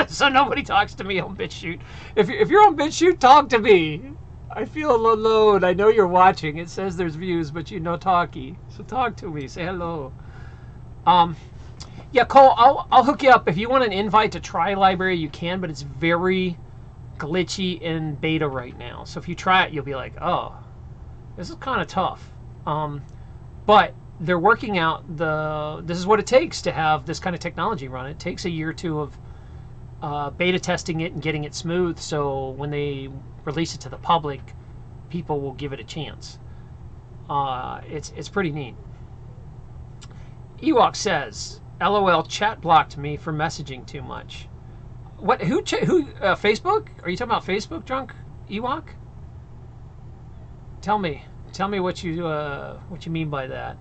so nobody talks to me on BitChute. If you're on BitChute, talk to me. I feel alone. I know you're watching. It says there's views, but you know talkie. So talk to me. Say hello. Yeah, Cole, I'll hook you up. If you want an invite to try Library, you can, but it's very glitchy in beta right now. So if you try it, you'll be like, oh, this is kind of tough. But they're working out this is what it takes to have this kind of technology run. It takes a year or two of beta testing it and getting it smooth, so when they release it to the public, people will give it a chance. It's pretty neat. Ewok says, "LOL, chat blocked me for messaging too much." What? Who? Facebook? Are you talking about Facebook, drunk Ewok? Tell me what you mean by that.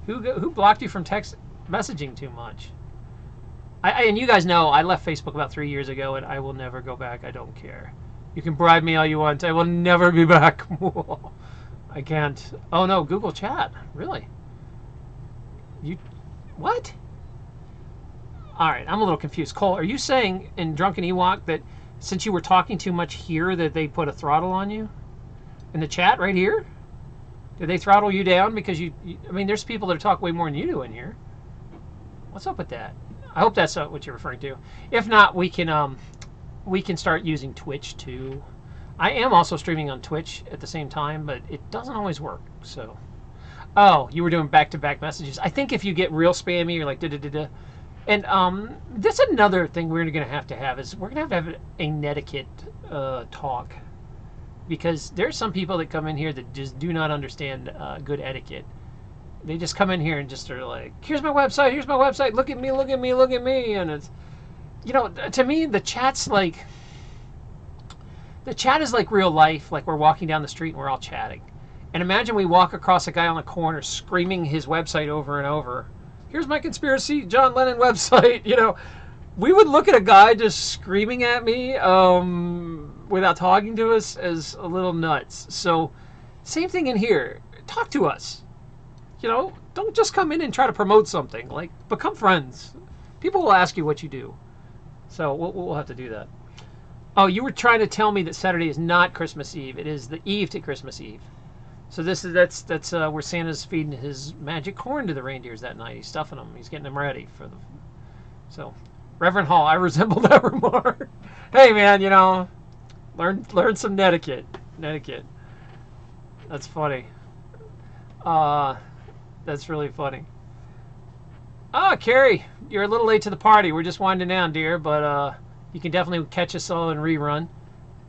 Who blocked you from text messaging too much? And you guys know I left Facebook about 3 years ago, and I will never go back. I don't care. You can bribe me all you want. I will never be back. I can't. Oh no, Google Chat. Really? What? All right, I'm a little confused. Cole, are you saying in Drunken Ewok that since you were talking too much here that they put a throttle on you? In the chat right here? Did they throttle you down because I mean, there's people that talk way more than you do in here. What's up with that? I hope that's not what you're referring to. If not, we can start using Twitch too. I am also streaming on Twitch at the same time, but it doesn't always work. So, oh, you were doing back-to-back messages. I think if you get real spammy, you're like da-da-da-da. And that's another thing we're going to have is we're going to have a netiquette talk, because there's some people that come in here that just do not understand good etiquette. They just come in here and just are like, here's my website, look at me, and it's, to me the chat is like real life. Like we're walking down the street and we're all chatting, and imagine we walk across a guy on the corner screaming his website over and over. Here's my conspiracy John Lennon website. We would look at a guy just screaming at me without talking to us as a little nuts. So same thing in here. Talk to us. Don't just come in and try to promote something. Like, become friends. People will ask you what you do. So we'll have to do that. Oh, you were trying to tell me that Saturday is not Christmas Eve. It is the eve to Christmas Eve. So that's where Santa's feeding his magic corn to the reindeers that night. He's stuffing them. He's getting them ready for them. So, Reverend Hall, I resemble that remark. Hey, man, learn some netiquette. That's funny. That's really funny. Oh, Carrie, you're a little late to the party. We're just winding down, dear, but you can definitely catch us all in rerun.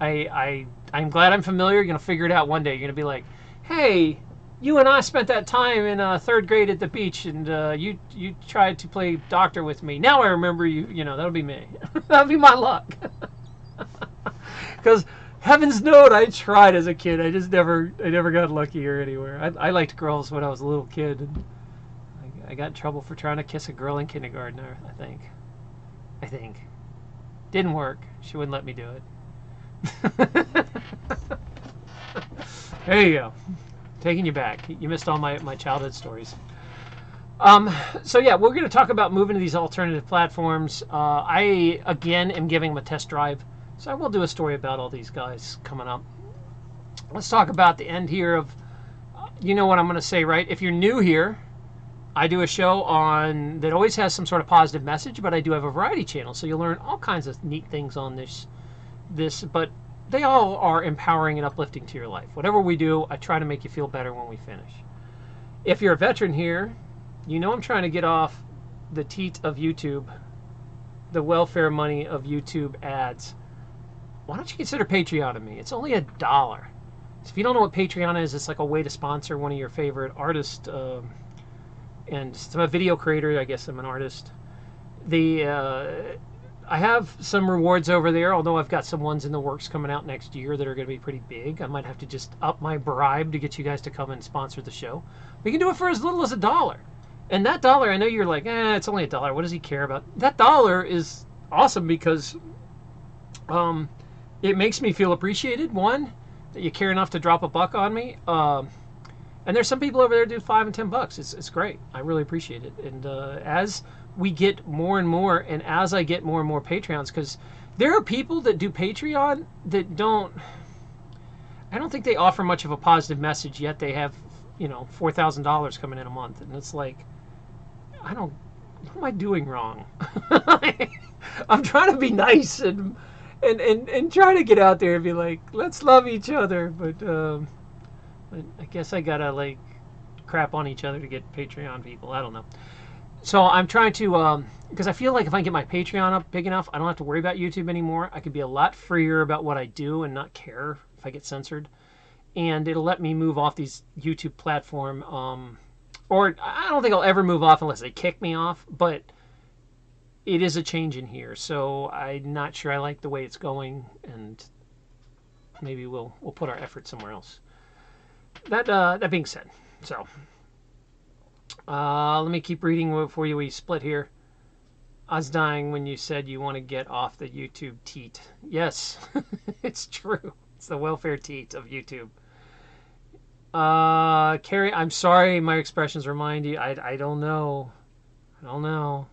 I'm glad I'm familiar. You're going to figure it out one day. You're going to be like, hey, you and I spent that time in 3rd grade at the beach, and you tried to play doctor with me. Now I remember you. That'll be me. That'll be my luck. Because heavens knows I tried as a kid. I never got lucky here anywhere. I liked girls when I was a little kid, and I got in trouble for trying to kiss a girl in kindergarten. I think. Didn't work. She wouldn't let me do it. There you go. Taking you back. You missed all my childhood stories. So yeah, we're going to talk about moving to these alternative platforms. I, again, am giving them a test drive. So I will do a story about all these guys coming up. Let's talk about the end here of, you know what I'm going to say, right? If you're new here, I do a show that always has some sort of positive message, but I do have a variety channel. So you'll learn all kinds of neat things on this, but they all are empowering and uplifting to your life. Whatever we do, I try to make you feel better when we finish. If you're a veteran here, I'm trying to get off the teat of YouTube, the welfare money of YouTube ads. Why don't you consider Patreon me? It's only $1. So if you don't know what Patreon is, it's like a way to sponsor one of your favorite artists. And I'm a video creator. I guess I'm an artist. I have some rewards over there, although I've got some ones in the works coming out next year that are going to be pretty big. I might have to just up my bribe to get you guys to come and sponsor the show. We can do it for as little as $1. And that $1, I know you're like, it's only $1. What does he care about? That $1 is awesome because it makes me feel appreciated. One, that you care enough to drop $1 on me. And there's some people over there do $5 and $10. It's great. I really appreciate it. And as we get more and more, and as I get more and more Patreons, because there are people that do Patreon that I don't think they offer much of a positive message, yet they have, $4,000 coming in a month. And it's like, what am I doing wrong? I'm trying to be nice and trying to get out there and be like, let's love each other. But I guess I gotta crap on each other to get Patreon people. I don't know. So I'm trying to, because I feel like if I get my Patreon up big enough, I don't have to worry about YouTube anymore. I could be a lot freer about what I do and not care if I get censored. And it'll let me move off these YouTube platform. Or I don't think I'll ever move off unless they kick me off. But it is a change in here. So I'm not sure I like the way it's going. And maybe we'll put our effort somewhere else. That being said, so... let me keep reading before we split here. I was dying when you said you want to get off the YouTube teat. Yes, it's true. It's the welfare teat of YouTube. Carrie, I'm sorry my expressions remind you. I don't know. I don't know.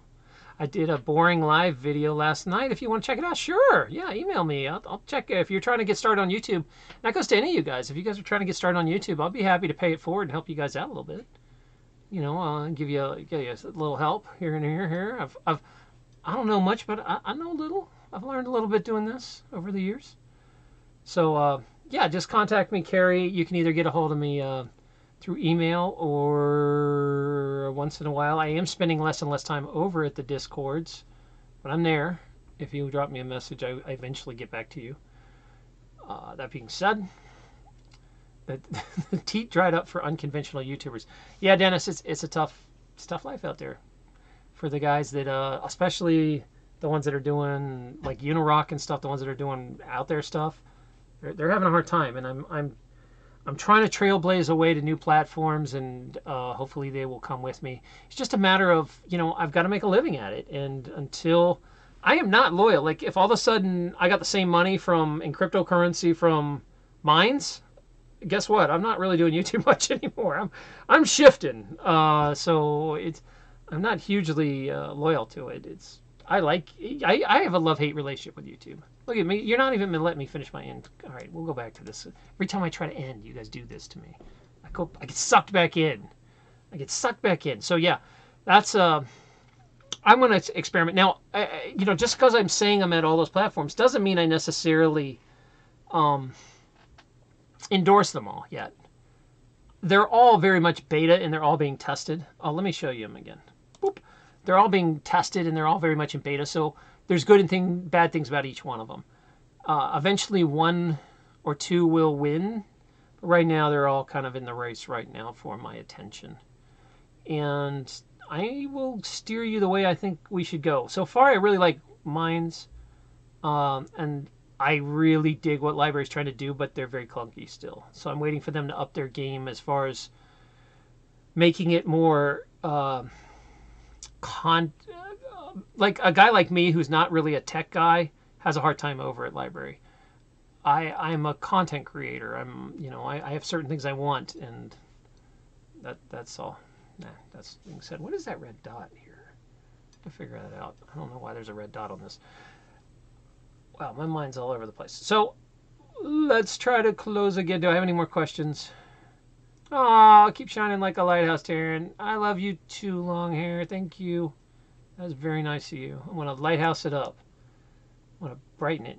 I did a boring live video last night. If you want to check it out, sure. Yeah, email me. I'll check if you're trying to get started on YouTube. That goes to any of you guys. If you guys are trying to get started on YouTube, I'll be happy to pay it forward and help you guys out a little bit. You know, give you a little help here and here. I don't know much, but I know a little. I've learned a little bit doing this over the years. So, yeah, just contact me, Carrie. You can either get a hold of me through email or once in a while. I am spending less and less time over at the Discords, but I'm there. If you drop me a message, I eventually get back to you. That being said... The teat dried up for unconventional YouTubers. Yeah, Dennis, it's a tough life out there for the guys that, especially the ones that are doing like Unirock and stuff. The ones that are doing out there stuff, they're having a hard time. And I'm trying to trailblaze a way to new platforms, and hopefully they will come with me. It's just a matter of, you know, I've got to make a living at it, and until I am not loyal. Like if all of a sudden I got the same money in cryptocurrency from mines. Guess what? I'm not really doing YouTube much anymore. I'm shifting. So I'm not hugely loyal to it. I have a love-hate relationship with YouTube. Look at me. You're not even gonna let me finish my end. All right, we'll go back to this. Every time I try to end, you guys do this to me. I get sucked back in. So yeah, that's I'm gonna experiment now. You know, just because I'm saying I'm at all those platforms doesn't mean I necessarily endorse them all yet. They're all very much beta and they're all being tested. Oh, let me show you them again. Boop. They're all being tested and they're all very much in beta. So there's good and bad things about each one of them. Eventually one or two will win. But right now they're all kind of in the race right now for my attention. And I will steer you the way I think we should go. So far I really like Minds. And I really dig what Library's trying to do, but they're very clunky still. So I'm waiting for them to up their game as far as making it more like a guy like me who's not really a tech guy has a hard time over at Library. I'm a content creator. I have certain things I want, and that's all. Nah, that's being said. What is that red dot here? I figure that out. I don't know why there's a red dot on this. Wow, my mind's all over the place. So, let's try to close again. Do I have any more questions? Aw, keep shining like a lighthouse, Taryn. I love you too, long hair. Thank you. That was very nice of you. I'm going to lighthouse it up. I'm going to brighten it.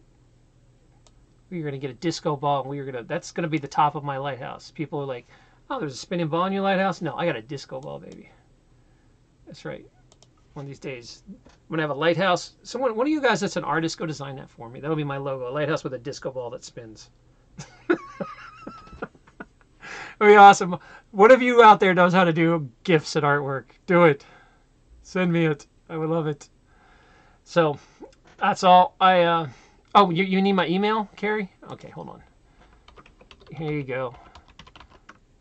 We're going to get a disco ball, and that's going to be the top of my lighthouse. People are like, oh, there's a spinning ball in your lighthouse? No, I got a disco ball, baby. That's right. One of these days, I'm going to have a lighthouse. One of you guys that's an artist, go design that for me. That'll be my logo. A lighthouse with a disco ball that spins. That'd be awesome. One of you out there knows how to do GIFs and artwork. Do it. Send me it. I would love it. So, that's all. Oh, you need my email, Carrie? Okay, hold on. Here you go.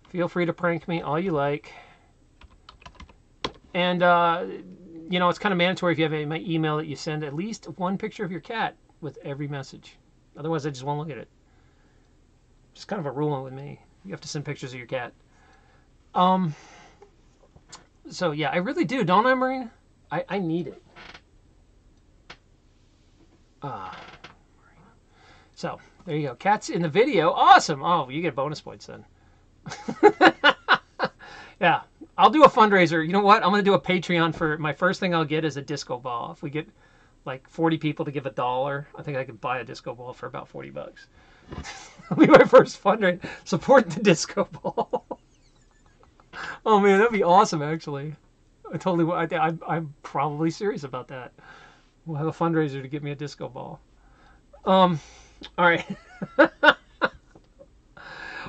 Feel free to prank me all you like. And, you know, it's kind of mandatory if you have my email that you send at least one picture of your cat with every message. Otherwise, I just won't look at it. It's kind of a rule with me. You have to send pictures of your cat. So, yeah, I really do. Don't I, Marina? I need it. So, there you go. Cats in the video. Awesome. Oh, you get bonus points then. Yeah. I'll do a fundraiser. You know what? I'm going to do a Patreon for my first thing I'll get is a disco ball. If we get like 40 people to give $1, I think I could buy a disco ball for about $40. That'll be my first fundraiser. Support the disco ball. Oh man, that'd be awesome. Actually, I totally. I'm probably serious about that. We'll have a fundraiser to get me a disco ball. All right.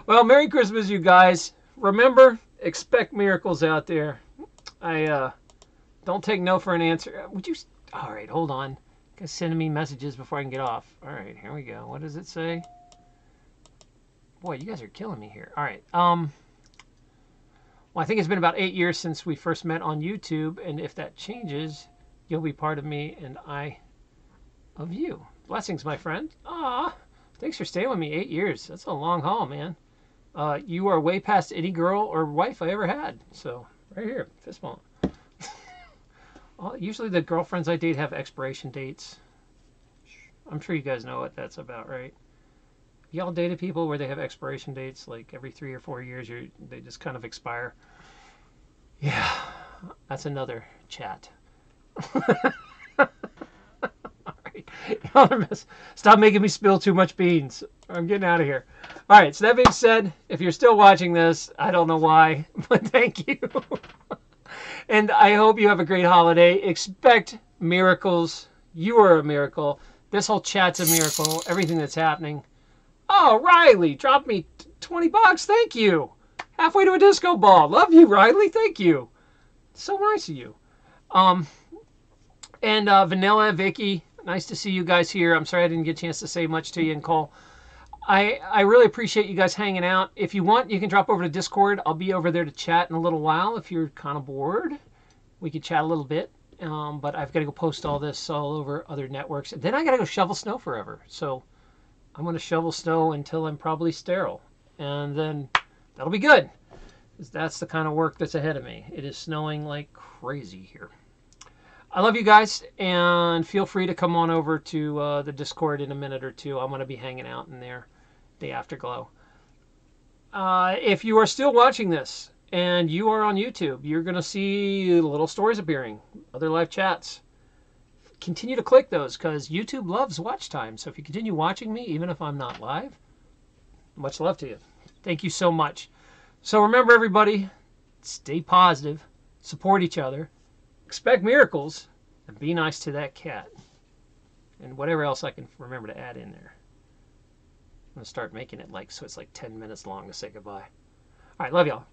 Well, Merry Christmas, you guys. Remember, expect miracles out there. I don't take no for an answer. Would you? All right, hold on. Guys, sending me messages before I can get off. All right, here we go. What does it say? Boy, you guys are killing me here. All right. Well, I think it's been about 8 years since we first met on YouTube, and if that changes, you'll be part of me and I of you. Blessings, my friend. Ah, thanks for staying with me 8 years. That's a long haul, man. You are way past any girl or wife I ever had. So, right here, fist bump. Usually the girlfriends I date have expiration dates. I'm sure you guys know what that's about, right? Y'all dated people where they have expiration dates, like every 3 or 4 years, they just kind of expire. Yeah, that's another chat. All right. Stop making me spill too much beans. I'm getting out of here. All right, so that being said, if you're still watching this, I don't know why, but thank you. And I hope you have a great holiday. Expect miracles. You are a miracle. This whole chat's a miracle. Everything that's happening. Oh, Riley, dropped me $20. Thank you. Halfway to a disco ball. Love you, Riley. Thank you. So nice of you. And Vanilla, Vicky, nice to see you guys here. I'm sorry I didn't get a chance to say much to you, and Cole. I really appreciate you guys hanging out. If you want, you can drop over to Discord. I'll be over there to chat in a little while. If you're kind of bored, we could chat a little bit. But I've got to go post all this all over other networks. And then I got to go shovel snow forever. So I'm going to shovel snow until I'm probably sterile. And then that'll be good. Because that's the kind of work that's ahead of me. It is snowing like crazy here. I love you guys, and feel free to come on over to the Discord in a minute or two. I'm going to be hanging out in there, the Afterglow. If you are still watching this, and you are on YouTube, you're going to see little stories appearing, other live chats. Continue to click those, because YouTube loves watch time. So if you continue watching me, even if I'm not live, much love to you. Thank you so much. So remember, everybody, stay positive, support each other, expect miracles, and be nice to that cat. And whatever else I can remember to add in there. I'm going to start making it so it's like 10 minutes long to say goodbye. All right, love y'all.